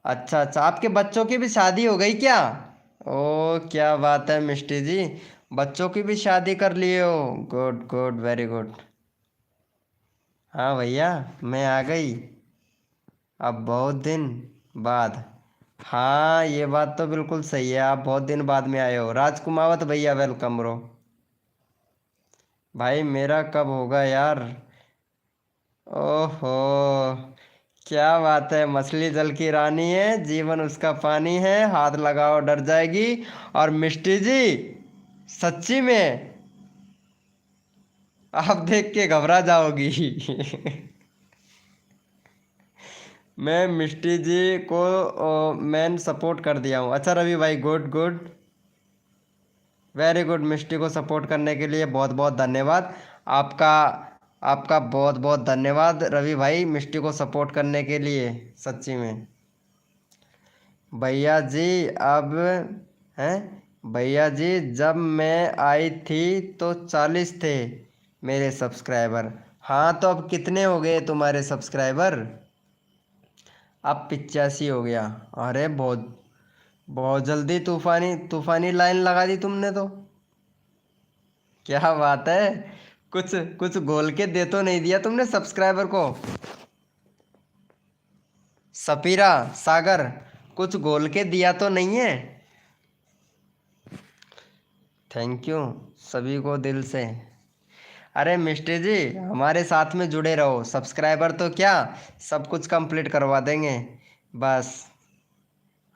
अच्छा अच्छा, आपके बच्चों की भी शादी हो गई क्या? ओ क्या बात है मिष्टी जी, बच्चों की भी शादी कर लिए हो, गुड गुड वेरी गुड। हाँ भैया मैं आ गई, अब बहुत दिन बाद। हाँ ये बात तो बिल्कुल सही है, आप बहुत दिन बाद में आए हो। राजकुमावत भैया वेलकम ब्रो। भाई मेरा कब होगा यार? ओहो, क्या बात है, मछली जल की रानी है, जीवन उसका पानी है, हाथ लगाओ डर जाएगी। और मिष्टी जी, सच्ची में आप देख के घबरा जाओगी। मैं मिष्टी जी को मैन सपोर्ट कर दिया हूँ। अच्छा रवि भाई, गुड गुड, वेरी गुड। मिष्टी को सपोर्ट करने के लिए बहुत बहुत धन्यवाद आपका। आपका बहुत बहुत धन्यवाद रवि भाई, मिष्टी को सपोर्ट करने के लिए, सच्ची में। भैया जी अब हैं, भैया जी जब मैं आई थी तो 40 थे मेरे सब्सक्राइबर। हाँ तो अब कितने हो गए तुम्हारे सब्सक्राइबर? अब 85 हो गया। अरे बहुत बहुत जल्दी तूफानी तूफानी लाइन लगा दी तुमने तो। क्या बात है, कुछ कुछ गोल के दे तो नहीं दिया तुमने सब्सक्राइबर को? सपीरा सागर, कुछ गोल के दिया तो नहीं है? थैंक यू सभी को दिल से। अरे मिस्टर जी, हमारे साथ में जुड़े रहो, सब्सक्राइबर तो क्या, सब कुछ कंप्लीट करवा देंगे बस।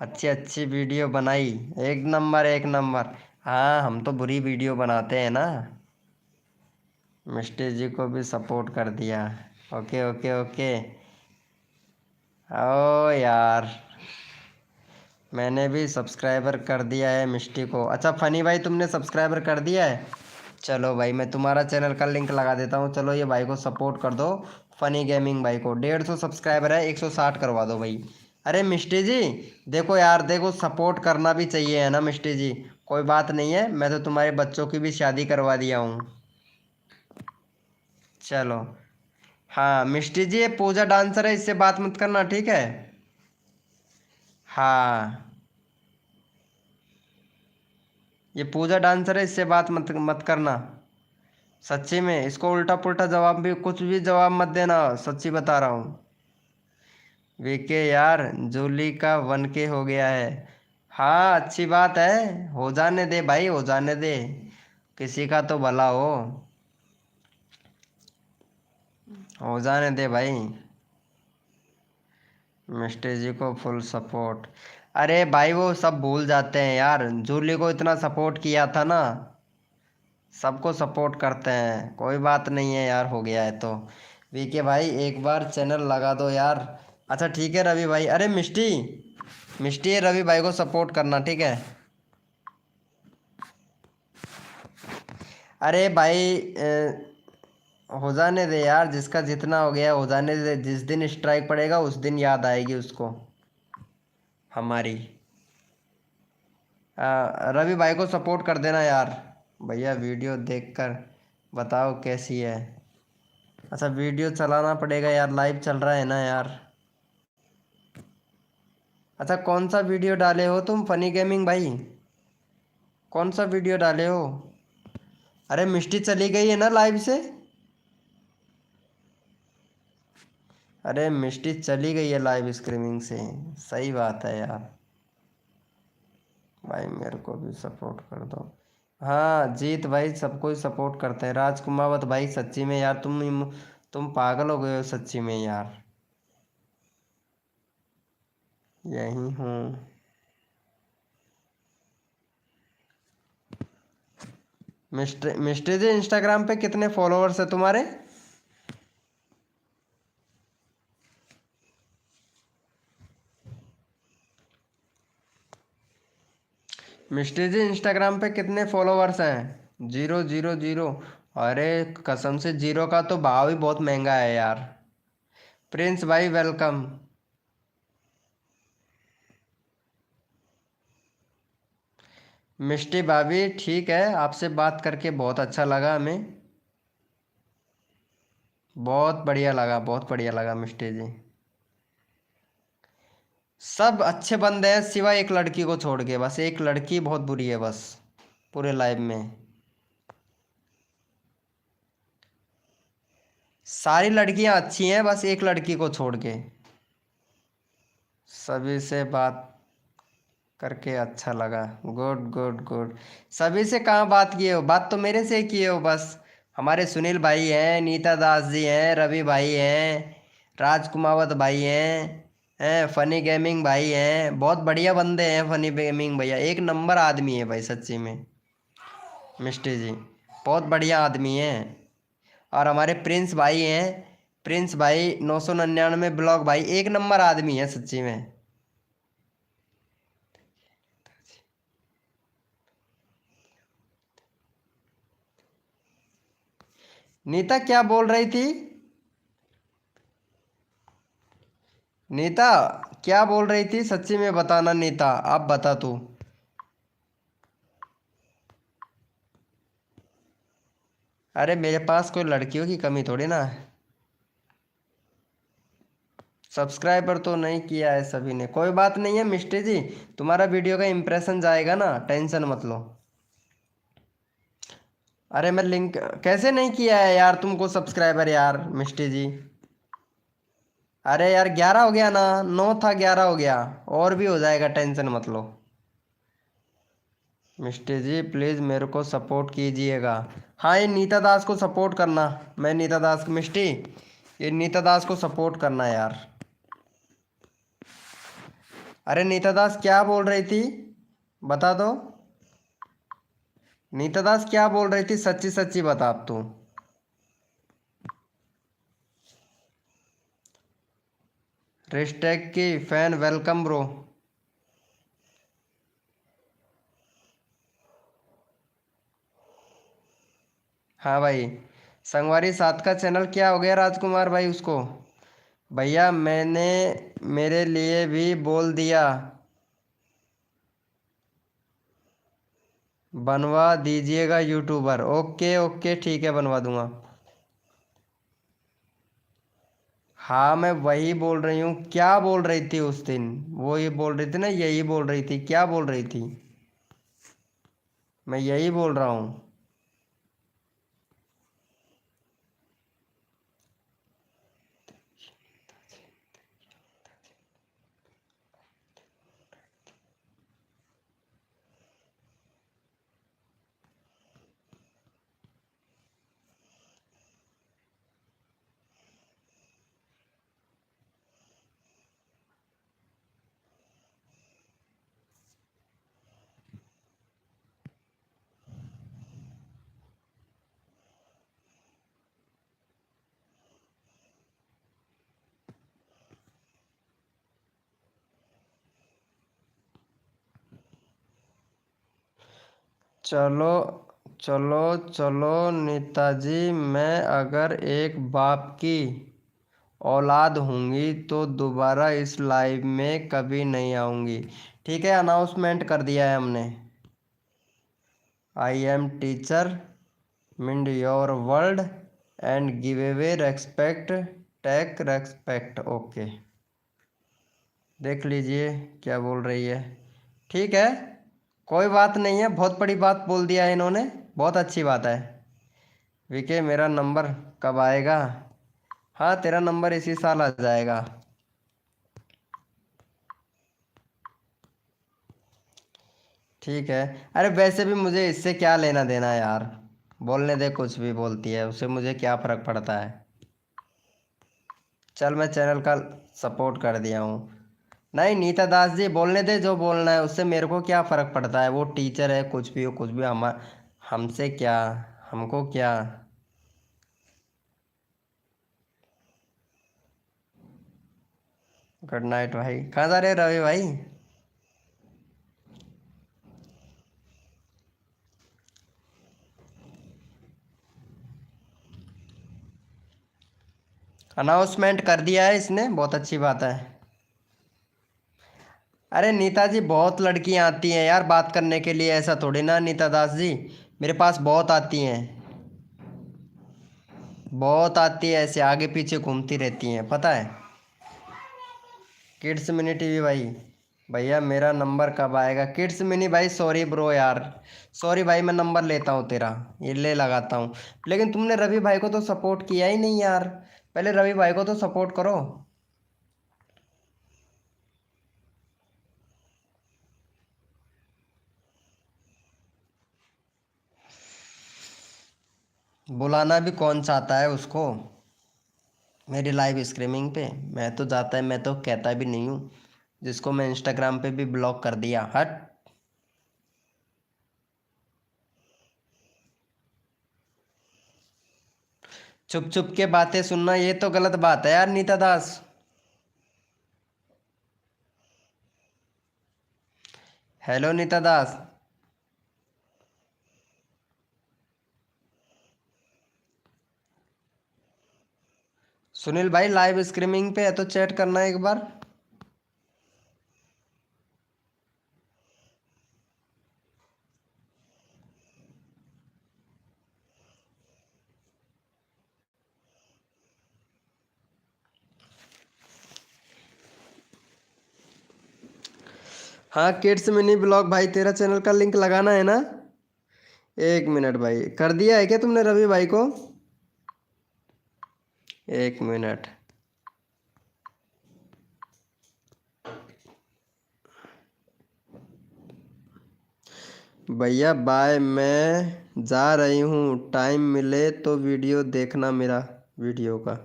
अच्छी अच्छी वीडियो बनाई, एक नंबर एक नंबर। हाँ हम तो बुरी वीडियो बनाते हैं ना। मिस्टर जी को भी सपोर्ट कर दिया। Okay okay okay. ओ यार, मैंने भी सब्सक्राइबर कर दिया है मिष्टी को। अच्छा फनी भाई, तुमने सब्सक्राइबर कर दिया है? चलो भाई, मैं तुम्हारा चैनल का लिंक लगा देता हूँ। चलो ये भाई को सपोर्ट कर दो, फनी गेमिंग भाई को। 150 सब्सक्राइबर है, 160 करवा दो भाई। अरे मिष्टी जी, देखो यार, देखो सपोर्ट करना भी चाहिए है ना मिष्टी जी। कोई बात नहीं है, मैं तो तुम्हारे बच्चों की भी शादी करवा दिया हूँ। चलो। हाँ मिष्टी जी, ये पूजा डांसर है, इससे बात मत करना, ठीक है? हाँ, ये पूजा डांसर है, इससे बात मत मत करना। सच्ची में इसको उल्टा पुल्टा जवाब भी, कुछ भी जवाब मत देना, सच्ची बता रहा हूँ। वीके यार, जूली का 1K हो गया है। हाँ अच्छी बात है, हो जाने दे भाई, हो जाने दे, किसी का तो भला हो जाने दे भाई। मिस्टर जी को फुल सपोर्ट। अरे भाई वो सब भूल जाते हैं यार, जूली को इतना सपोर्ट किया था ना, सबको सपोर्ट करते हैं, कोई बात नहीं है यार, हो गया है तो। वीके भाई एक बार चैनल लगा दो यार। अच्छा ठीक है रवि भाई। अरे मिष्टी, मिष्टी रवि भाई को सपोर्ट करना, ठीक है? अरे भाई हो जाने दे यार, जिसका जितना हो गया हो जाने दे, जिस दिन स्ट्राइक पड़ेगा उस दिन याद आएगी उसको हमारी। रवि भाई को सपोर्ट कर देना यार। भैया वीडियो देखकर बताओ कैसी है। अच्छा वीडियो चलाना पड़ेगा यार, लाइव चल रहा है ना यार। अच्छा कौन सा वीडियो डाले हो तुम फनी गेमिंग भाई? कौन सा वीडियो डाले हो? अरे मिष्टी चली गई है ना लाइव से? अरे मिष्टी चली गई है लाइव स्ट्रीमिंग से, सही बात है यार। भाई मेरे को भी सपोर्ट कर दो। हाँ जीत भाई, सबको ही सपोर्ट करते हैं। राजकुमावत भाई सच्ची में यार, तुम पागल हो गए हो सच्ची में यार। यही हूँ। मिस्टर जी, इंस्टाग्राम पे कितने फॉलोअर्स है तुम्हारे? मिस्टर जी इंस्टाग्राम पे कितने फॉलोअर्स हैं? 0 0 0। अरे कसम से, जीरो का तो भाव ही बहुत महंगा है यार। प्रिंस भाई वेलकम। मिष्टी भाभी ठीक है, आपसे बात करके बहुत अच्छा लगा हमें, बहुत बढ़िया लगा, बहुत बढ़िया लगा मिष्टी जी। सब अच्छे बंदे हैं सिवाय एक लड़की को छोड़ के, बस एक लड़की बहुत बुरी है बस, पूरे लाइव में। सारी लड़कियां अच्छी हैं, बस एक लड़की को छोड़ के। सभी से बात करके अच्छा लगा, गुड गुड गुड। सभी से कहाँ बात किए हो, बात तो मेरे से ही किए हो बस। हमारे सुनील भाई हैं, नीता दास जी हैं, रवि भाई हैं, राजकुमावत भाई हैं फनी गेमिंग भाई हैं, बहुत बढ़िया बंदे हैं फनी गेमिंग भैया, एक नंबर आदमी है भाई सच्ची में। मिस्टी जी बहुत बढ़िया आदमी हैं। और हमारे प्रिंस भाई हैं, प्रिंस भाई 999 ब्लॉग भाई, एक नंबर आदमी है सच्ची में। नीता क्या बोल रही थी? नीता क्या बोल रही थी सच्ची में बताना, नीता आप बता तू। अरे मेरे पास कोई लड़कियों की कमी थोड़ी ना है। सब्सक्राइबर तो नहीं किया है सभी ने, कोई बात नहीं है मिस्टी जी, तुम्हारा वीडियो का इम्प्रेशन जाएगा ना, टेंशन मत लो। अरे मैं लिंक कैसे नहीं किया है यार तुमको सब्सक्राइबर यार मिस्टी जी। अरे यार 11 हो गया ना, 9 था 11 हो गया, और भी हो जाएगा, टेंशन मत लो। मिस्टर जी प्लीज़ मेरे को सपोर्ट कीजिएगा। हाँ ये नीता दास को सपोर्ट करना। मैं नीता दास मिस्टी, ये नीता दास को सपोर्ट करना यार। अरे नीता दास क्या बोल रही थी, बता दो। नीता दास क्या बोल रही थी, सच्ची सच्ची बता अब तू। रिस्टेक की फैन वेलकम ब्रो। हाँ भाई, संगवारी साथ का चैनल क्या हो गया राजकुमार भाई उसको? भैया मैंने मेरे लिए भी बोल दिया, बनवा दीजिएगा यूट्यूबर। ओके ओके ठीक है बनवा दूंगा। हाँ मैं वही बोल रही हूँ, क्या बोल रही थी उस दिन? वो ये बोल रही थी ना, यही बोल रही थी, क्या बोल रही थी? मैं यही बोल रहा हूँ। चलो चलो चलो नेताजी, मैं अगर एक बाप की औलाद होंगी तो दोबारा इस लाइव में कभी नहीं आऊँगी। ठीक है अनाउंसमेंट कर दिया है हमने। I am teacher mind your world and give away respect, take respect. Okay देख लीजिए क्या बोल रही है। ठीक है कोई बात नहीं है, बहुत बड़ी बात बोल दिया है इन्होंने, बहुत अच्छी बात है। विके मेरा नंबर कब आएगा? हाँ तेरा नंबर इसी साल आ जाएगा। ठीक है। अरे वैसे भी मुझे इससे क्या लेना देना यार, बोलने दे, कुछ भी बोलती है उससे मुझे क्या फ़र्क पड़ता है। चल मैं चैनल का सपोर्ट कर दिया हूँ। नहीं नीता दास जी बोलने दे, जो बोलना है उससे मेरे को क्या फ़र्क पड़ता है, वो टीचर है, कुछ भी हो कुछ भी, हमसे क्या, हमको क्या। गुड नाइट भाई, कहाँ जा रहे हो रवि भाई? अनाउंसमेंट कर दिया है इसने, बहुत अच्छी बात है। अरे नीता जी बहुत लड़कियां आती हैं यार बात करने के लिए, ऐसा थोड़ी ना नीता दास जी, मेरे पास बहुत आती हैं, बहुत आती है, ऐसे आगे पीछे घूमती रहती हैं पता है। किड्स मिनी टीवी भाई, भैया मेरा नंबर कब आएगा? किड्स मिनी भाई सॉरी ब्रो यार, सॉरी भाई, मैं नंबर लेता हूँ तेरा, ये ले लगाता हूँ। लेकिन तुमने रवि भाई को तो सपोर्ट किया ही नहीं यार, पहले रवि भाई को तो सपोर्ट करो। बुलाना भी कौन चाहता है उसको, मेरी लाइव स्ट्रीमिंग पे मैं तो जाता है, मैं तो कहता भी नहीं हूँ, जिसको मैं इंस्टाग्राम पे भी ब्लॉक कर दिया। हट। चुप चुप के बातें सुनना ये तो गलत बात है यार नीता दास। हेलो नीता दास। सुनील भाई लाइव स्ट्रीमिंग पे है तो चैट करना एक बार। हाँ किड्स मिनी ब्लॉग भाई, तेरा चैनल का लिंक लगाना है ना। एक मिनट भाई, कर दिया है क्या तुमने रवि भाई को? एक मिनट। भैया बाय, मैं जा रही हूँ, टाइम मिले तो वीडियो देखना मेरा वीडियो का।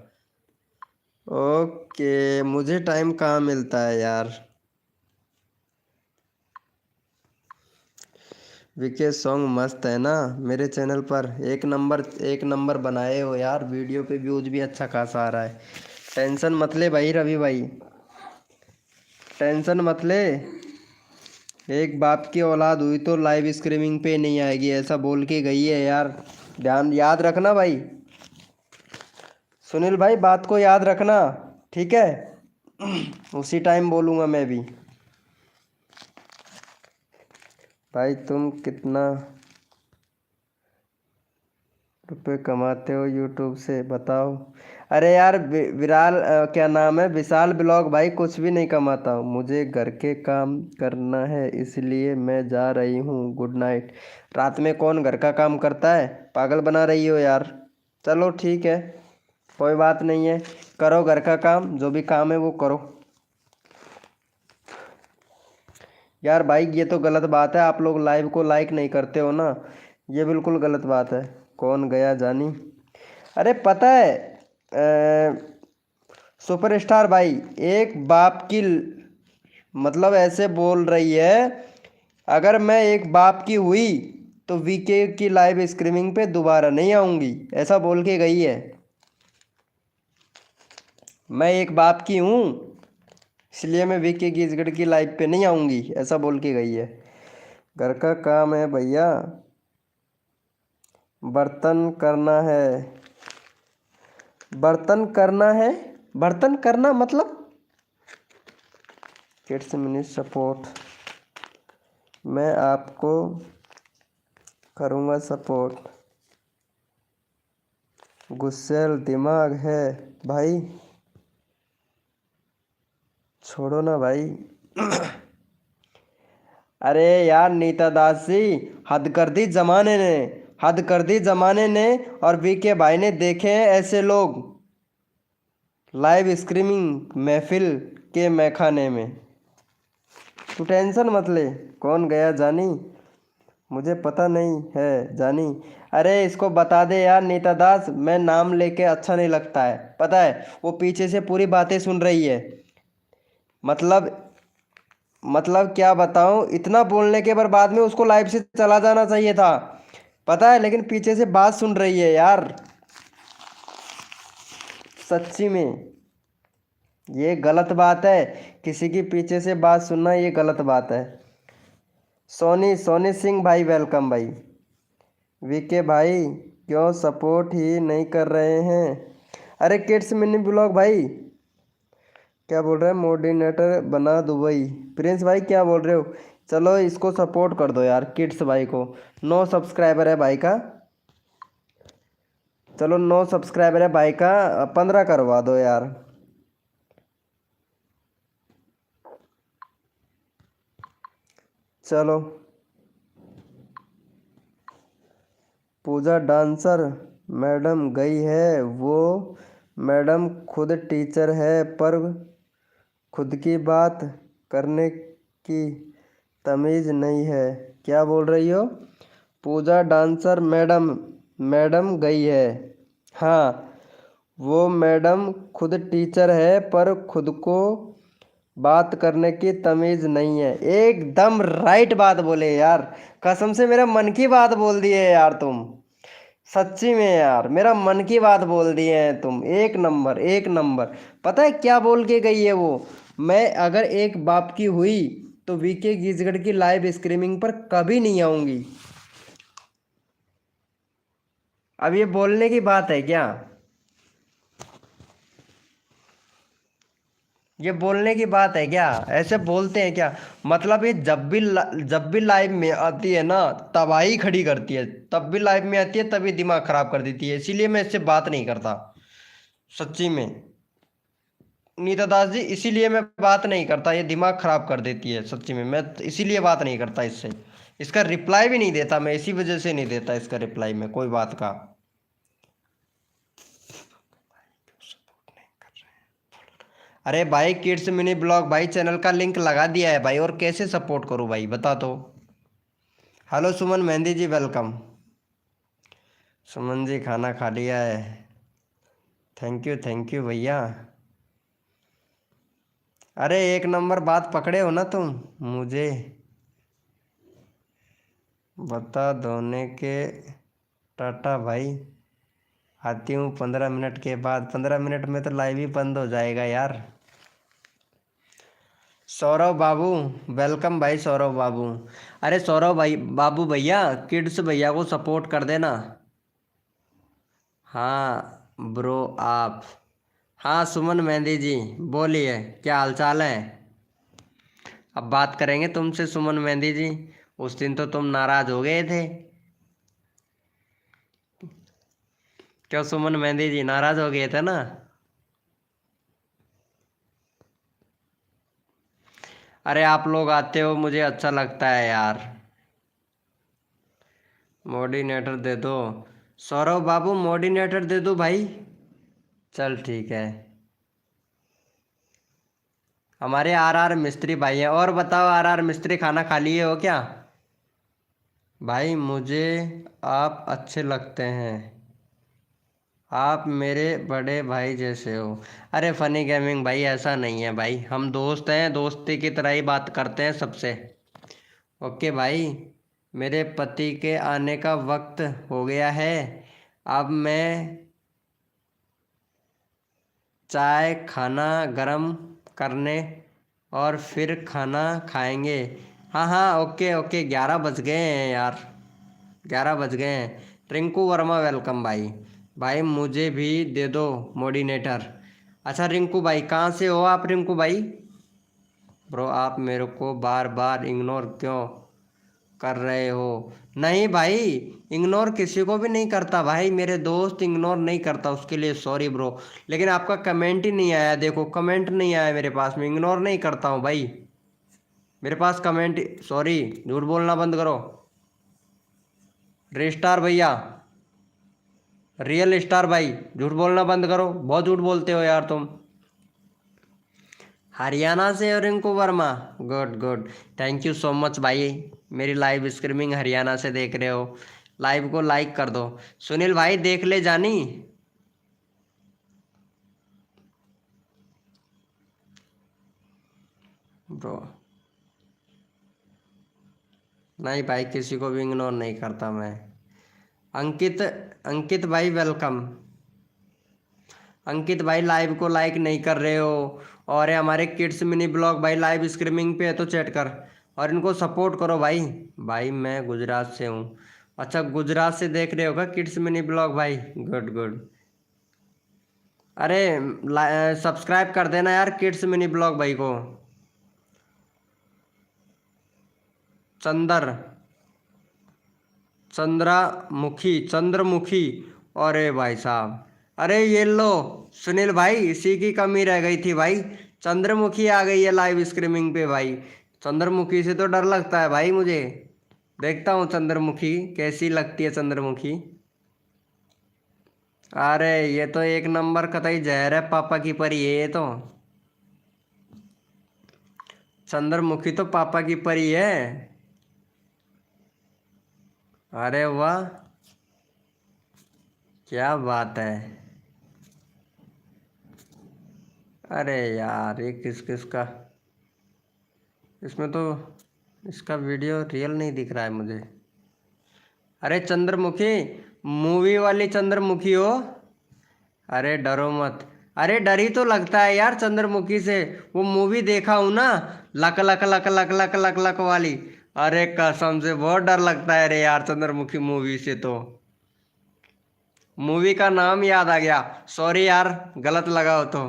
ओके, मुझे टाइम कहाँ मिलता है यार। विके सॉन्ग मस्त है ना मेरे चैनल पर, एक नंबर बनाए हो यार, वीडियो पे व्यूज भी अच्छा खासा आ रहा है। टेंशन मत ले भाई रवि भाई, टेंशन मत ले। एक बाप की औलाद हुई तो लाइव स्ट्रीमिंग पे नहीं आएगी ऐसा बोल के गई है यार, ध्यान याद रखना भाई। सुनील भाई बात को याद रखना, ठीक है। उसी टाइम बोलूँगा मैं भी। भाई तुम कितना रुपए कमाते हो यूट्यूब से बताओ? अरे यार विराल क्या नाम है, विशाल ब्लॉग भाई, कुछ भी नहीं कमाता हूँ, मुझे घर के काम करना है इसलिए मैं जा रही हूँ, गुड नाइट। रात में कौन घर का काम करता है, पागल बना रही हो यार। चलो ठीक है, कोई बात नहीं है, करो घर का काम, जो भी काम है वो करो। यार भाई ये तो गलत बात है, आप लोग लाइव को लाइक नहीं करते हो ना, ये बिल्कुल गलत बात है। कौन गया जानी? अरे पता है सुपरस्टार भाई, एक बाप की मतलब ऐसे बोल रही है, अगर मैं एक बाप की हुई तो वीके की लाइव स्ट्रीमिंग पे दोबारा नहीं आऊंगी, ऐसा बोल के गई है। मैं एक बाप की हूँ इसलिए मैं वीके की इसगढ़ की लाइव पे नहीं आऊंगी, ऐसा बोल के गई है। घर का काम है भैया, बर्तन करना है। बर्तन करना है, बर्तन करना मतलब किड्स मिनी सपोर्ट, मैं आपको करूँगा सपोर्ट। गुस्सेल दिमाग है भाई, छोड़ो ना भाई। अरे यार नीता दास जी, हद कर दी जमाने ने, हद कर दी जमाने ने। और वीके भाई ने देखे हैं ऐसे लोग लाइव स्ट्रीमिंग महफिल के मैखाने में। तू टेंशन मत ले, कौन गया जानी, मुझे पता नहीं है जानी। अरे इसको बता दे यार नीता दास, मैं नाम लेके अच्छा नहीं लगता है, पता है वो पीछे से पूरी बातें सुन रही है। मतलब क्या बताऊं, इतना बोलने के बाद में उसको लाइव से चला जाना चाहिए था, पता है, लेकिन पीछे से बात सुन रही है यार। सच्ची में ये गलत बात है, किसी की पीछे से बात सुनना ये गलत बात है। सोनी सोनी सिंह भाई वेलकम भाई। वीके भाई क्यों सपोर्ट ही नहीं कर रहे हैं? अरे किड्स मिनी ब्लॉग भाई क्या बोल रहे हैं, मोडिनेटर बना दुबई। प्रिंस भाई क्या बोल रहे हो? चलो इसको सपोर्ट कर दो यार, किड्स भाई को। 9 सब्सक्राइबर है भाई का, चलो 9 सब्सक्राइबर है भाई का, 15 करवा दो यार। चलो पूजा डांसर मैडम गई है, वो मैडम खुद टीचर है पर खुद की बात करने की तमीज़ नहीं है। क्या बोल रही हो? पूजा डांसर मैडम, मैडम गई है, हाँ वो मैडम खुद टीचर है पर खुद को बात करने की तमीज नहीं है। एकदम राइट बात बोले यार, कसम से मेरा मन की बात बोल दी है यार तुम। सच्ची में यार मेरा मन की बात बोल दिए हैं तुम। एक नंबर एक नंबर। पता है क्या बोल के गई है वो? मैं अगर एक बाप की हुई तो वीके गीजगढ़ की लाइव स्ट्रीमिंग पर कभी नहीं आऊंगी। अब ये बोलने की बात है क्या? ये बोलने की बात है क्या? ऐसे बोलते हैं क्या? मतलब ये जब भी लाइव में आती है ना तबाही खड़ी करती है। तब भी लाइव में आती है तभी दिमाग खराब कर देती है, इसीलिए मैं इससे बात नहीं करता। सच्ची में नीता दास जी, इसीलिए मैं बात नहीं करता। ये दिमाग खराब कर देती है सच्ची में। मैं इसीलिए बात नहीं करता इससे। इसका रिप्लाई भी नहीं देता मैं, इसी वजह से नहीं देता इसका रिप्लाई में कोई बात का। अरे भाई किड्स मिनी ब्लॉग भाई चैनल का लिंक लगा दिया है भाई, और कैसे सपोर्ट करूँ भाई बता तो। हेलो सुमन मेहंदी जी, वेलकम। सुमन जी खाना खा लिया है? थैंक यू भैया। अरे एक नंबर बात पकड़े हो ना तुम। मुझे बता दोने के टाटा भाई। आती हूँ 15 मिनट के बाद। 15 मिनट में तो लाइव ही बंद हो जाएगा यार। सौरभ बाबू, वेलकम भाई सौरभ बाबू। अरे सौरभ भाई बाबू भैया, किड्स भैया को सपोर्ट कर देना। हाँ ब्रो आप। हाँ सुमन मेहंदी जी, बोलिए क्या हाल चाल है? अब बात करेंगे तुमसे सुमन मेहंदी जी। उस दिन तो तुम नाराज हो गए थे। क्यों सुमन मेहंदी जी, नाराज हो गए थे ना? अरे आप लोग आते हो मुझे अच्छा लगता है यार। मोडिनेटर दे दो। सौरभ बाबू मोडिनेटर दे दो भाई। चल ठीक है। हमारे आर मिस्त्री भाई हैं। और बताओ आर मिस्त्री, खाना खा लिए हो क्या? भाई मुझे आप अच्छे लगते हैं। आप मेरे बड़े भाई जैसे हो। अरे फनी गेमिंग भाई ऐसा नहीं है भाई, हम दोस्त हैं, दोस्ती की तरह ही बात करते हैं सबसे। ओके भाई। मेरे पति के आने का वक्त हो गया है। अब मैं चाय खाना गरम करने और फिर खाना खाएंगे। हाँ हाँ ओके ओके, 11 बज गए हैं यार। 11 बज गए हैं। रिंकू वर्मा वेलकम भाई। भाई मुझे भी दे दो मोडिनेटर। अच्छा रिंकू भाई, कहाँ से हो आप रिंकू भाई? ब्रो आप मेरे को बार बार इग्नोर क्यों कर रहे हो? नहीं भाई, इग्नोर किसी को भी नहीं करता भाई, मेरे दोस्त इग्नोर नहीं करता, उसके लिए सॉरी ब्रो। लेकिन आपका कमेंट ही नहीं आया, देखो कमेंट नहीं आया मेरे पास में, इग्नोर नहीं करता हूँ भाई। मेरे पास कमेंट, सॉरी झूठ बोलना बंद करो। रिस्टार भैया, रियल स्टार भाई, झूठ बोलना बंद करो, बहुत झूठ बोलते हो यार तुम। हरियाणा से हो Rinku Verma, good good. Thank you so much भाई। मेरी लाइव स्ट्रीमिंग हरियाणा से देख रहे हो। लाइव को लाइक कर दो। सुनील भाई देख ले जानी। ब्रो नहीं भाई, किसी को भी इग्नोर नहीं करता मैं। अंकित, अंकित भाई वेलकम। अंकित भाई लाइव को लाइक नहीं कर रहे हो। और ये हमारे किड्स मिनी ब्लॉग भाई लाइव स्ट्रीमिंग पे है तो चैट कर और इनको सपोर्ट करो भाई। भाई मैं गुजरात से हूँ। अच्छा गुजरात से देख रहे होगा किड्स मिनी ब्लॉग भाई, गुड गुड। अरे सब्सक्राइब कर देना यार किड्स मिनी ब्लॉग भाई को। चंदर, चंद्रमुखी। अरे भाई साहब, अरे ये लो सुनील भाई, इसी की कमी रह गई थी भाई। चंद्रमुखी आ गई है लाइव स्ट्रीमिंग पे भाई। चंद्रमुखी से तो डर लगता है भाई मुझे। देखता हूँ चंद्रमुखी कैसी लगती है चंद्रमुखी। अरे ये तो एक नंबर कतई जहर है, पापा की परी है ये तो। चंद्रमुखी तो पापा की परी है। अरे वाह, क्या बात है। अरे यार ये किस किस का, इसमें तो इसका वीडियो रियल नहीं दिख रहा है मुझे। अरे चंद्रमुखी, मूवी वाली चंद्रमुखी हो? अरे डरो मत। अरे डर ही तो लगता है यार चंद्रमुखी से। वो मूवी देखा हूं ना, luck luck luck luck luck luck luck वाली। अरे कसम से बहुत डर लगता है रे यार चंद्रमुखी मूवी से तो। मूवी का नाम याद आ गया, सॉरी यार गलत लगा हो तो।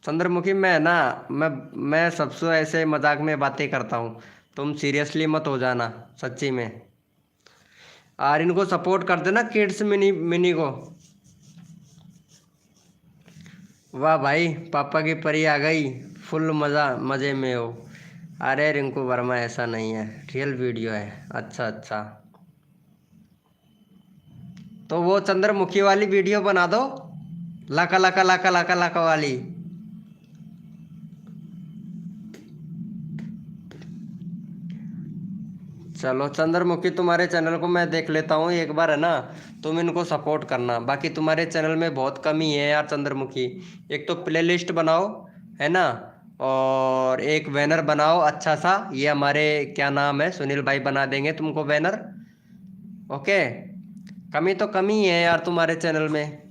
चंद्रमुखी मैं ना, मैं सबसे ऐसे मजाक में बातें करता हूँ, तुम सीरियसली मत हो जाना सच्ची में। और इनको सपोर्ट कर देना किड्स मिनी मिनी को। वाह भाई पापा की परी आ गई, फुल मज़े में हो। अरे रिंकू वर्मा ऐसा नहीं है, रियल वीडियो है। अच्छा अच्छा, तो वो चंद्रमुखी वाली वीडियो बना दो, लाका लाका लाका लाका लाका वाली। चलो चंद्रमुखी तुम्हारे चैनल को मैं देख लेता हूँ एक बार, है ना। तुम इनको सपोर्ट करना, बाकी तुम्हारे चैनल में बहुत कमी है यार चंद्रमुखी। एक तो प्लेलिस्ट बनाओ, है ना, और एक बैनर बनाओ अच्छा सा। ये हमारे क्या नाम है, सुनील भाई बना देंगे तुमको बैनर। ओके, कमी तो कमी है यार तुम्हारे चैनल में।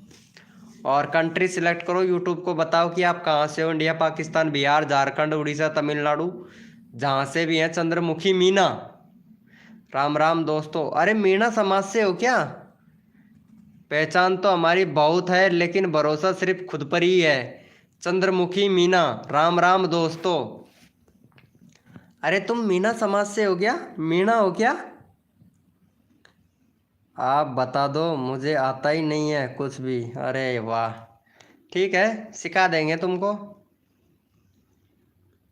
और कंट्री सिलेक्ट करो, यूट्यूब को बताओ कि आप कहाँ से हो, इंडिया पाकिस्तान बिहार झारखंड उड़ीसा तमिलनाडु, जहाँ से भी हैं। चंद्रमुखी मीना, राम राम दोस्तों। अरे मीणा समाज से हो क्या? पहचान तो हमारी बहुत है लेकिन भरोसा सिर्फ खुद पर ही है। चंद्रमुखी मीना, राम राम दोस्तों। अरे तुम मीना समाज से हो क्या, मीणा हो क्या? आप बता दो, मुझे आता ही नहीं है कुछ भी। अरे वाह, ठीक है सिखा देंगे तुमको।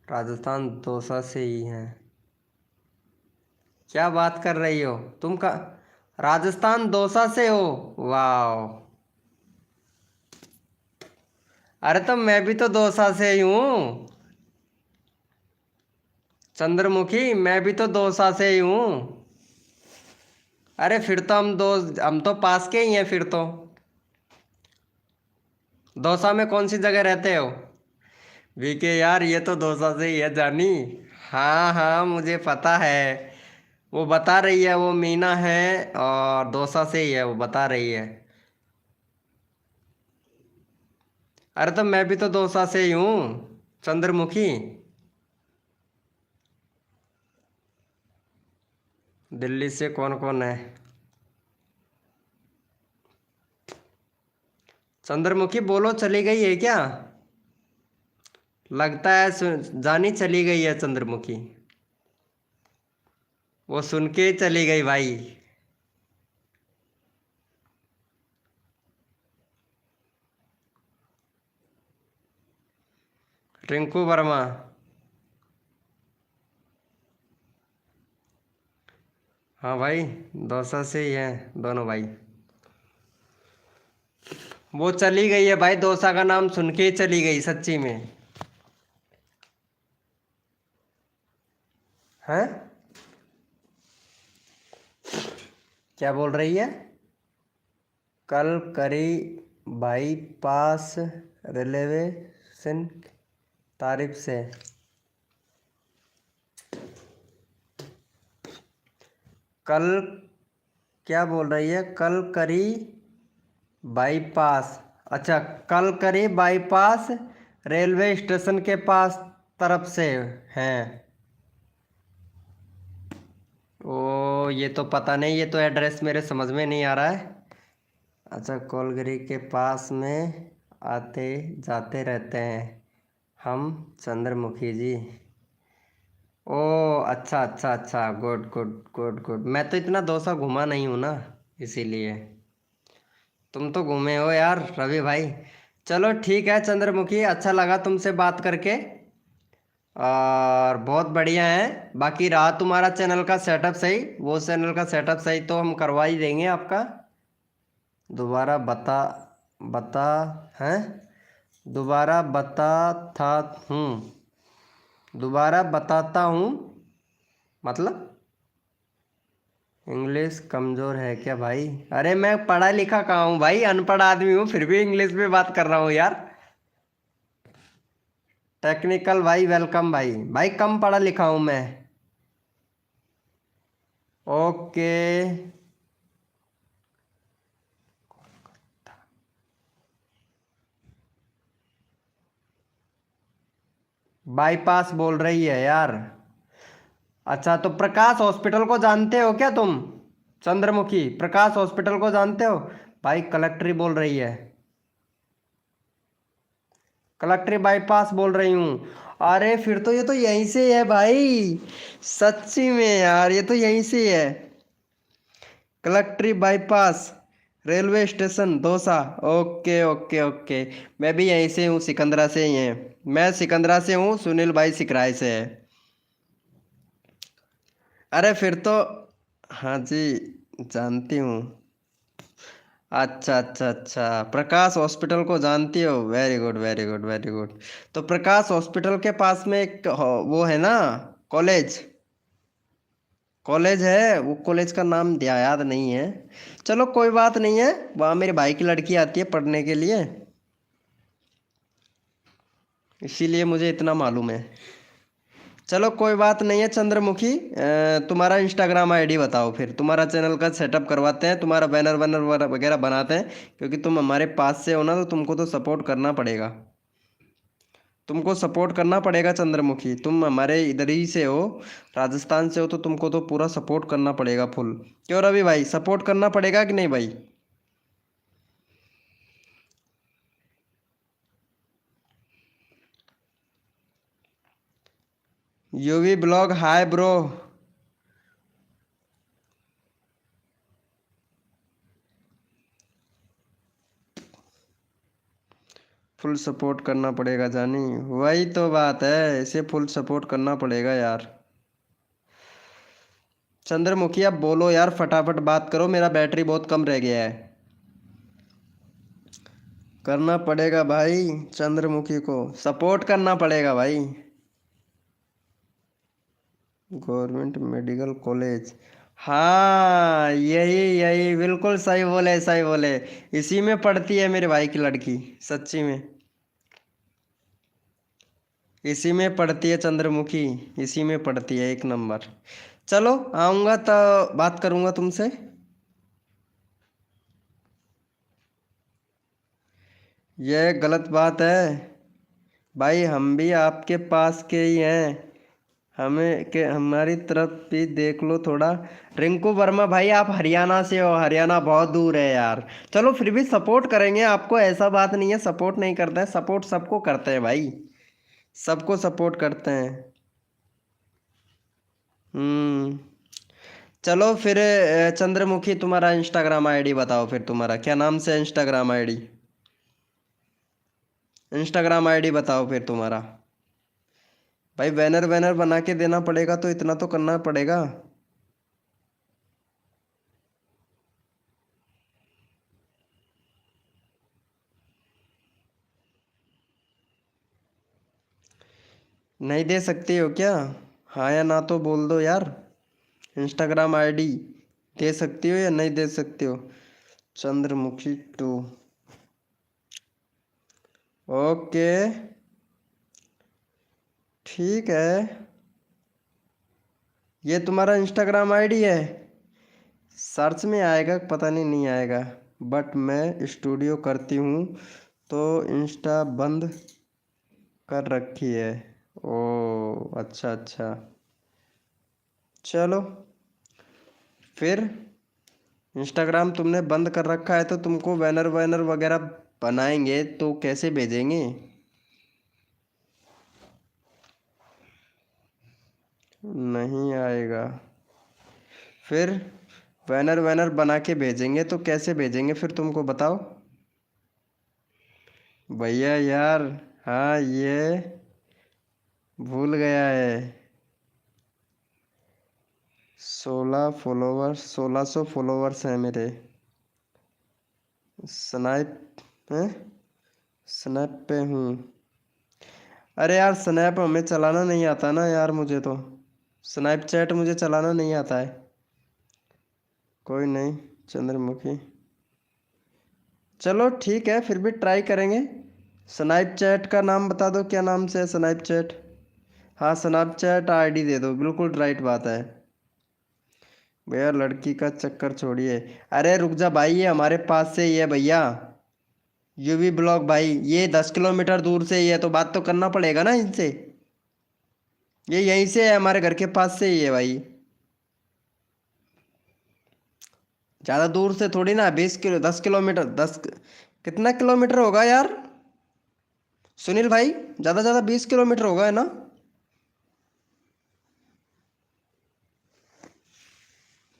राजस्थान दौसा से ही हैं? क्या बात कर रही हो तुम? का राजस्थान दौसा से हो? वाह, अरे तो मैं भी तो दौसा से ही हूँ चंद्रमुखी, मैं भी तो दौसा से ही हूँ। अरे फिर तो हम तो पास के ही हैं फिर तो। दौसा में कौन सी जगह रहते हो? वीके यार ये तो दौसा से ही है जानी। हाँ हाँ मुझे पता है, वो बता रही है, वो मीना है और दौसा से ही है, वो बता रही है। अरे तो मैं भी तो दौसा से ही हूँ चंद्रमुखी। दिल्ली से कौन कौन है? चंद्रमुखी बोलो, चली गई है क्या? लगता है जानी चली गई है चंद्रमुखी, वो सुन के चली गई भाई। रिंकू वर्मा, हाँ भाई दौसा से ही हैं दोनों भाई। वो चली गई है भाई, दौसा का नाम सुन के ही चली गई सच्ची में। हैं? क्या बोल रही है? कल करी बाईपास रेलवे स्टेशन तारीफ से? कल क्या बोल रही है? कल करी बाईपास, अच्छा कल करी बाईपास रेलवे स्टेशन के पास तरफ से हैं। ओ ये तो पता नहीं, ये तो एड्रेस मेरे समझ में नहीं आ रहा है। अच्छा कोलगरी के पास में आते जाते रहते हैं हम चंद्रमुखी जी। ओ अच्छा अच्छा अच्छा, गुड गुड गुड गुड। मैं तो इतना डोसा घुमा नहीं हूँ ना, इसीलिए। तुम तो घूमे हो यार रवि भाई। चलो ठीक है चंद्रमुखी, अच्छा लगा तुमसे बात करके और बहुत बढ़िया है। बाकी रहा तुम्हारा चैनल का सेटअप सही, वो चैनल का सेटअप सही तो हम करवा ही देंगे आपका। दोबारा बता बता हैं? दोबारा बता था हूँ, दोबारा बताता हूँ मतलब? इंग्लिश कमजोर है क्या भाई? अरे मैं पढ़ा लिखा कहाँ हूँ भाई, अनपढ़ आदमी हूँ, फिर भी इंग्लिश में बात कर रहा हूँ यार। टेक्निकल भाई वेलकम भाई। भाई कम पढ़ा लिखा हूँ मैं। ओके। बाईपास बोल रही है यार। अच्छा तो प्रकाश हॉस्पिटल को जानते हो क्या तुम? चंद्रमुखी, प्रकाश हॉस्पिटल को जानते हो? भाई कलेक्ट्री बोल रही है। कलेक्ट्री बाईपास बोल रही हूँ। अरे फिर तो ये तो यहीं से है भाई। सच्ची में यार, ये तो यहीं से है। Collectorate bypass, railway station Dausa. Okay okay okay. मैं भी यहीं से हूँ, सिकंदरा से ही है। मैं सिकंदरा से हूँ, सुनील भाई सिकराय से है। अरे फिर तो, हाँ जी, जानती हूँ। अच्छा अच्छा अच्छा, प्रकाश हॉस्पिटल को जानती हो? Very good very good very good. तो प्रकाश हॉस्पिटल के पास में एक वो है ना, कॉलेज। कॉलेज है, वो कॉलेज का नाम दिया याद नहीं है। चलो कोई बात नहीं है, वहाँ मेरे भाई की लड़की आती है पढ़ने के लिए, इसीलिए मुझे इतना मालूम है। चलो कोई बात नहीं है चंद्रमुखी, तुम्हारा इंस्टाग्राम आईडी बताओ, फिर तुम्हारा चैनल का सेटअप करवाते हैं, तुम्हारा बैनर वैनर वगैरह बनाते हैं, क्योंकि तुम हमारे पास से हो ना, तो तुमको तो सपोर्ट करना पड़ेगा। तुमको सपोर्ट करना पड़ेगा चंद्रमुखी, तुम हमारे इधर ही से हो, राजस्थान से हो, तो तुमको तो पूरा सपोर्ट करना पड़ेगा फुल। क्यों रवि भाई, सपोर्ट करना पड़ेगा कि नहीं भाई? UV blog hi bro. Full support करना पड़ेगा जानी, वही तो बात है, इसे फुल सपोर्ट करना पड़ेगा यार। चंद्रमुखी अब बोलो यार, फटाफट बात करो, मेरा बैटरी बहुत कम रह गया है। करना पड़ेगा भाई, चंद्रमुखी को सपोर्ट करना पड़ेगा भाई। गवर्नमेंट मेडिकल कॉलेज, हाँ यही यही, बिल्कुल सही बोले सही बोले। इसी में पढ़ती है मेरे भाई की लड़की, सच्ची में इसी में पढ़ती है चंद्रमुखी, इसी में पढ़ती है, एक नंबर। चलो आऊँगा तो बात करूँगा तुमसे। यह गलत बात है भाई, हम भी आपके पास के ही हैं, हमें के हमारी तरफ भी देख लो थोड़ा। रिंकू वर्मा भाई, आप हरियाणा से हो, हरियाणा बहुत दूर है यार। चलो फिर भी सपोर्ट करेंगे आपको, ऐसा बात नहीं है सपोर्ट नहीं करते हैं, सपोर्ट सबको करते हैं भाई, सबको सपोर्ट करते हैं। हम्म। चलो फिर चंद्रमुखी, तुम्हारा इंस्टाग्राम आईडी बताओ, फिर तुम्हारा क्या नाम से इंस्टाग्राम आईडी? इंस्टाग्राम आईडी बताओ फिर तुम्हारा। भाई बैनर वैनर बना के देना पड़ेगा, तो इतना तो करना पड़ेगा। नहीं दे सकती हो क्या? हाँ या ना तो बोल दो यार। इंस्टाग्राम आईडी दे सकती हो या नहीं दे सकती हो? चंद्रमुखी टू, ओके ठीक है। ये तुम्हारा इंस्टाग्राम आईडी है? सर्च में आएगा पता नहीं, नहीं आएगा, बट मैं स्टूडियो करती हूँ तो इंस्टा बंद कर रखी है। ओ अच्छा अच्छा। चलो फिर, इंस्टाग्राम तुमने बंद कर रखा है तो तुमको बैनर वैनर वगैरह बनाएंगे तो कैसे भेजेंगे? नहीं आएगा। फिर बैनर वैनर बना के भेजेंगे तो कैसे भेजेंगे फिर, तुमको बताओ भैया यार। हाँ ये भूल गया है। 16 फॉलोवर्स, 1600 फॉलोवर्स हैं मेरे। स्नैप है, स्नैप पे हूँ। अरे यार स्नैप हमें चलाना नहीं आता ना यार, मुझे तो स्नैपचैट मुझे चलाना नहीं आता है। कोई नहीं चंद्रमुखी, चलो ठीक है, फिर भी ट्राई करेंगे। स्नैपचैट का नाम बता दो, क्या नाम से है स्नैपचैट? हाँ स्नैपचैट आईडी दे दो, बिल्कुल राइट बात है। भैया लड़की का चक्कर छोड़िए। अरे रुक जा भाई, ये हमारे पास से ही है भैया, यूवी ब्लॉग भाई, ये 10 किलोमीटर दूर से ही है, तो बात तो करना पड़ेगा ना इनसे। ये यहीं से है, हमारे घर के पास से ही है भाई, ज़्यादा दूर से थोड़ी ना। 20 किलो, 10 किलोमीटर, कितना किलोमीटर होगा यार सुनील भाई? ज़्यादा 20 किलोमीटर होगा, है ना?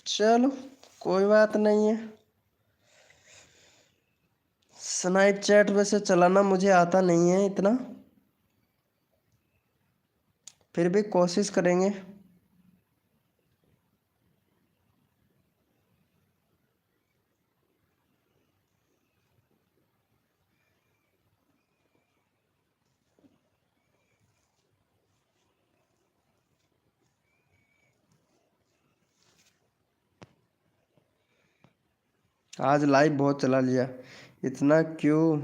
चलो कोई बात नहीं है। स्नैपचैट वैसे चलाना मुझे आता नहीं है इतना, फिर भी कोशिश करेंगे। आज लाइव बहुत चला लिया, इतना क्यों?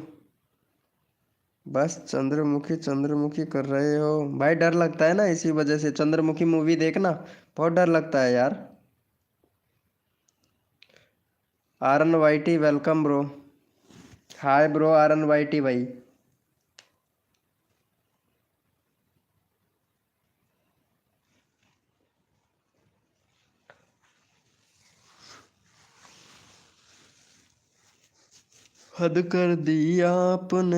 बस चंद्रमुखी चंद्रमुखी कर रहे हो भाई, डर लगता है ना, इसी वजह से। चंद्रमुखी मूवी देखना बहुत डर लगता है यार। Aaron YT welcome bro. Hi bro Aaron YT भाई। हद कर दी आपने,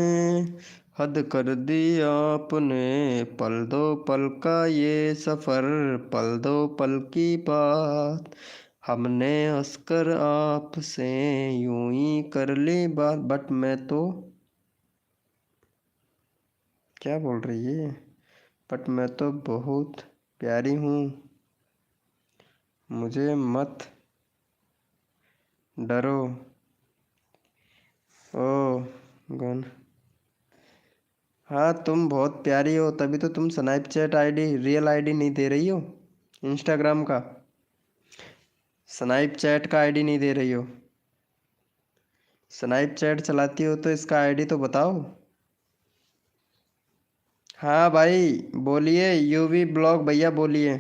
हद कर दी आपने, पल दो पल का ये सफ़र, पल दो पल की बात, हमने हंसकर आपसे यूं ही कर ली बात। बट मैं तो, क्या बोल रही है? बट मैं तो बहुत प्यारी हूँ, मुझे मत डरो। ओ गन, हाँ तुम बहुत प्यारी हो, तभी तो तुम स्नैपचैट आईडी, रियल आईडी नहीं दे रही हो, इंस्टाग्राम का स्नैपचैट का आईडी नहीं दे रही हो। स्नैपचैट चलाती हो तो इसका आईडी तो बताओ। हाँ भाई बोलिए, यूवी ब्लॉग भैया बोलिए।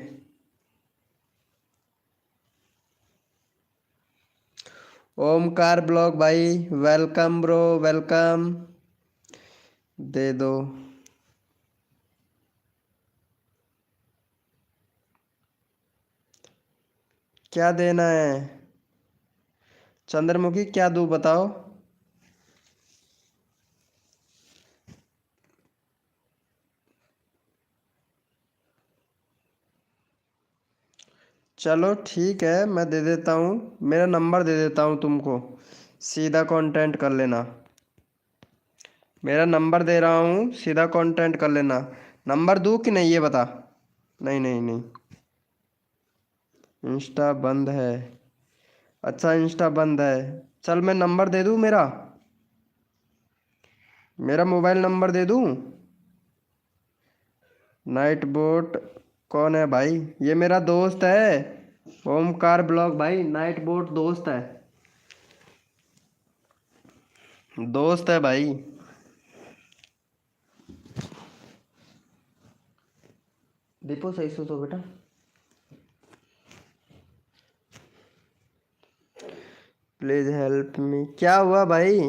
ओमकार ब्लॉग भाई वेलकम ब्रो वेलकम, दे दो। क्या देना है चंद्रमुखी, क्या दूँ बताओ? चलो ठीक है, मैं दे देता हूँ, मेरा नंबर दे देता हूँ तुमको, सीधा कांटेक्ट कर लेना। मेरा नंबर दे रहा हूँ, सीधा कांटेक्ट कर लेना। नंबर दूँ कि नहीं ये बता? नहीं नहीं नहीं, इंस्टा बंद है। अच्छा इंस्टा बंद है, चल मैं नंबर दे दूँ मेरा, मेरा मोबाइल नंबर दे दूँ। नाइट बोट कौन है भाई? ये मेरा दोस्त है, ओमकार ब्लॉग भाई, नाइट बोट दोस्त है, दोस्त है भाई। दीपो सही से तो बेटा, प्लीज हेल्प मी। क्या हुआ भाई?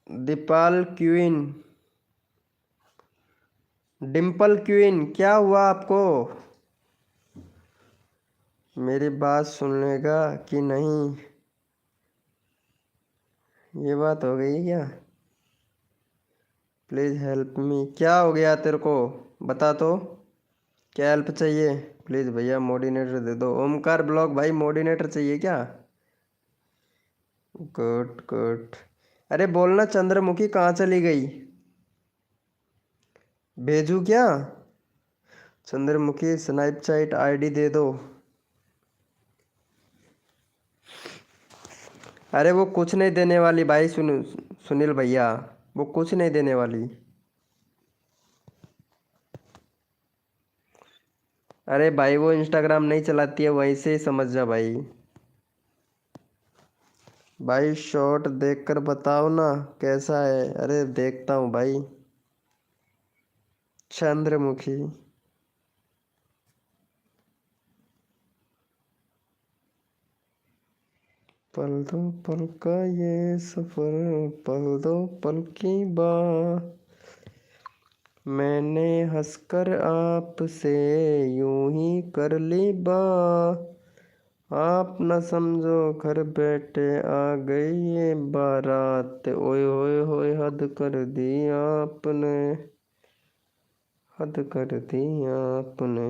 दीपाल क्वीन, डिम्पल क्वीन, क्या हुआ आपको? मेरी बात सुन लेगा कि नहीं? ये बात हो गई क्या? प्लीज़ हेल्प मी, क्या हो गया तेरे को? बता तो, क्या हेल्प चाहिए? प्लीज़ भैया मोडिनेटर दे दो। ओमकार ब्लॉग भाई मोडिनेटर चाहिए क्या? Good good. अरे बोलना चंद्रमुखी कहाँ चली गई? भेजू क्या? चंद्रमुखी स्नैपचैट आईडी दे दो। अरे वो कुछ नहीं देने वाली भाई, सुनील भैया, वो कुछ नहीं देने वाली। अरे भाई वो इंस्टाग्राम नहीं चलाती है, वहीं से ही समझ जा भाई। भाई शॉर्ट देखकर बताओ ना कैसा है। अरे देखता हूँ भाई। चंद्रमुखी। पल दो पल का ये सफर, पल दो पल की बात, मैंने हंसकर आपसे यूं ही कर ली बात, आप न समझो घर बैठे आ गई ये बारात, ओए होए होए हद कर दी आपने, हद कर दी आपने,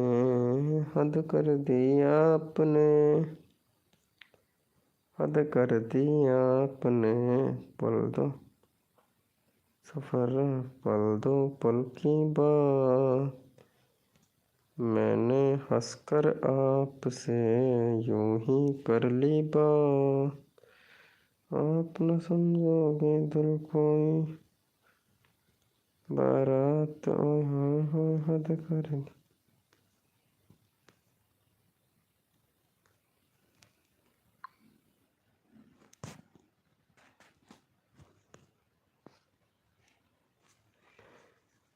हद कर दी आपने, हद कर दी आपने। पल दो सफर, पल दो पल की बात, मैंने हंसकर आपसे यूं ही कर ली बात, आप न समझोगे दिल कोई बारात, ओए होए होए हद कर दी।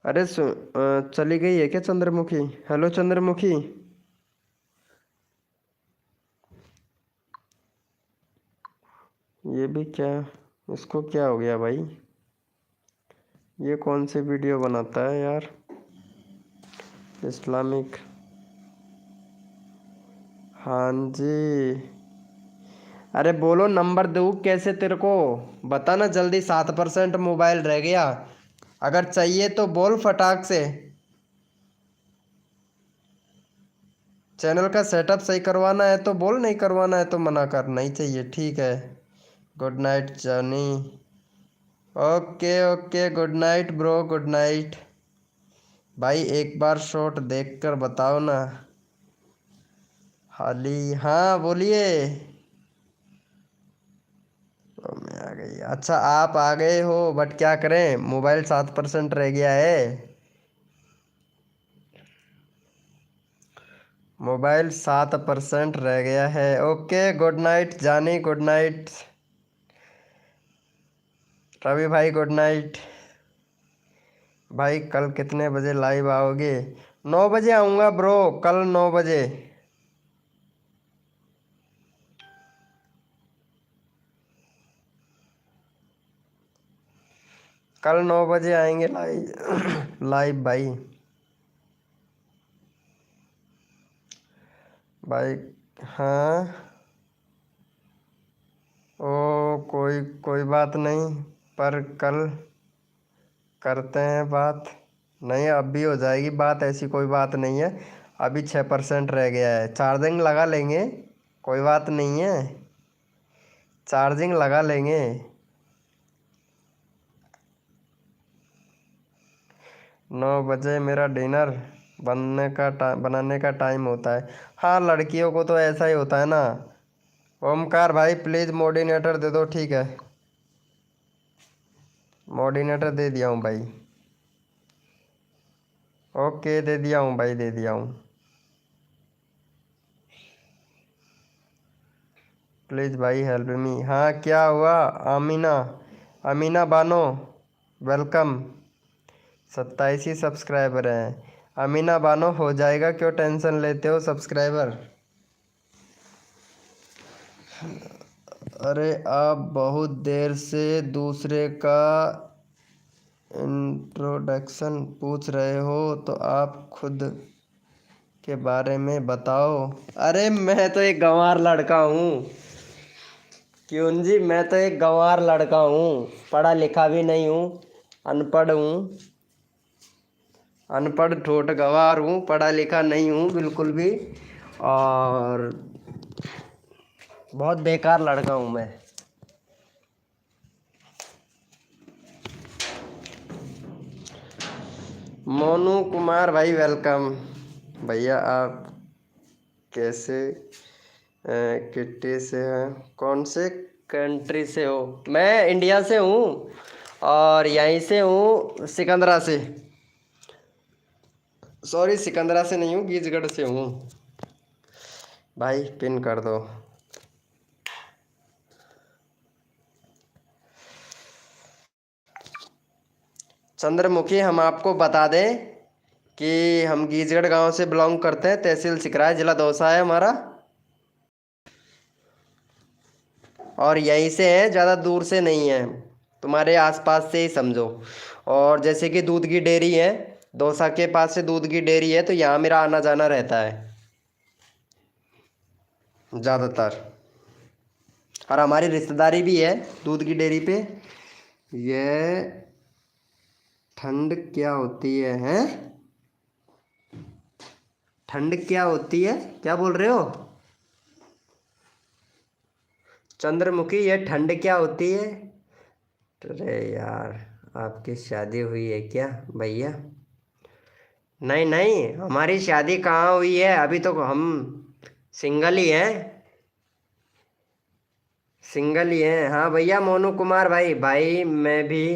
अरे चली गई है क्या चंद्रमुखी? हेलो चंद्रमुखी। ये भी क्या, इसको क्या हो गया भाई? ये कौन सी वीडियो बनाता है यार? इस्लामिक। हाँ जी। अरे बोलो नंबर दूँ कैसे तेरे को? बता ना जल्दी, 7% मोबाइल रह गया। अगर चाहिए तो बोल फटाक से। चैनल का सेटअप सही करवाना है तो बोल, नहीं करवाना है तो मना कर, नहीं चाहिए ठीक है। Good night Johnny. Okay okay, good night bro, good night. भाई एक बार शॉट देख कर बताओ ना। हाली हाँ बोलिए। ओ, मैं आ गई। अच्छा आप आ गए हो, बट क्या करें, मोबाइल 7% रह गया है। मोबाइल 7% रह गया है। ओके गुड नाइट जानी, गुड नाइट रवि भाई, गुड नाइट। भाई कल कितने बजे लाइव आओगे? 9 बजे आऊँगा ब्रो, कल 9 बजे। कल 9 बजे आएंगे लाइव लाइव भाई। भाई हाँ। ओ कोई कोई बात नहीं, पर कल करते हैं बात। नहीं अब भी हो जाएगी बात, ऐसी कोई बात नहीं है। अभी 6% रह गया है, चार्जिंग लगा लेंगे, कोई बात नहीं है, चार्जिंग लगा लेंगे। 9 बजे मेरा डिनर बनाने का टाइम होता है। हाँ लड़कियों को तो ऐसा ही होता है ना। ओमकार भाई प्लीज़ मोडिनेटर दे दो, ठीक है। मोडिनेटर दे दिया हूँ भाई। ओके दे दिया हूँ भाई, दे दिया हूँ। प्लीज़ भाई हेल्प मी। हाँ क्या हुआ? Amina, Amina Bano, welcome. 27 ही सब्सक्राइबर हैं। अमीना बानो हो जाएगा, क्यों टेंशन लेते हो सब्सक्राइबर? अरे आप बहुत देर से दूसरे का इंट्रोडक्शन पूछ रहे हो तो आप खुद के बारे में बताओ। अरे मैं तो एक गंवार लड़का हूँ। क्यों जी, मैं तो एक गंवार लड़का हूँ, पढ़ा लिखा भी नहीं हूँ, अनपढ़ हूँ। अनपढ़ ठोठ गंवार हूँ, पढ़ा लिखा नहीं हूँ बिल्कुल भी। और बहुत बेकार लड़का हूँ मैं। मोनू कुमार भाई वेलकम। भैया आप कैसे किट्टी से हैं? कौन से कंट्री से हो? मैं इंडिया से हूँ और यहीं से हूँ, सिकंदरा से। सॉरी, सिकंदरा से नहीं हूँ, गीजगढ़ से हूँ भाई। पिन कर दो। चंद्रमुखी, हम आपको बता दें कि हम गीजगढ़ गांव से बिलोंग करते हैं। तहसील सिकराय, जिला दौसा है हमारा, और यहीं से है, ज़्यादा दूर से नहीं है, तुम्हारे आसपास से ही समझो। और जैसे कि दूध की डेयरी है, दौसा के पास से दूध की डेयरी है, तो यहाँ मेरा आना जाना रहता है ज़्यादातर। और हमारी रिश्तेदारी भी है दूध की डेयरी पे। ये ठंड क्या होती है, हैं? ठंड क्या होती है, क्या बोल रहे हो चंद्रमुखी? ये ठंड क्या होती है? अरे यार, आपकी शादी हुई है क्या भैया? नहीं नहीं, हमारी शादी कहाँ हुई है, अभी तो हम सिंगल ही हैं। सिंगल ही हैं, हाँ भैया। मोनू कुमार भाई, भाई मैं भी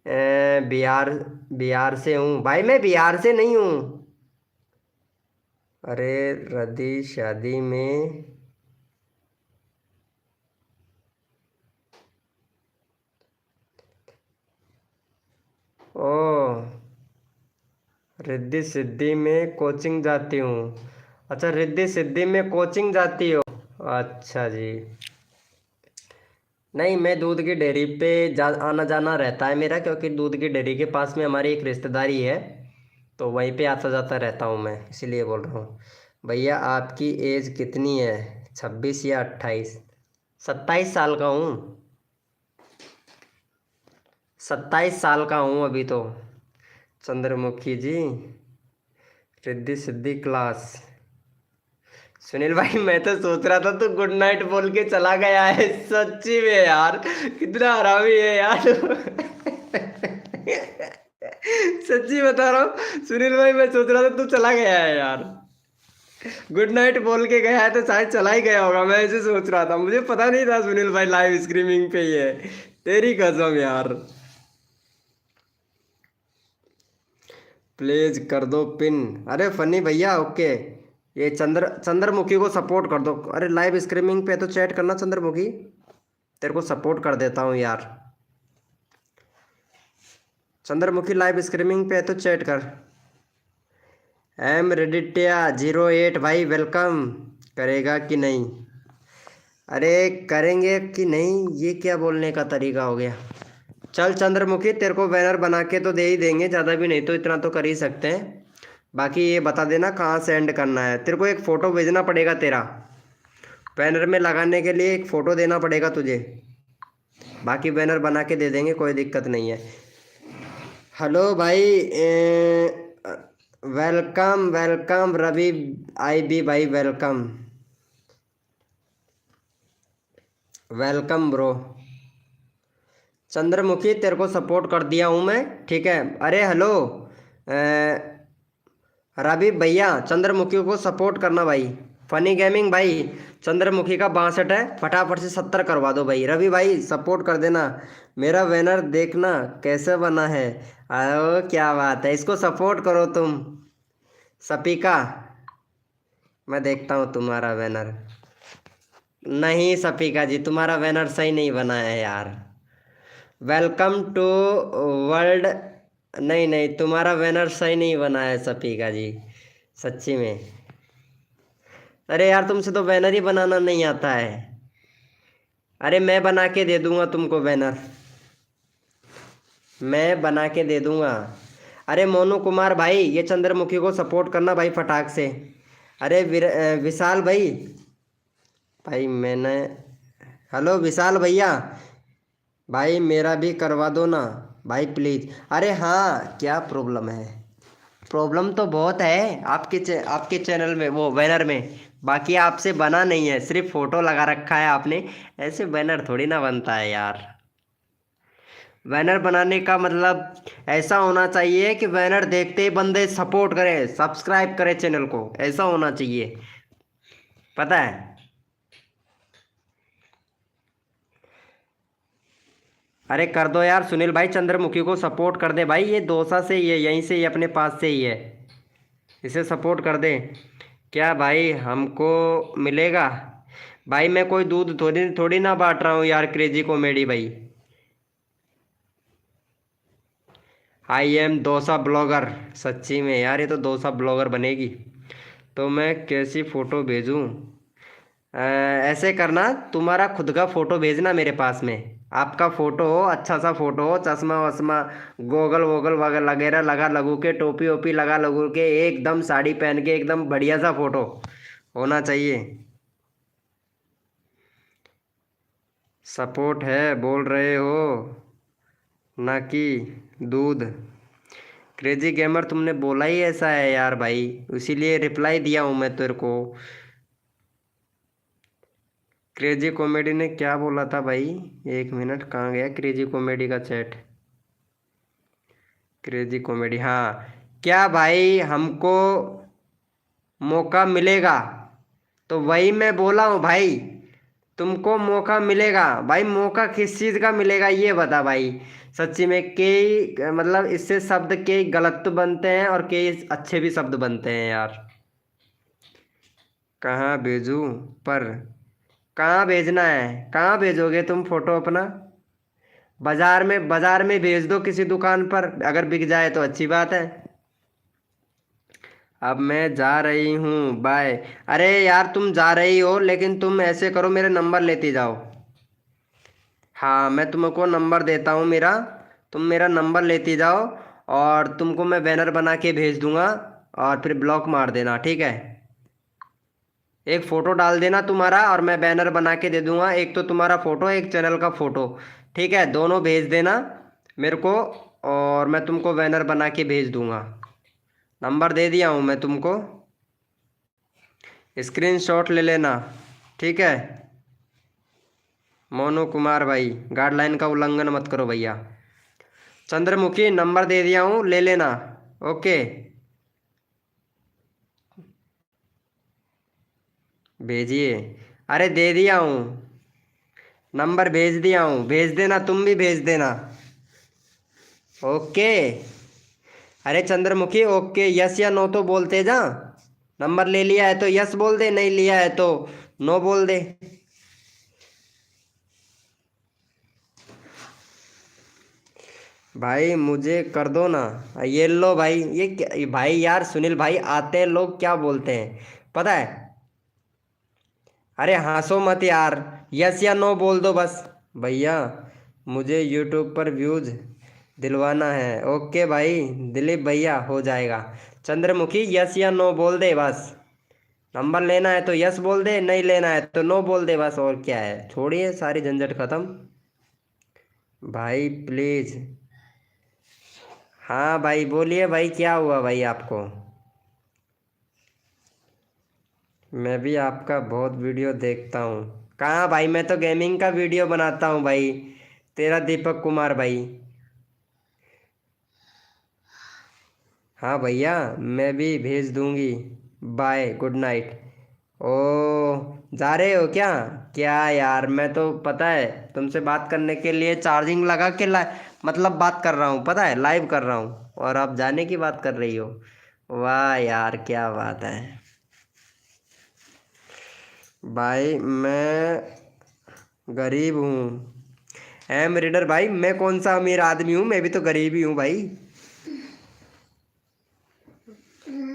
बिहार बिहार से हूँ भाई। मैं बिहार से नहीं हूँ। अरे रदी शादी में ओ, रिद्धि सिद्धि में कोचिंग जाती हूँ। अच्छा, रिद्धि सिद्धि में कोचिंग जाती हो, अच्छा जी। नहीं, मैं दूध की डेयरी पे आना जाना रहता है मेरा, क्योंकि दूध की डेयरी के पास में हमारी एक रिश्तेदारी है, तो वहीं पे आता जाता रहता हूँ मैं, इसीलिए बोल रहा हूँ। भैया आपकी एज कितनी है? 26 या 28? 27 साल का हूँ। 27 साल का हूँ अभी तो। चंद्रमुखी जी, रिद्धि सिद्धि क्लास। सुनील भाई, मैं तो सोच रहा था तू गुड नाइट बोल के चला गया है, सच्ची में यार, कितना हरामी है यार। सच्ची बता रहा हूँ सुनील भाई, मैं सोच रहा था तू चला गया है यार। गुड नाइट बोल के गया है तो शायद चला ही गया होगा, मैं ऐसे सोच रहा था, मुझे पता नहीं था सुनील भाई लाइव स्ट्रीमिंग पे ही है। तेरी कसम यार। प्लीज कर दो पिन। अरे फनी भैया, ओके। ये चंद्रमुखी को सपोर्ट कर दो। अरे लाइव स्ट्रीमिंग पे है तो चैट करना चंद्रमुखी, तेरे को सपोर्ट कर देता हूँ यार। चंद्रमुखी लाइव स्ट्रीमिंग पे है तो चैट कर। एम रेडिटिया 08 भाई, वेलकम। करेगा कि नहीं? अरे करेंगे कि नहीं, ये क्या बोलने का तरीका हो गया। चल चंद्रमुखी, तेरे को बैनर बना के तो दे ही देंगे, ज़्यादा भी नहीं तो इतना तो कर ही सकते हैं। बाकी ये बता देना कहाँ सेंड करना है। तेरे को एक फ़ोटो भेजना पड़ेगा, तेरा बैनर में लगाने के लिए एक फ़ोटो देना पड़ेगा तुझे। बाकी बैनर बना के दे देंगे, कोई दिक्कत नहीं है। हेलो भाई, वेलकम वेलकम रवि आई बी भाई, वेलकम वेलकम ब्रो। चंद्रमुखी, तेरे को सपोर्ट कर दिया हूँ मैं, ठीक है। अरे हेलो रवि भैया, चंद्रमुखी को सपोर्ट करना भाई। फनी गेमिंग भाई, चंद्रमुखी का 62 है, फटाफट से 70 करवा दो भाई। रवि भाई सपोर्ट कर देना। मेरा बैनर देखना कैसे बना है। ओ क्या बात है, इसको सपोर्ट करो तुम। सपीका, मैं देखता हूँ तुम्हारा बैनर। नहीं सपीका जी, तुम्हारा बैनर सही नहीं बना है यार। वेलकम टू वर्ल्ड, नहीं नहीं, तुम्हारा बैनर सही नहीं बना है सपीका जी, सच्ची में। अरे यार, तुमसे तो बैनर ही बनाना नहीं आता है। अरे मैं बना के दे दूंगा तुमको बैनर, मैं बना के दे दूंगा। अरे मोनू कुमार भाई, ये चंद्रमुखी को सपोर्ट करना भाई फटाक से। अरे विशाल भाई, भाई मैंने, हेलो विशाल भैया, भाई मेरा भी करवा दो ना भाई प्लीज़। अरे हाँ, क्या प्रॉब्लम है? प्रॉब्लम तो बहुत है आपके चैनल में, वो बैनर में। बाकी आपसे बना नहीं है, सिर्फ फोटो लगा रखा है आपने। ऐसे बैनर थोड़ी ना बनता है यार। बैनर बनाने का मतलब ऐसा होना चाहिए कि बैनर देखते ही बंदे सपोर्ट करें, सब्सक्राइब करें चैनल को, ऐसा होना चाहिए, पता है। अरे कर दो यार सुनील भाई, चंद्रमुखी को सपोर्ट कर दे भाई, ये दौसा से ही है, यहीं से ही अपने पास से ही है। इसे सपोर्ट कर दे। क्या भाई हमको मिलेगा? भाई मैं कोई दूध थोड़ी थोड़ी ना बांट रहा हूँ यार, क्रेजी कॉमेडी भाई। I am dosa blogger. सच्ची में यार, ये तो डोसा ब्लॉगर बनेगी। तो मैं कैसी फ़ोटो भेजूँ? ऐसे करना, तुम्हारा खुद का फ़ोटो भेजना मेरे पास में। आपका फ़ोटो हो, अच्छा सा फ़ोटो हो, चश्मा वश्मा, गोगल वोगल वगैरह लगा लगू के, टोपी ओपी लगा लगू के, एकदम साड़ी पहन के एकदम बढ़िया सा फ़ोटो होना चाहिए। सपोर्ट है बोल रहे हो, ना कि दूध। क्रेजी गेमर, तुमने बोला ही ऐसा है यार भाई, इसीलिए रिप्लाई दिया हूँ मैं तेरे को। क्रेजी कॉमेडी ने क्या बोला था भाई? एक मिनट, कहाँ गया क्रेजी कॉमेडी का चैट? क्रेजी कॉमेडी, हाँ। क्या भाई हमको मौका मिलेगा? तो वही मैं बोला हूँ भाई, तुमको मौका मिलेगा भाई। मौका किस चीज़ का मिलेगा ये बता भाई। सच्ची में कई मतलब इससे शब्द कई गलत तो बनते हैं और कई अच्छे भी शब्द बनते हैं यार। कहाँ भेजूँ? पर कहाँ भेजना है? कहाँ भेजोगे तुम फोटो अपना? बाजार में भेज दो किसी दुकान पर, अगर बिक जाए तो अच्छी बात है। अब मैं जा रही हूँ, बाय। अरे यार तुम जा रही हो, लेकिन तुम ऐसे करो, मेरे नंबर लेती जाओ। हाँ, मैं तुमको नंबर देता हूँ मेरा, तुम मेरा नंबर लेती जाओ। और तुमको मैं बैनर बना के भेज दूंगा, और फिर ब्लॉक मार देना, ठीक है? एक फ़ोटो डाल देना तुम्हारा, और मैं बैनर बना के दे दूंगा। एक तो तुम्हारा फ़ोटो, एक चैनल का फ़ोटो, ठीक है? दोनों भेज देना मेरे को, और मैं तुमको बैनर बना के भेज दूंगा। नंबर दे दिया हूँ मैं तुमको, स्क्रीनशॉट ले लेना, ठीक है? मोनू कुमार भाई, गाइडलाइन का उल्लंघन मत करो भैया। चंद्रमुखी, नंबर दे दिया हूँ, ले लेना। ओके, भेजिए। अरे दे दिया हूँ, नंबर भेज दिया हूँ, भेज देना, तुम भी भेज देना। ओके। अरे चंद्रमुखी, ओके यस या नो तो बोलते जा। नंबर ले लिया है तो यस बोल दे, नहीं लिया है तो नो बोल दे। भाई मुझे कर दो ना। ये लो भाई, ये ये भाई यार, सुनील भाई आते हैं लोग क्या बोलते हैं पता है? अरे हंसो मत यार, यस या नो बोल दो बस। भैया मुझे यूट्यूब पर व्यूज दिलवाना है। ओके भाई दिलीप भैया, हो जाएगा। चंद्रमुखी यस या नो बोल दे बस। नंबर लेना है तो यस बोल दे, नहीं लेना है तो नो बोल दे बस, और क्या है? छोड़िए सारी झंझट खत्म। भाई प्लीज। हाँ भाई बोलिए भाई, क्या हुआ भाई आपको? मैं भी आपका बहुत वीडियो देखता हूँ। कहाँ भाई, मैं तो गेमिंग का वीडियो बनाता हूँ भाई। तेरा दीपक कुमार भाई। हाँ भैया, मैं भी भेज दूंगी। Bye, good night. ओ, जा रहे हो क्या? क्या यार, मैं तो पता है तुमसे बात करने के लिए चार्जिंग लगा के मतलब बात कर रहा हूँ, पता है, लाइव कर रहा हूँ, और आप जाने की बात कर रही हो। वाह यार, क्या बात है। भाई मैं गरीब हूँ। एम रीडर भाई, मैं कौन सा अमीर आदमी हूँ, मैं भी तो गरीब ही हूँ भाई।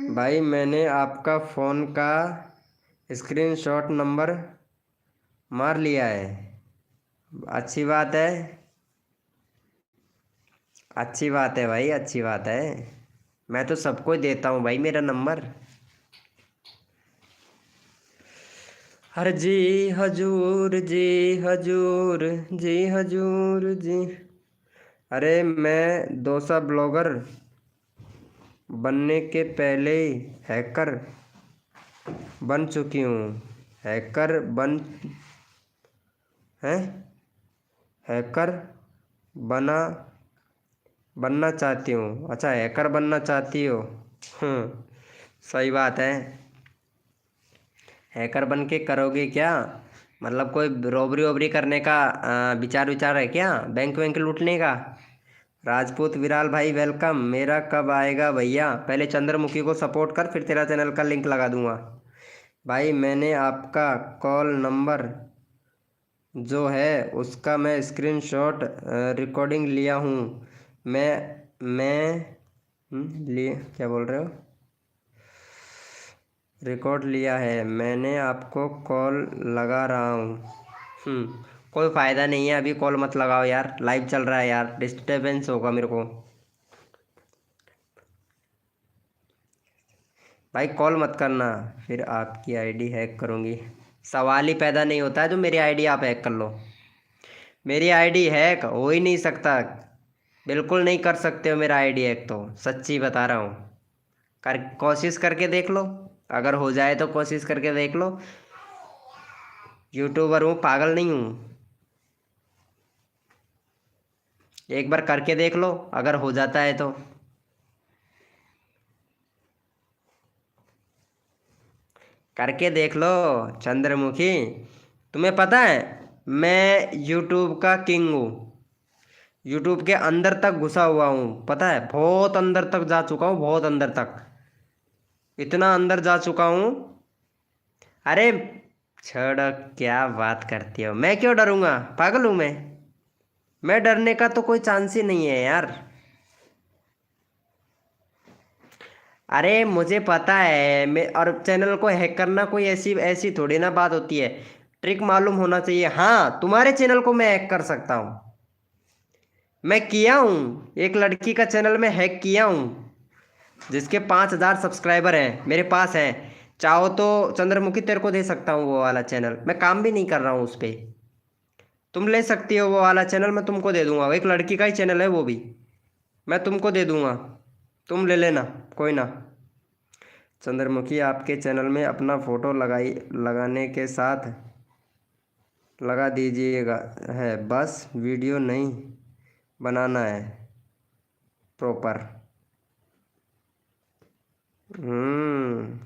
भाई मैंने आपका फ़ोन का स्क्रीनशॉट नंबर मार लिया है। अच्छी बात है, अच्छी बात है भाई, अच्छी बात है। मैं तो सबको देता हूँ भाई मेरा नंबर। हर जी हजूर, जी हजूर, जी हजूर जी। अरे मैं डोसा ब्लॉगर बनने के पहले हैकर बन चुकी हूँ। हैकर बन हैं हैकर बना बनना चाहती हूँ। अच्छा, हैकर बनना चाहती हो? सही बात है। हैकर बन के करोगे क्या? मतलब कोई रॉबरी वॉबरी करने का विचार विचार है क्या? बैंक वैंक लूटने का? राजपूत विराल भाई वेलकम। मेरा कब आएगा भैया? पहले चंद्रमुखी को सपोर्ट कर, फिर तेरा चैनल का लिंक लगा दूंगा। भाई मैंने आपका कॉल नंबर जो है उसका मैं स्क्रीनशॉट रिकॉर्डिंग लिया हूँ। मैं लिए क्या बोल रहे हो? रिकॉर्ड लिया है, मैंने आपको कॉल लगा रहा हूँ। कोई फ़ायदा नहीं है, अभी कॉल मत लगाओ यार, लाइव चल रहा है यार, डिस्टर्बेंस होगा मेरे को। भाई कॉल मत करना, फिर आपकी आईडी हैक करूँगी। सवाल ही पैदा नहीं होता है जो मेरी आईडी आप हैक कर लो। मेरी आईडी हैक हो ही नहीं सकता, बिल्कुल नहीं कर सकते हो मेरा आईडी हैक, तो सच्ची बता रहा हूँ। कर कोशिश करके देख लो, अगर हो जाए तो कोशिश करके देख लो। यूट्यूबर हूँ, पागल नहीं हूँ। एक बार करके देख लो, अगर हो जाता है तो। करके देख लो चंद्रमुखी। तुम्हें पता है मैं यूट्यूब का किंग हूँ, यूट्यूब के अंदर तक घुसा हुआ हूँ, पता है, बहुत अंदर तक जा चुका हूँ, बहुत अंदर तक, इतना अंदर जा चुका हूँ। अरे छोड़ो, क्या बात करती हो, मैं क्यों डरूंगा, पागल हूँ मैं डरने का तो कोई चांस ही नहीं है यार। अरे मुझे पता है, मैं और चैनल को हैक करना कोई ऐसी ऐसी थोड़ी ना बात होती है, ट्रिक मालूम होना चाहिए। हाँ, तुम्हारे चैनल को मैं हैक कर सकता हूँ, मैं किया हूँ, एक लड़की का चैनल में हैक किया हूँ जिसके 5,000 सब्सक्राइबर हैं, मेरे पास हैं। चाहो तो चंद्रमुखी तेरे को दे सकता हूँ वो वाला चैनल, मैं काम भी नहीं कर रहा हूँ उस पर। तुम ले सकती हो वो वाला चैनल, मैं तुमको दे दूंगा, एक लड़की का ही चैनल है वो भी, मैं तुमको दे दूंगा, तुम ले लेना, कोई ना। चंद्रमुखी आपके चैनल में अपना फ़ोटो लगाने के साथ लगा दीजिएगा, है बस वीडियो नहीं बनाना है प्रॉपर। हम्म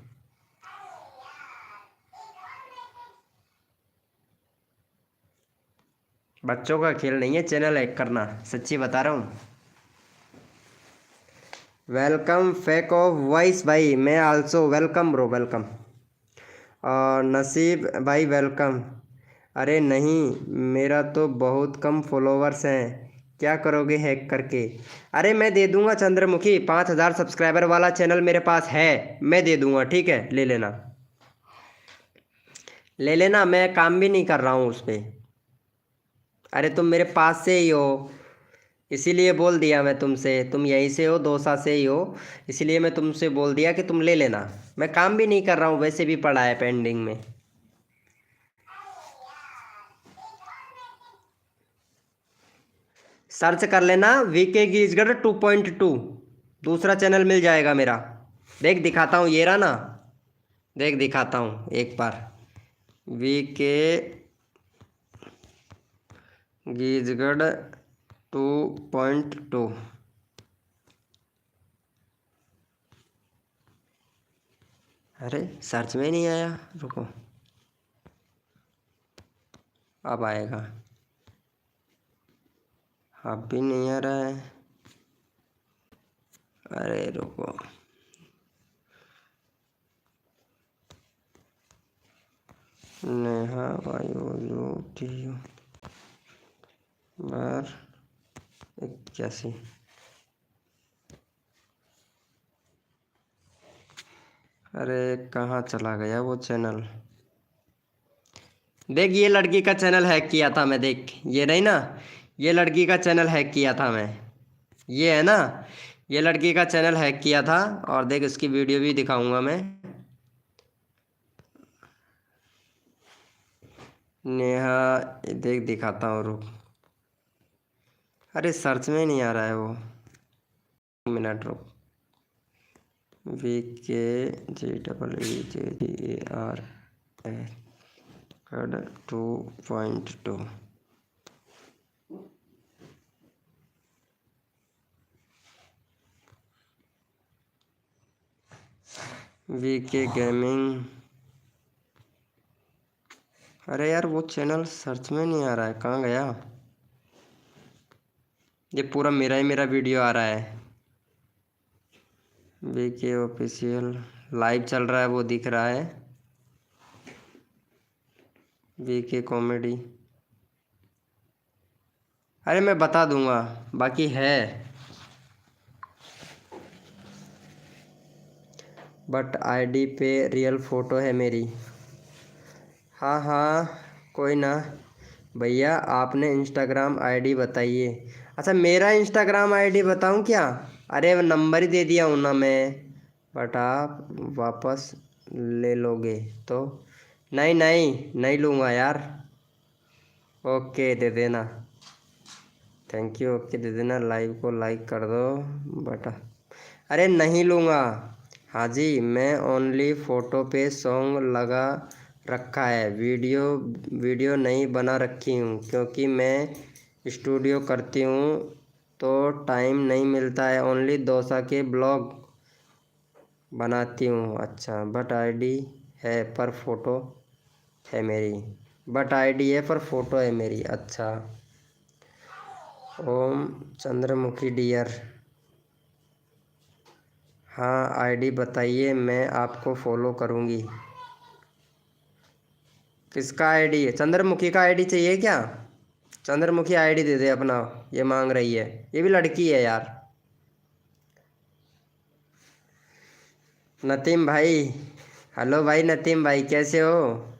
बच्चों का खेल नहीं है चैनल हैक करना, सच्ची बता रहा हूँ। वेलकम फेक ऑफ वॉइस भाई, मैं आल्सो वेलकम ब्रो, वेलकम। और नसीब भाई वेलकम। अरे नहीं, मेरा तो बहुत कम फॉलोवर्स हैं, क्या करोगे हैक करके? अरे मैं दे दूंगा चंद्रमुखी, 5,000 सब्सक्राइबर वाला चैनल मेरे पास है, मैं दे दूंगा, ठीक है, ले लेना, ले लेना, मैं काम भी नहीं कर रहा हूँ उस पर। अरे तुम मेरे पास से ही हो, इसीलिए बोल दिया मैं तुमसे, तुम यहीं से हो, दौसा से ही हो, इसीलिए मैं तुमसे बोल दिया कि तुम ले लेना। मैं काम भी नहीं कर रहा हूँ, वैसे भी पड़ा है पेंडिंग में। सर्च कर लेना वीके गीजगढ़ 2.2, दूसरा चैनल मिल जाएगा मेरा। देख दिखाता हूँ, ये रहा ना, देख दिखाता हूँ एक बार, वीके गीजगढ़ 2.2। अरे सर्च में नहीं आया, रुको, अब आएगा, अब भी नहीं आ रहा है, अरे रुको, नेहा वायु टी बार 81। अरे कहाँ चला गया वो चैनल? देख ये लड़की का चैनल हैक किया था मैं, देख ये नहीं ना, ये लड़की का चैनल हैक किया था मैं, ये है ना, ये लड़की का चैनल हैक किया था, और देख इसकी वीडियो भी दिखाऊंगा मैं। नेहा, देख दिखाता हूँ, रुक, अरे सर्च में नहीं आ रहा है वो, 1 मिनट रुक, VKGEEJAR 2.2। वीके गेमिंग, अरे यार वो चैनल सर्च में नहीं आ रहा है, कहाँ गया? ये पूरा मेरा वीडियो आ रहा है। वीके ऑफिशियल लाइव चल रहा है, वो दिख रहा है। वीके कॉमेडी, अरे मैं बता दूंगा, बाकी है। बट आईडी पे रियल फ़ोटो है मेरी। हाँ हाँ, कोई ना भैया, आपने इंस्टाग्राम आईडी बताइए। अच्छा, मेरा इंस्टाग्राम आईडी बताऊं क्या? अरे नंबर ही दे दिया हूँ ना मैं। बट आप वापस ले लोगे तो? नहीं नहीं, नहीं लूँगा यार। ओके दे देना, थैंक यू। ओके दे देना, लाइव को लाइक कर दो बेटा। अरे नहीं लूँगा। हाँ जी, मैं ओनली फ़ोटो पे सॉन्ग लगा रखा है, वीडियो वीडियो नहीं बना रखी हूँ, क्योंकि मैं स्टूडियो करती हूँ तो टाइम नहीं मिलता है। ओनली डोसा के ब्लॉग बनाती हूँ। अच्छा, बट आईडी है पर फोटो है मेरी। बट आईडी है पर फोटो है मेरी। अच्छा, ओम चंद्रमुखी डियर, हाँ आईडी बताइए, मैं आपको फॉलो करूँगी। किसका आईडी है? चंद्रमुखी का आईडी चाहिए क्या? चंद्रमुखी आईडी दे दे अपना, ये मांग रही है, ये भी लड़की है यार। नतीम भाई, हेलो भाई नतीम भाई, कैसे हो?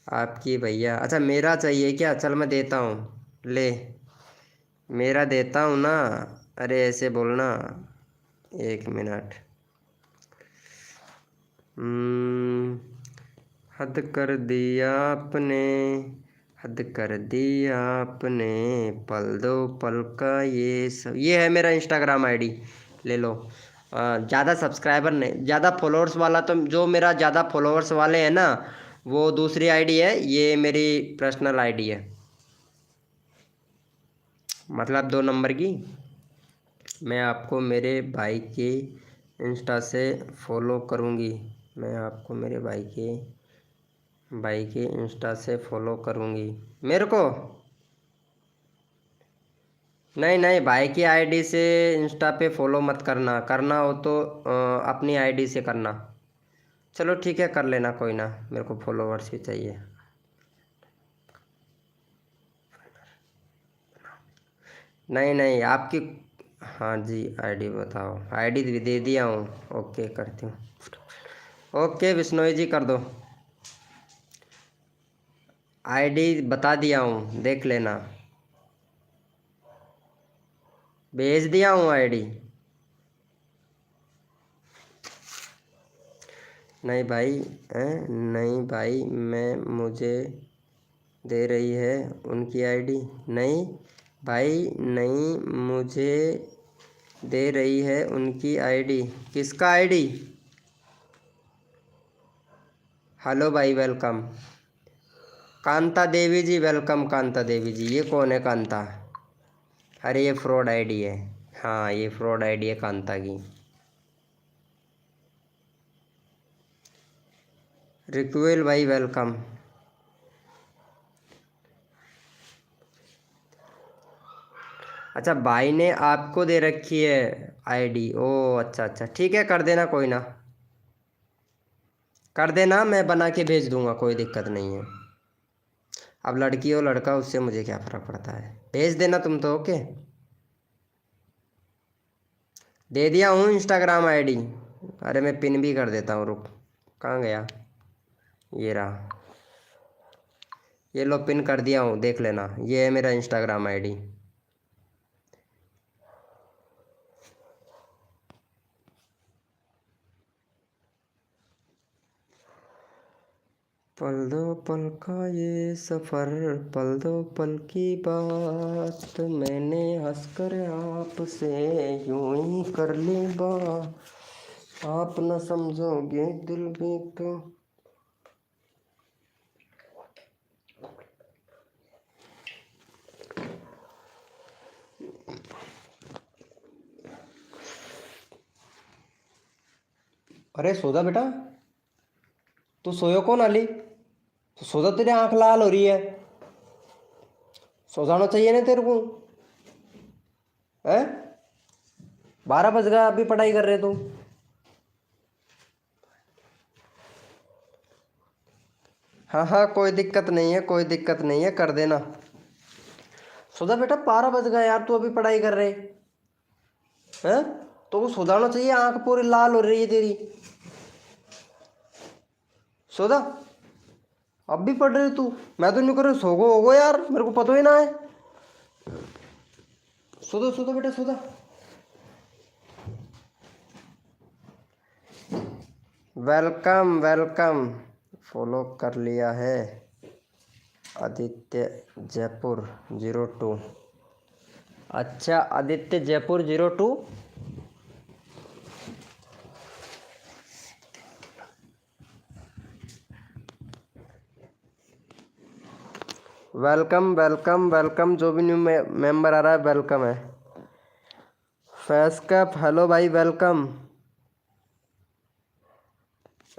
आपकी भैया, अच्छा मेरा चाहिए क्या? चल मैं देता हूँ, ले मेरा देता हूँ ना। अरे ऐसे बोलना, एक मिनट। हद कर दिया आपने, हद कर दिया आपने, पल दो पल का ये सब। ये है मेरा इंस्टाग्राम आईडी, ले लो। ज़्यादा सब्सक्राइबर नहीं, ज़्यादा फॉलोअर्स वाला तो, जो मेरा ज़्यादा फॉलोअर्स वाले हैं ना, वो दूसरी आईडी है, ये मेरी पर्सनल आईडी है, मतलब 2 नंबर की। मैं आपको मेरे भाई के इंस्टा से फॉलो करूँगी। मैं आपको मेरे भाई के इंस्टा से फॉलो करूँगी। मेरे को नहीं नहीं, भाई की आईडी से इंस्टा पे फॉलो मत करना, करना हो तो अपनी आईडी से करना। चलो ठीक है, कर लेना, कोई ना, मेरे को फॉलोवर्स ही चाहिए। नहीं नहीं आपकी, हाँ जी आईडी बताओ। आईडी भी दे दिया हूँ, ओके करती हूँ। ओके बिश्नोई जी कर दो, आईडी बता दिया हूँ, देख लेना, भेज दिया हूँ आईडी। नहीं भाई, नहीं भाई, मैं मुझे दे रही है उनकी आईडी। नहीं भाई, नहीं मुझे दे रही है उनकी आईडी। किसका आईडी? हेलो भाई, वेलकम। कांता देवी जी, वेलकम कांता देवी जी। ये कौन है कांता? अरे ये फ्रॉड आईडी है, हाँ ये फ्रॉड आईडी है कांता की। रिक्वेल भाई वेलकम। अच्छा, भाई ने आपको दे रखी है आईडी? ओ अच्छा अच्छा, ठीक है कर देना, कोई ना, कर देना, मैं बना के भेज दूंगा, कोई दिक्कत नहीं है। अब लड़की हो लड़का, उससे मुझे क्या फ़र्क पड़ता है, भेज देना तुम तो। ओके, दे दिया हूँ इंस्टाग्राम आईडी। अरे मैं पिन भी कर देता हूँ, रुक, कहाँ गया? ये रहा, ये लो पिन कर दिया हूँ, देख लेना, ये है मेरा इंस्टाग्राम आईडी। पल दो पल का ये सफ़र, पल दो पल की बात, मैंने हंसकर आपसे यूं ही कर ली बात, आप न समझोगे दिल भी तो। अरे सो जा बेटा, तू सोयो कौन आली? तो सो जा, तेरी आंख लाल हो रही है, सो जाना चाहिए ना तेरे को। है? 12 बज गया, अभी पढ़ाई कर रहे तुम? हाँ हाँ, कोई दिक्कत नहीं है, कोई दिक्कत नहीं है, कर देना। सुधा बेटा 12 बज गया यार, तू अभी पढ़ाई कर रहे हैं? तो वो सुधारना चाहिए, आंख पूरी लाल हो रही है तेरी। सुधा अब भी पढ़ रहे तू? मैं तो नहीं कर रहा, सोगो होगो यार, मेरे को पता ही ना है। सुधा सुधा बेटा सुधा। वेलकम वेलकम, फॉलो कर लिया है। आदित्य जयपुर 02। अच्छा, Aditya Jaipur 02। Welcome welcome welcome, जो भी न्यू मेंबर आ रहा है वेलकम है। फैस कप, हेलो भाई, वेलकम।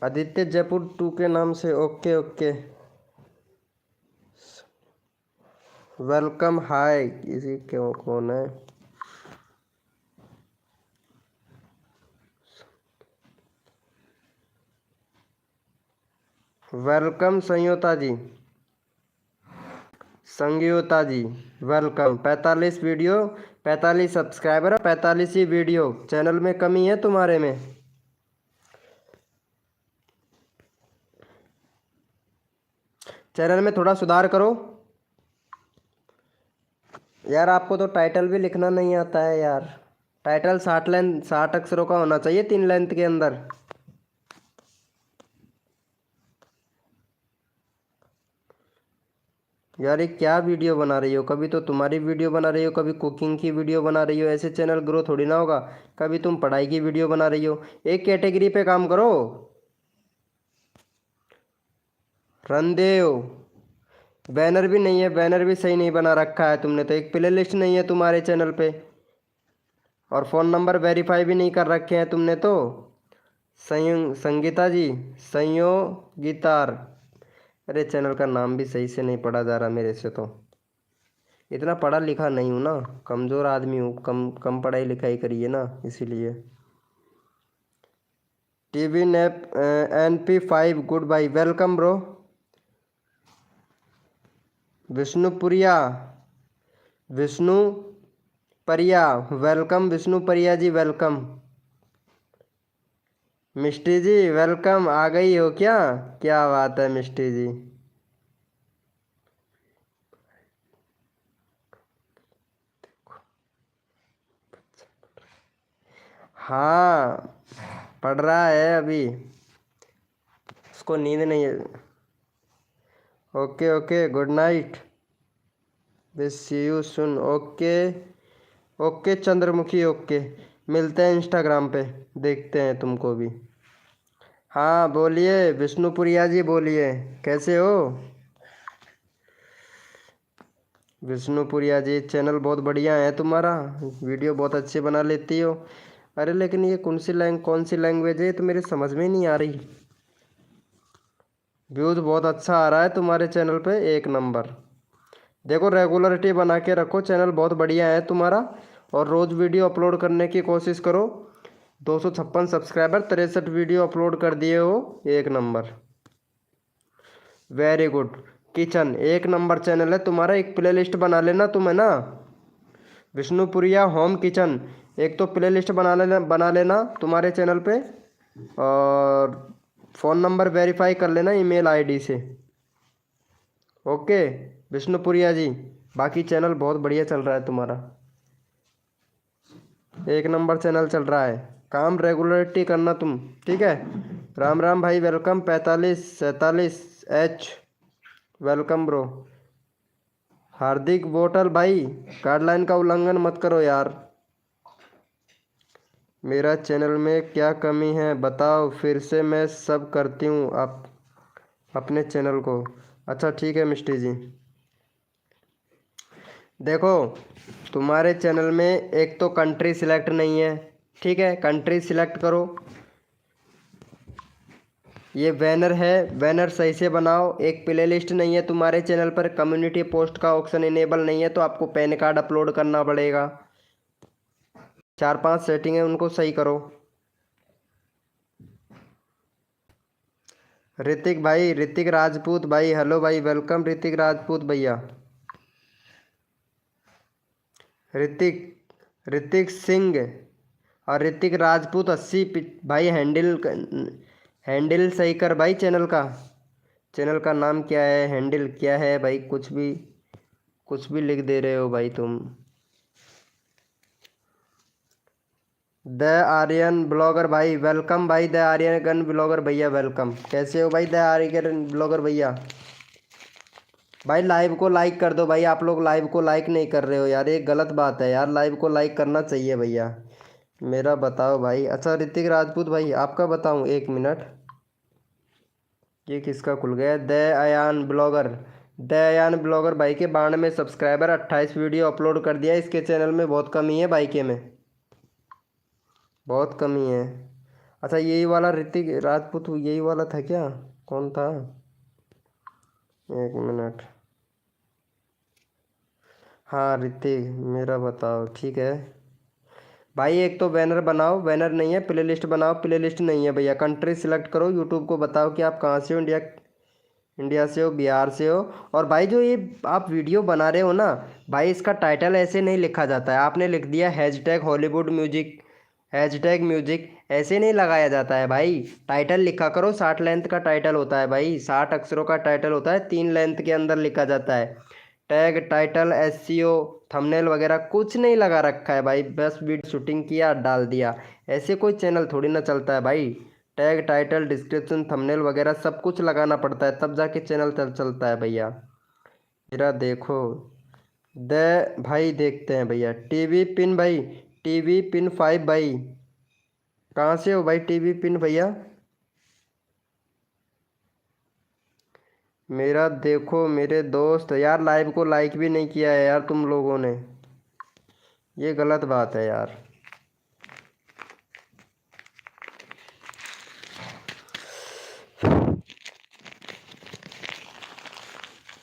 आदित्य जयपुर 2 के नाम से, ओके ओके, वेलकम। हाय, किसी क्यों, कौन है? वेलकम संयोता जी, संयोता जी वेलकम। 45 वीडियो, 45 सब्सक्राइबर है, 45 ही वीडियो। चैनल में कमी है तुम्हारे में। चैनल में थोड़ा सुधार करो यार। आपको तो टाइटल भी लिखना नहीं आता है यार। टाइटल 60 अक्षरों का होना चाहिए, 3 लेंथ के अंदर। यार ये क्या वीडियो बना रही हो? कभी तो तुम्हारी वीडियो बना रही हो, कभी कुकिंग की वीडियो बना रही हो। ऐसे चैनल ग्रो थोड़ी ना होगा। कभी तुम पढ़ाई की वीडियो बना रही हो। एक कैटेगरी पे काम करो। रणदेव, बैनर भी नहीं है, बैनर भी सही नहीं बना रखा है तुमने तो। एक प्ले लिस्ट नहीं है तुम्हारे चैनल पे, और फ़ोन नंबर वेरीफाई भी नहीं कर रखे हैं तुमने तो। संगीता जी, संयोगितार। अरे चैनल का नाम भी सही से नहीं पढ़ा जा रहा मेरे से तो। इतना पढ़ा लिखा नहीं हूँ ना, कमज़ोर आदमी हूँ, कम कम पढ़ाई लिखाई करी है ना, इसीलिए। टीवी नेप NP5, goodbye, welcome bro. Vishnupuriya, Vishnupriya, welcome Vishnupriya ji, welcome. Mishti ji welcome. आ गई हो क्या? क्या बात है मिष्टी जी। हाँ, पढ़ रहा है अभी, उसको नींद नहीं है। Okay okay, good night, wish see you सुन। ओके ओके चंद्रमुखी, ओके, मिलते हैं इंस्टाग्राम पे, देखते हैं तुमको भी। हाँ बोलिए विष्णुपुरिया जी, बोलिए, कैसे हो? विष्णुपुरिया जी, चैनल बहुत बढ़िया है तुम्हारा, वीडियो बहुत अच्छी बना लेती हो। अरे लेकिन ये कौन सी लैंग्वेज है? ये तो मेरे समझ में नहीं आ रही। व्यूज़ बहुत अच्छा आ रहा है तुम्हारे चैनल पे, एक नंबर। देखो रेगुलरिटी बना के रखो, चैनल बहुत बढ़िया है तुम्हारा। और रोज़ वीडियो अपलोड करने की कोशिश करो। 256 सब्सक्राइबर, 63 वीडियो अपलोड कर दिए हो, एक नंबर, वेरी गुड। किचन एक नंबर चैनल है तुम्हारा, एक प्ले लिस्ट बना लेना तुम, है ना? विष्णुपुरिया होम किचन, एक तो प्ले लिस्ट बना लेना तुम्हारे चैनल पे। और फ़ोन नंबर वेरीफाई कर लेना ईमेल आईडी से। ओके विष्णुपुरिया जी, बाकी चैनल बहुत बढ़िया चल रहा है तुम्हारा, एक नंबर चैनल चल रहा है। काम रेगुलरिटी करना तुम, ठीक है? राम राम भाई, welcome. 45 47H, welcome bro. Hardik bottle भाई, गाइडलाइन का उल्लंघन मत करो यार। मेरा चैनल में क्या कमी है बताओ, फिर से मैं सब करती हूँ आप अपने चैनल को। अच्छा ठीक है मिष्टी जी। देखो तुम्हारे चैनल में एक तो कंट्री सिलेक्ट नहीं है, ठीक है? कंट्री सिलेक्ट करो। ये बैनर है, बैनर सही से बनाओ। एक प्ले लिस्ट नहीं है तुम्हारे चैनल पर, कम्युनिटी पोस्ट का ऑप्शन इनेबल नहीं है, तो आपको पैन कार्ड अपलोड करना पड़ेगा। 4-5 सेटिंग है उनको सही करो। ऋतिक भाई, ऋतिक राजपूत भाई, हेलो भाई, वेलकम ऋतिक राजपूत भैया। ऋतिक ऋतिक सिंह और ऋतिक राजपूत 80 भाई। हैंडल सही कर भाई। चैनल का नाम क्या है, हैंडल क्या है भाई? कुछ भी लिख दे रहे हो भाई तुम। द आर्यन ब्लॉगर भाई, वेलकम भाई। द आर्यन ब्लॉगर भैया वेलकम। कैसे हो भाई द आर्यन ब्लॉगर भैया? भाई लाइव को लाइक कर दो भाई। आप लोग लाइव को लाइक नहीं कर रहे हो यार, ये गलत बात है यार। लाइव को लाइक करना चाहिए भैया। मेरा बताओ भाई। अच्छा ऋतिक राजपूत भाई आपका बताऊं, 1 मिनट। ये किसका खुल गया? द अयान ब्लॉगर भाई के 92 सब्सक्राइबर, 28 वीडियो अपलोड कर दिया। इसके चैनल में बहुत कमी है भाई के में, बहुत कमी है। अच्छा यही वाला ऋतिक राजपूत यही वाला था क्या? कौन था? 1 मिनट। हाँ ऋतिक, मेरा बताओ। ठीक है भाई। एक तो बैनर बनाओ, बैनर नहीं है, प्लेलिस्ट बनाओ, प्लेलिस्ट नहीं है भैया। कंट्री सिलेक्ट करो, यूट्यूब को बताओ कि आप कहाँ से हो। इंडिया से हो, बिहार से हो। और भाई जो ये आप वीडियो बना रहे हो ना भाई, इसका टाइटल ऐसे नहीं लिखा जाता है। आपने लिख दिया hashtag Hollywood music, hashtag music, ऐसे नहीं लगाया जाता है भाई। टाइटल लिखा करो। 60 लेंथ का टाइटल होता है भाई, 60 अक्षरों का टाइटल होता है, 3 लेंथ के अंदर लिखा जाता है। टैग, टाइटल, एसईओ, थंबनेल वगैरह कुछ नहीं लगा रखा है भाई। बस वीडियो शूटिंग किया, डाल दिया। ऐसे कोई चैनल थोड़ी ना चलता है भाई। टैग, टाइटल, डिस्क्रिप्शन, थंबनेल वगैरह सब कुछ लगाना पड़ता है, तब जाके चैनल चलता है भैया। मेरा देखो द भाई, देखते हैं भैया। टीवी पिन भाई, टीवी पिन 5 भाई। कहाँ से हो भाई टीवी पिन भैया? मेरा देखो मेरे दोस्त यार, लाइव को लाइक भी नहीं किया है यार तुम लोगों ने। ये गलत बात है यार।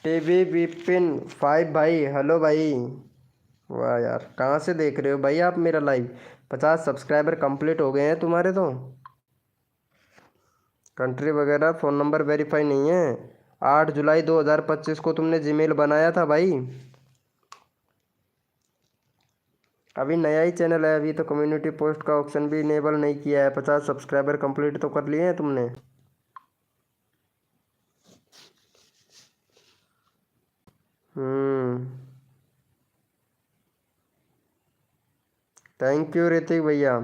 टीवी विपिन 5 भाई, हेलो भाई। वाह यार, कहाँ से देख रहे हो भाई आप मेरा लाइव? 50 सब्सक्राइबर कंप्लीट हो गए हैं तुम्हारे तो। कंट्री वगैरह फ़ोन नंबर वेरीफाई नहीं है। 8 जुलाई 2025 को तुमने जीमेल बनाया था भाई। अभी नया ही चैनल है, अभी तो कम्युनिटी पोस्ट का ऑप्शन भी इनेबल नहीं किया है। 50 सब्सक्राइबर कंप्लीट तो कर लिए हैं तुमने। थैंक यू ऋतिक भैया।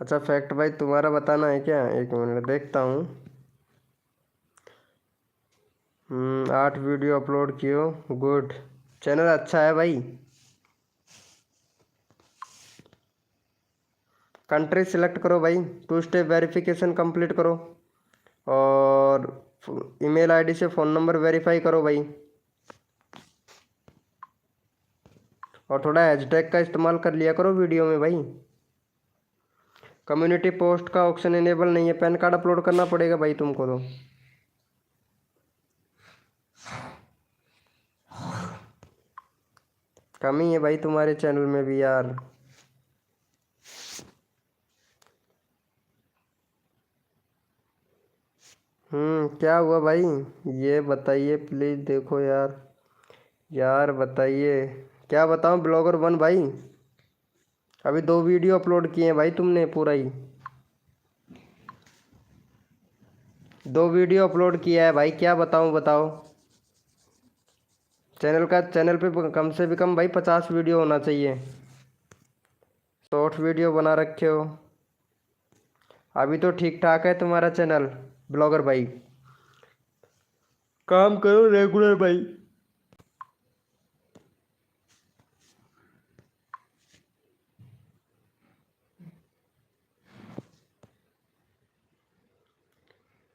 अच्छा फैक्ट भाई तुम्हारा बताना है क्या? 1 मिनट देखता हूँ। 8 वीडियो अपलोड कियो, गुड। चैनल अच्छा है भाई। कंट्री सिलेक्ट करो भाई, 2 स्टेप वेरिफिकेशन कंप्लीट करो, और ईमेल आईडी से फ़ोन नंबर वेरीफाई करो भाई। और थोड़ा हैशटैग का इस्तेमाल कर लिया करो वीडियो में भाई। कम्युनिटी पोस्ट का ऑप्शन इनेबल नहीं है, पैन कार्ड अपलोड करना पड़ेगा भाई तुमको तो। कमी है भाई तुम्हारे चैनल में भी यार। क्या हुआ भाई? ये बताइए प्लीज़। देखो यार, यार बताइए। क्या बताऊं ब्लॉगर 1 भाई? अभी 2 वीडियो अपलोड किए हैं भाई तुमने पूरा ही। 2 वीडियो अपलोड किया है भाई, क्या बताऊं बताओ। चैनल पे कम से भी कम भाई 50 वीडियो होना चाहिए। शॉर्ट वीडियो बना रखे हो। अभी तो ठीक ठाक है तुम्हारा चैनल ब्लॉगर भाई। काम करो रेगुलर भाई।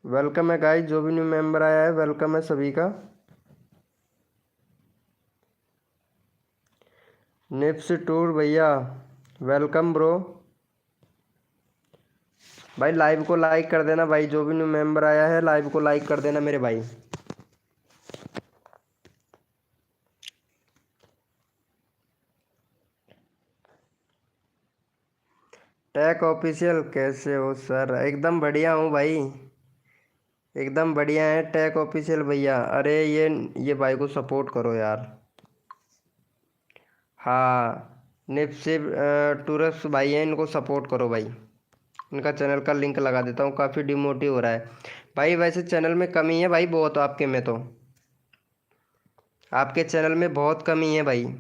वेलकम है गाइस, जो भी न्यू मेंबर आया है वेलकम है सभी का। निप्स टूर भैया, वेलकम ब्रो। भाई लाइव को लाइक कर देना भाई, जो भी न्यू मेंबर आया है लाइव को लाइक कर देना मेरे भाई। टेक ऑफिशियल कैसे हो सर? एकदम बढ़िया हूँ भाई, एकदम बढ़िया है टेक ऑफिशियल भैया। अरे ये भाई को सपोर्ट करो यार। हाँ, निप्सिप टूरस भाई हैं, इनको सपोर्ट करो भाई। इनका चैनल का लिंक लगा देता हूँ, काफ़ी डिमोटिव हो रहा है भाई। वैसे चैनल में कमी है भाई बहुत, आपके में तो, आपके चैनल में बहुत कमी है भाई।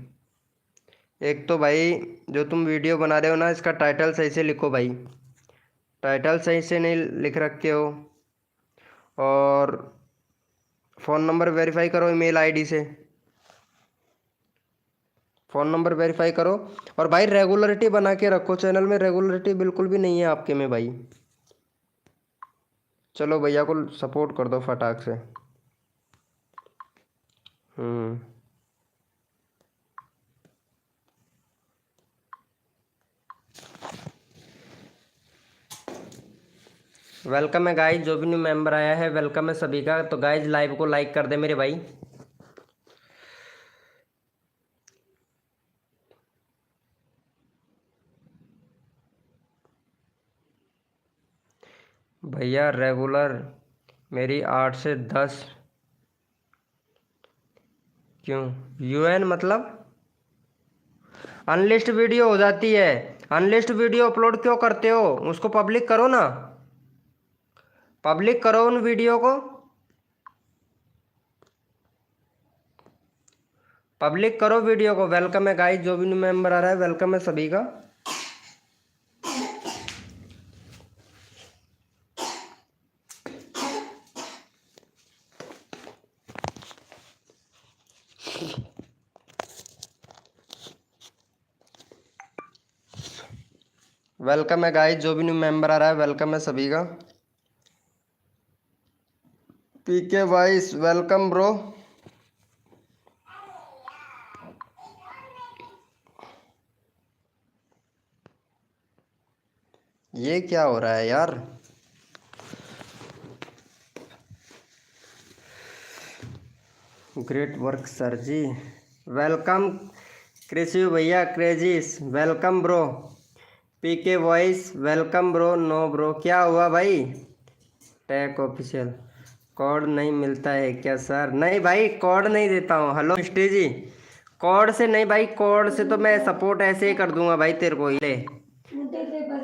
एक तो भाई जो तुम वीडियो बना रहे हो ना, इसका टाइटल सही से लिखो भाई, टाइटल सही से नहीं लिख रखे हो। और फ़ोन नंबर वेरीफाई करो ईमेल आईडी से, फ़ोन नंबर वेरीफाई करो। और भाई रेगुलरिटी बना के रखो, चैनल में रेगुलरिटी बिल्कुल भी नहीं है आपके में भाई। चलो भैया को सपोर्ट कर दो फटाक से। वेलकम है गाइज, जो भी न्यू मेंबर आया है वेलकम है सभी का। तो गाइज लाइव को लाइक कर दे मेरे भाई। भैया रेगुलर मेरी 8 से 10 क्यों? यूएन मतलब अनलिस्ट वीडियो हो जाती है। अनलिस्ट वीडियो अपलोड क्यों करते हो? उसको पब्लिक करो ना, पब्लिक करो उन वीडियो को, पब्लिक करो वीडियो को। वेलकम है गाइस, जो भी न्यू मेंबर आ रहा है वेलकम है सभी का। वेलकम है गाइस, जो भी न्यू मेंबर आ रहा है वेलकम है सभी का। PK voice welcome bro. ये क्या हो रहा है यार? ग्रेट वर्क सर जी, वेलकम। कृषि भैया क्रेजिस welcome bro. PK voice welcome bro. No bro, क्या हुआ भाई? टैग ऑफिशियल कोड नहीं मिलता है क्या सर? नहीं भाई, कोड नहीं देता हूँ। हेलो मिस्टी जी, कोड से नहीं भाई, कोड से तो मैं सपोर्ट ऐसे ही कर दूंगा भाई तेरे को। ले,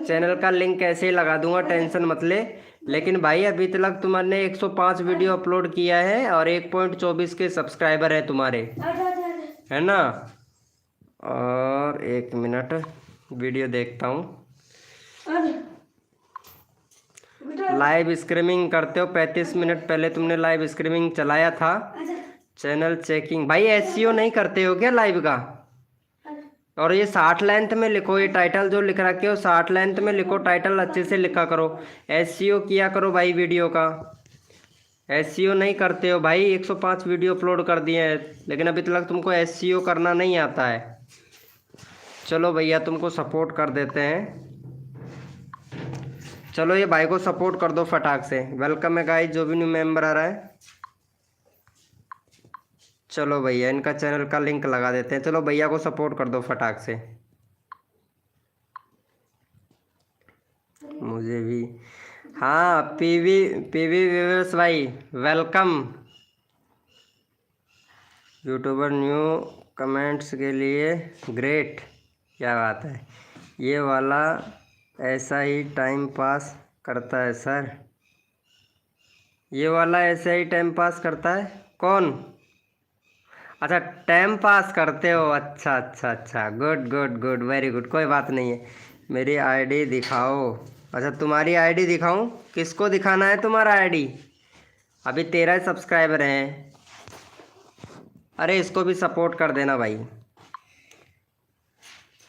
चैनल का लिंक ऐसे ही लगा दूंगा, टेंशन मत ले। लेकिन भाई अभी तक तुम्हारे 105 वीडियो अपलोड किया है और 1.24 के सब्सक्राइबर है तुम्हारे, है ना? और 1 मिनट वीडियो देखता हूँ। लाइव स्ट्रीमिंग करते हो, 35 मिनट पहले तुमने लाइव स्ट्रीमिंग चलाया था। चैनल चेकिंग भाई, एसईओ नहीं करते हो क्या लाइव का? और ये 60 लेंथ में लिखो, ये टाइटल जो लिख रखे हो 60 लेंथ में लिखो, टाइटल अच्छे से लिखा करो। एसईओ किया करो भाई वीडियो का। एसईओ नहीं करते हो भाई, 105 वीडियो अपलोड कर दिए हैं लेकिन अभी तक तुमको एसईओ करना नहीं आता है। चलो भैया तुमको सपोर्ट कर देते हैं। चलो ये भाई को सपोर्ट कर दो फटाक से। वेलकम है गाइस, जो भी न्यू मेंबर आ रहा है। चलो भैया इनका चैनल का लिंक लगा देते हैं। चलो भैया को सपोर्ट कर दो फटाक से। मुझे भी, हाँ पीवी पीवी व्यूअर्स भाई वेलकम। यूट्यूबर न्यू कमेंट्स के लिए ग्रेट, क्या बात है। ये वाला ऐसा ही टाइम पास करता है सर, ये वाला ऐसा ही टाइम पास करता है। कौन? अच्छा टाइम पास करते हो, अच्छा अच्छा अच्छा, good good good, very good, कोई बात नहीं है। मेरी आईडी दिखाओ। अच्छा तुम्हारी आईडी दिखाऊं? किसको दिखाना है तुम्हारा आईडी? अभी 13 सब्सक्राइबर हैं। अरे इसको भी सपोर्ट कर देना भाई,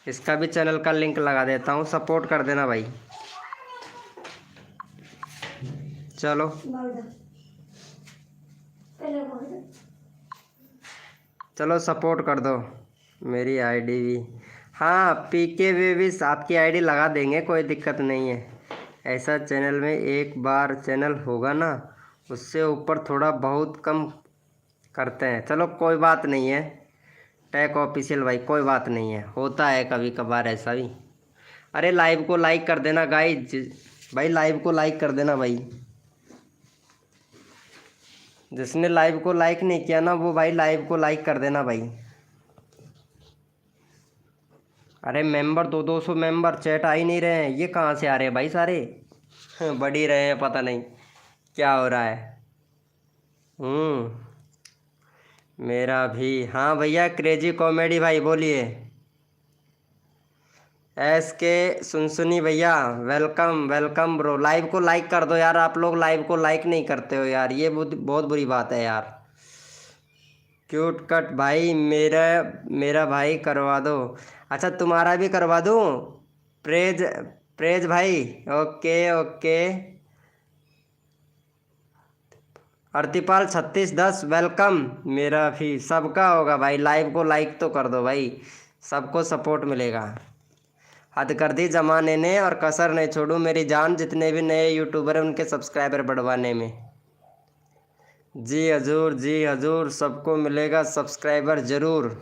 इसका भी चैनल का लिंक लगा देता हूँ, सपोर्ट कर देना भाई। चलो चलो सपोर्ट कर दो मेरी आईडी भी। हाँ पीके बेबीज आपकी आईडी लगा देंगे, कोई दिक्कत नहीं है। ऐसा चैनल में एक बार चैनल होगा ना, उससे ऊपर थोड़ा बहुत कम करते हैं। चलो कोई बात नहीं है टैग ऑफिशियल भाई, कोई बात नहीं है, होता है कभी कभार ऐसा भी। अरे लाइव को लाइक कर देना गाइज, भाई लाइव को लाइक कर देना भाई। जिसने लाइव को लाइक नहीं किया ना वो भाई लाइव को लाइक कर देना भाई। अरे मेंबर 200 मेंबर चैट आ ही नहीं रहे हैं, ये कहाँ से आ रहे हैं भाई सारे। बढ़ ही रहे हैं, पता नहीं क्या हो रहा है। मेरा भी। हाँ भैया क्रेजी कॉमेडी भाई बोलिए। एस के सुनसुनी भैया वेलकम वेलकम ब्रो। लाइव को लाइक कर दो यार, आप लोग लाइव को लाइक नहीं करते हो यार, ये बहुत बहुत बुरी बात है यार। क्यूट कट भाई मेरा मेरा भाई करवा दो। अच्छा तुम्हारा भी करवा दूँ। प्रेज प्रेज भाई। Okay okay. अर्तिपाल 3610 वेलकम। मेरा भी सबका होगा भाई, लाइव को लाइक तो कर दो भाई, सबको सपोर्ट मिलेगा। हद कर दी जमाने ने और कसर नहीं छोड़ू मेरी जान, जितने भी नए यूट्यूबर हैं उनके सब्सक्राइबर बढ़वाने में। जी हजूर सबको मिलेगा सब्सक्राइबर ज़रूर।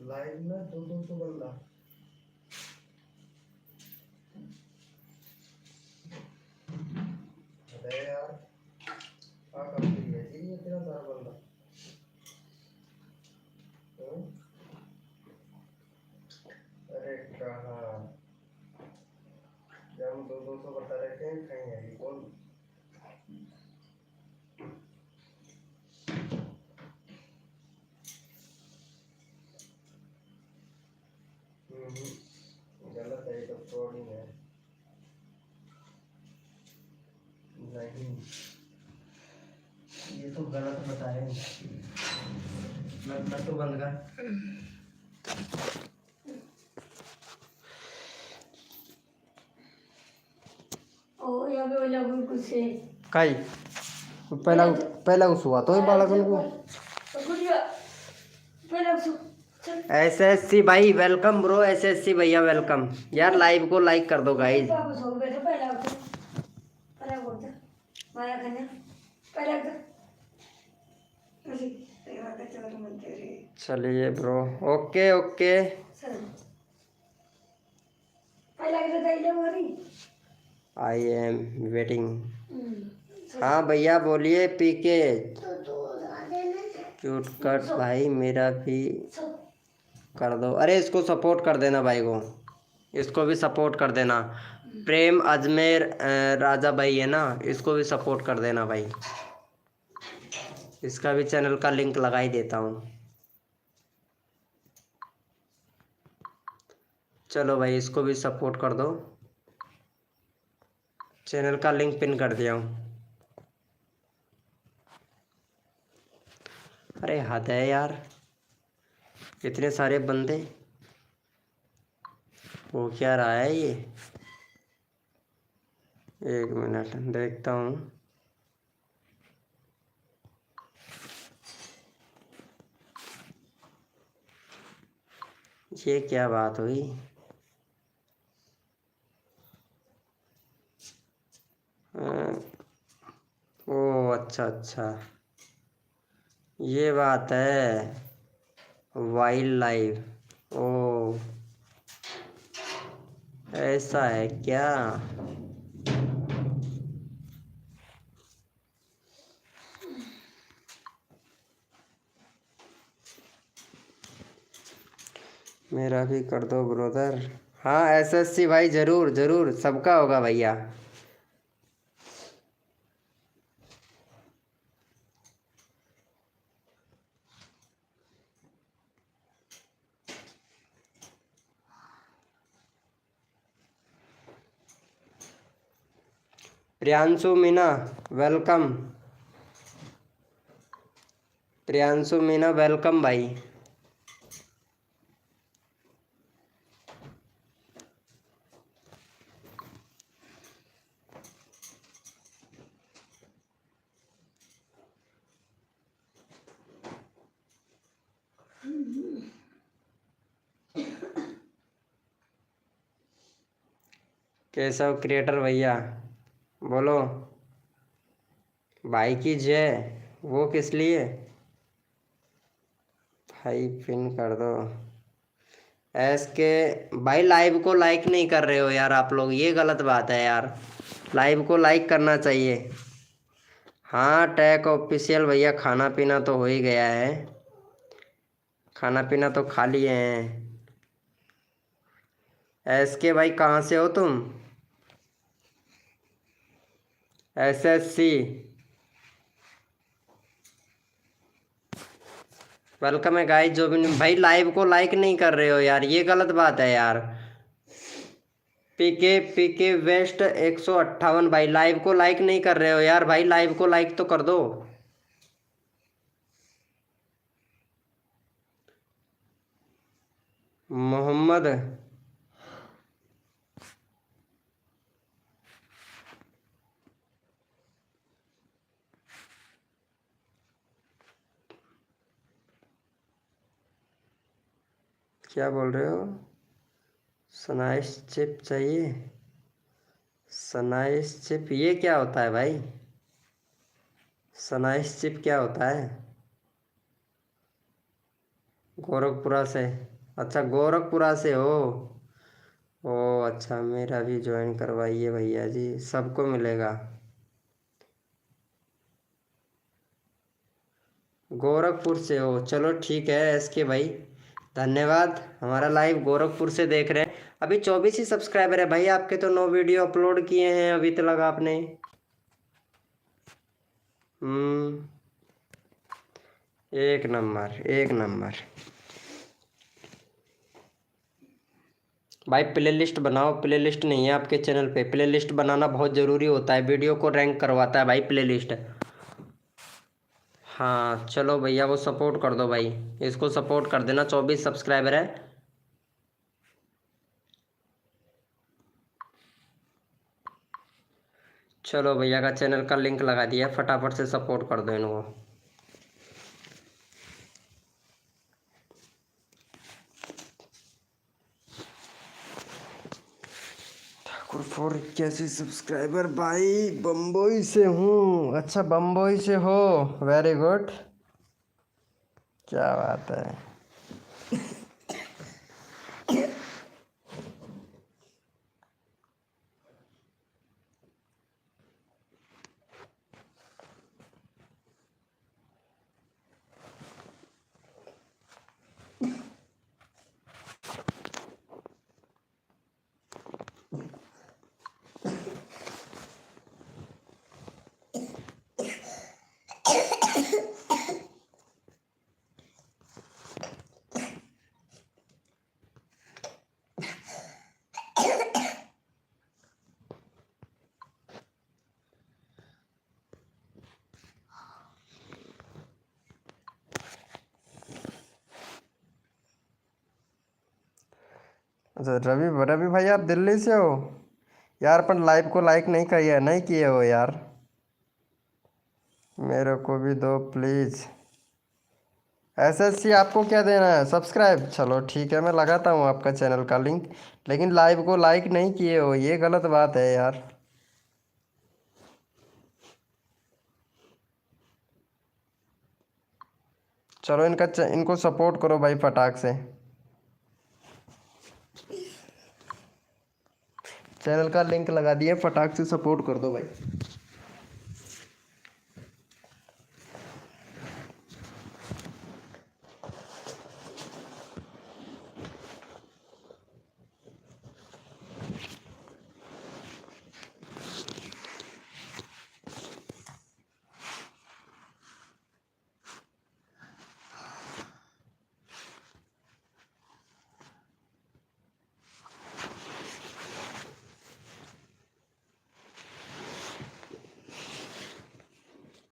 लाइव में 200 बंदा। अरे यार क्या करती है जी इतना सारा बंदा। हम्म? अरे कहाँ जब हम 200 बता रहे थे कहीं है ये कौन। गलत है ये तो, फ्रॉड ही है। नहीं ये तो गलत बताए। मैं तो बंद कर। ओ या भी वाला कुछ से काई पहला पहला उस हुआ तो ही बालकन को। गुड़िया पहले सो एसएससी भाई वेलकम ब्रो, एसएससी भैया वेलकम। यार लाइव को लाइक कर दो गाइज। पापा सो बैठो पहले बोलता माया खाने पहले ऐसे तेरा का चलो मन तेरे चलिए ब्रो ओके ओके। सर पहले के जाइए मोरी आई एम वेटिंग। हाँ भैया बोलिए पीके। क्यूट कट भाई मेरा भी कर दो। अरे इसको सपोर्ट कर देना भाई को, इसको भी सपोर्ट कर देना। प्रेम अजमेर राजा भाई है ना, इसको भी सपोर्ट कर देना भाई। इसका भी चैनल का लिंक लगा ही देता हूँ। चलो भाई इसको भी सपोर्ट कर दो, चैनल का लिंक पिन कर दिया हूँ। अरे हद है यार, इतने सारे बंदे। वो क्या रहा है ये, एक मिनट देखता हूँ। ये क्या बात हुई। ओ अच्छा अच्छा ये बात है, वाइल्ड लाइफ। ओ ऐसा है क्या। मेरा भी कर दो ब्रदर। हाँ एसएससी भाई ज़रूर ज़रूर सबका होगा भैया। प्रियांशु मीना वेलकम। प्रियांशु मीना वेलकम भाई। केशव क्रिएटर भैया बोलो। भाई की जय। वो किस लिए? भाई पिन कर दो। एस के भाई लाइव को लाइक नहीं कर रहे हो यार आप लोग, ये गलत बात है यार। लाइव को लाइक करना चाहिए। हाँ टैग ऑफिशियल भैया, खाना पीना तो हो ही गया है। खाना पीना तो खा लिए हैं। एस के भाई कहाँ से हो तुम? SSC वेलकम है गाइस। जो भी भाई लाइव को लाइक नहीं कर रहे हो यार, ये गलत बात है यार। पीके वेस्ट 158 भाई लाइव को लाइक नहीं कर रहे हो यार। भाई लाइव को लाइक तो कर दो। मोहम्मद क्या बोल रहे हो? स्नाइस चिप चाहिए? स्नाइस चिप ये क्या होता है भाई? स्नाइस चिप क्या होता है? गोरखपुरा से? अच्छा गोरखपुरा से हो। ओ अच्छा, मेरा भी ज्वाइन करवाइए भैया जी, सबको मिलेगा। गोरखपुर से हो, चलो ठीक है एसके भाई, धन्यवाद। हमारा लाइव गोरखपुर से देख रहे हैं। अभी 24 ही सब्सक्राइबर है भाई आपके, तो 9 वीडियो अपलोड किए हैं अभी तक आपने। एक नंबर एक नंबर। भाई प्ले लिस्ट बनाओ। प्ले लिस्ट नहीं है आपके चैनल पे। प्ले लिस्ट बनाना बहुत ज़रूरी होता है, वीडियो को रैंक करवाता है भाई प्ले लिस्ट। हाँ चलो भैया वो सपोर्ट कर दो भाई, इसको सपोर्ट कर देना। 24 सब्सक्राइबर है। चलो भैया का चैनल का लिंक लगा दिया, फटाफट से सपोर्ट कर दो इनको। ठाकुर 481 सब्सक्राइबर भाई, बम्बई से हूँ। अच्छा बम्बई से हो, वेरी गुड, क्या बात है। अच्छा रवि रवि भाई आप दिल्ली से हो यार, अपन लाइव को लाइक नहीं किए हो यार, मेरे को भी दो प्लीज़। SSC आपको क्या देना है? सब्सक्राइब। चलो ठीक है, मैं लगाता हूँ आपका चैनल का लिंक, लेकिन लाइव को लाइक नहीं किए हो, ये गलत बात है यार। चलो इनको सपोर्ट करो भाई फटाक से। चैनल का लिंक लगा दिए, फटाक से सपोर्ट कर दो भाई।